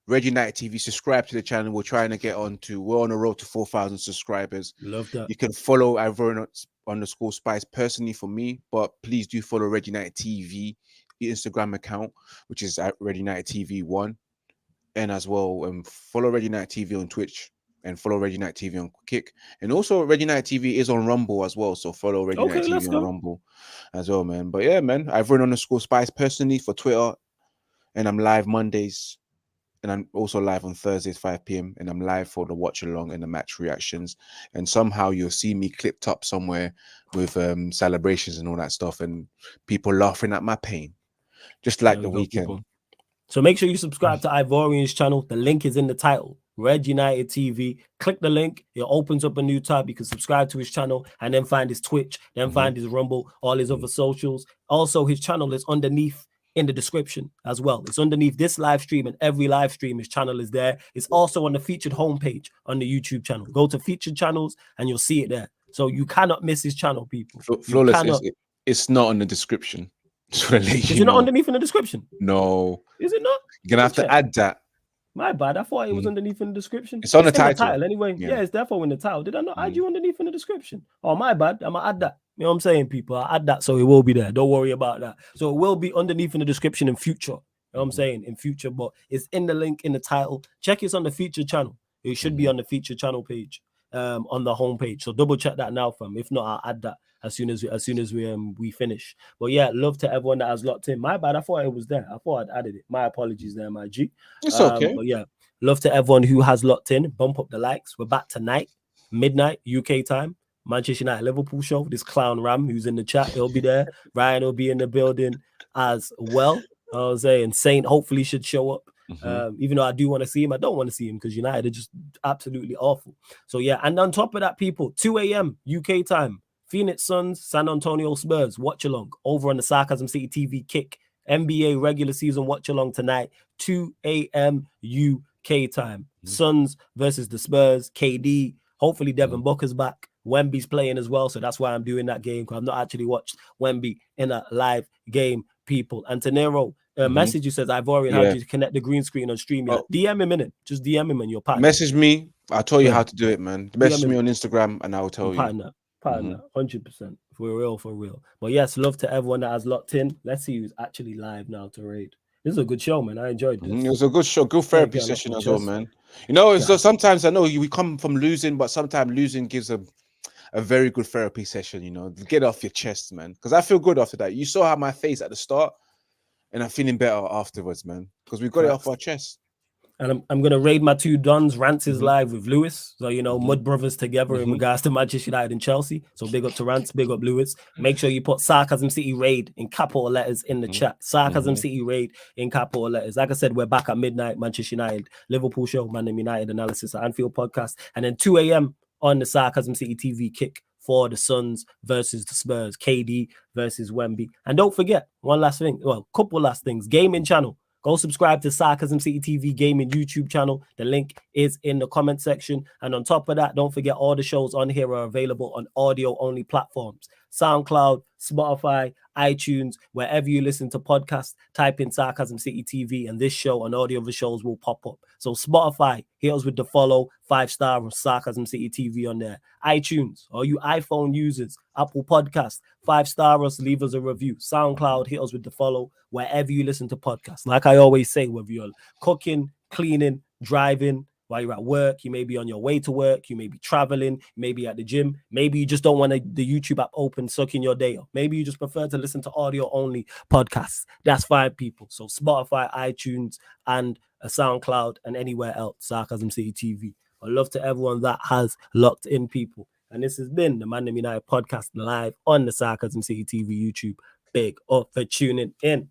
Speaker 2: Red United TV, subscribe to the channel. We're trying to we're on the road to 4,000 subscribers.
Speaker 1: Love that.
Speaker 2: You can follow ivorian_spice personally for me, but please do follow Red United TV Instagram account, which is at Red United TV 1, and as well follow Red United TV on Twitch and follow Red United TV on Kick. And also Red United TV is on Rumble as well. So follow Red United TV on Rumble as well, man. But yeah, man, I've run _Spice personally for Twitter, and I'm live Mondays. And I'm also live on Thursdays, 5 p.m. And I'm live for the watch along and the match reactions. And somehow you'll see me clipped up somewhere with celebrations and all that stuff, and people laughing at my pain, just like the weekend.
Speaker 1: People. So make sure you subscribe to Ivorian's channel. The link is in the title. Red United TV. Click the link. It opens up a new tab. You can subscribe to his channel and then find his Twitch, then find his Rumble, all his other socials. Also, his channel is underneath in the description as well. It's underneath this live stream, and every live stream, his channel is there. It's also on the featured homepage on the YouTube channel. Go to featured channels and you'll see it there. So you cannot miss his channel, people.
Speaker 2: Flawless, it's not on the description.
Speaker 1: Is it not underneath in the description?
Speaker 2: No.
Speaker 1: Is it not?
Speaker 2: You're gonna have to add that.
Speaker 1: My bad. I thought it was underneath in the description.
Speaker 2: It's on the title.
Speaker 1: Anyway. Yeah, it's therefore in the title. Did I not add you underneath in the description? Oh, my bad. I'm gonna add that. You know what I'm saying, people? I'll add that so it will be there. Don't worry about that. So it will be underneath in the description in future. You know what I'm saying? In future, but it's in the link in the title. Check it's on the featured channel. It should be on the featured channel page, on the homepage. So double check that now, fam. If not, I'll add that as soon as we finish. But yeah, love to everyone that has locked in. My bad. I thought it was there. I thought I'd added it. My apologies there, my G.
Speaker 2: It's okay.
Speaker 1: But yeah, love to everyone who has locked in. Bump up the likes. We're back tonight, midnight UK time. Manchester United Liverpool show. This clown Ram who's in the chat, he'll be there. Ryan will be in the building as well. I was saying Saint hopefully should show up. Even though I do want to see him, I don't want to see him because United are just absolutely awful. So yeah, and on top of that, people, 2 a.m. UK time, Phoenix Suns, San Antonio Spurs watch along over on the Sarcasm City TV Kick. NBA regular season watch along tonight, 2 a.m. UK time. Suns versus the Spurs. KD. Hopefully Devin Booker's back. Wemby's playing as well, so that's why I'm doing that game, because I've not actually watched Wemby in a live game, people. And Tenero, message you says, Ivorian, how do you connect the green screen on stream? DM him in it. Just DM him in your partner.
Speaker 2: Message me. I'll tell you how to do it, man. Message me on Instagram and I'll tell you.
Speaker 1: Partner, 100%. For real. But yes, love to everyone that has locked in. Let's see who's actually live now to raid. This is a good show, man. I enjoyed this.
Speaker 2: It was a good show, good therapy session as well, man. You know, so sometimes I know we come from losing, but sometimes losing gives a very good therapy session, you know. Get off your chest, man. Because I feel good after that. You saw how my face at the start, and I'm feeling better afterwards, man. Because we got it off our chest.
Speaker 1: And I'm gonna raid my two Dons. Rants is live with Lewis. So, you know, Mud Brothers together in regards to Manchester United and Chelsea. So big up to Rants, big up Lewis. Make sure you put Sarcasm City Raid in capital letters in the chat. Sarcasm City Raid in capital letters. Like I said, we're back at midnight, Manchester United, Liverpool show, ManDem United analysis at Anfield podcast. And then 2 a.m. on the Sarcasm City TV Kick for the Suns versus the Spurs, KD versus Wemby. And don't forget, one last thing, well, couple last things, gaming channel. Go subscribe to Sarcasm City TV Gaming YouTube channel. The link is in the comment section. And on top of that, don't forget all the shows on here are available on audio-only platforms. SoundCloud, Spotify, iTunes, wherever you listen to podcasts, type in Sarcasm City TV and this show and all the other shows will pop up. So Spotify, hit us with the follow, 5-star of Sarcasm City TV on there. iTunes, all you iPhone users, Apple Podcasts, 5-star us, leave us a review. SoundCloud, hit us with the follow, wherever you listen to podcasts. Like I always say, whether you're cooking, cleaning, driving, while you're at work, you may be on your way to work, you may be traveling, you may be at the gym, maybe you just don't want the YouTube app open, sucking your day up. Maybe you just prefer to listen to audio-only podcasts. That's fine, people. So Spotify, iTunes, and SoundCloud, and anywhere else, Sarcasm City TV. I love to everyone that has locked in, people. And this has been the ManDem United podcast live on the Sarcasm City TV YouTube. Big up for tuning in.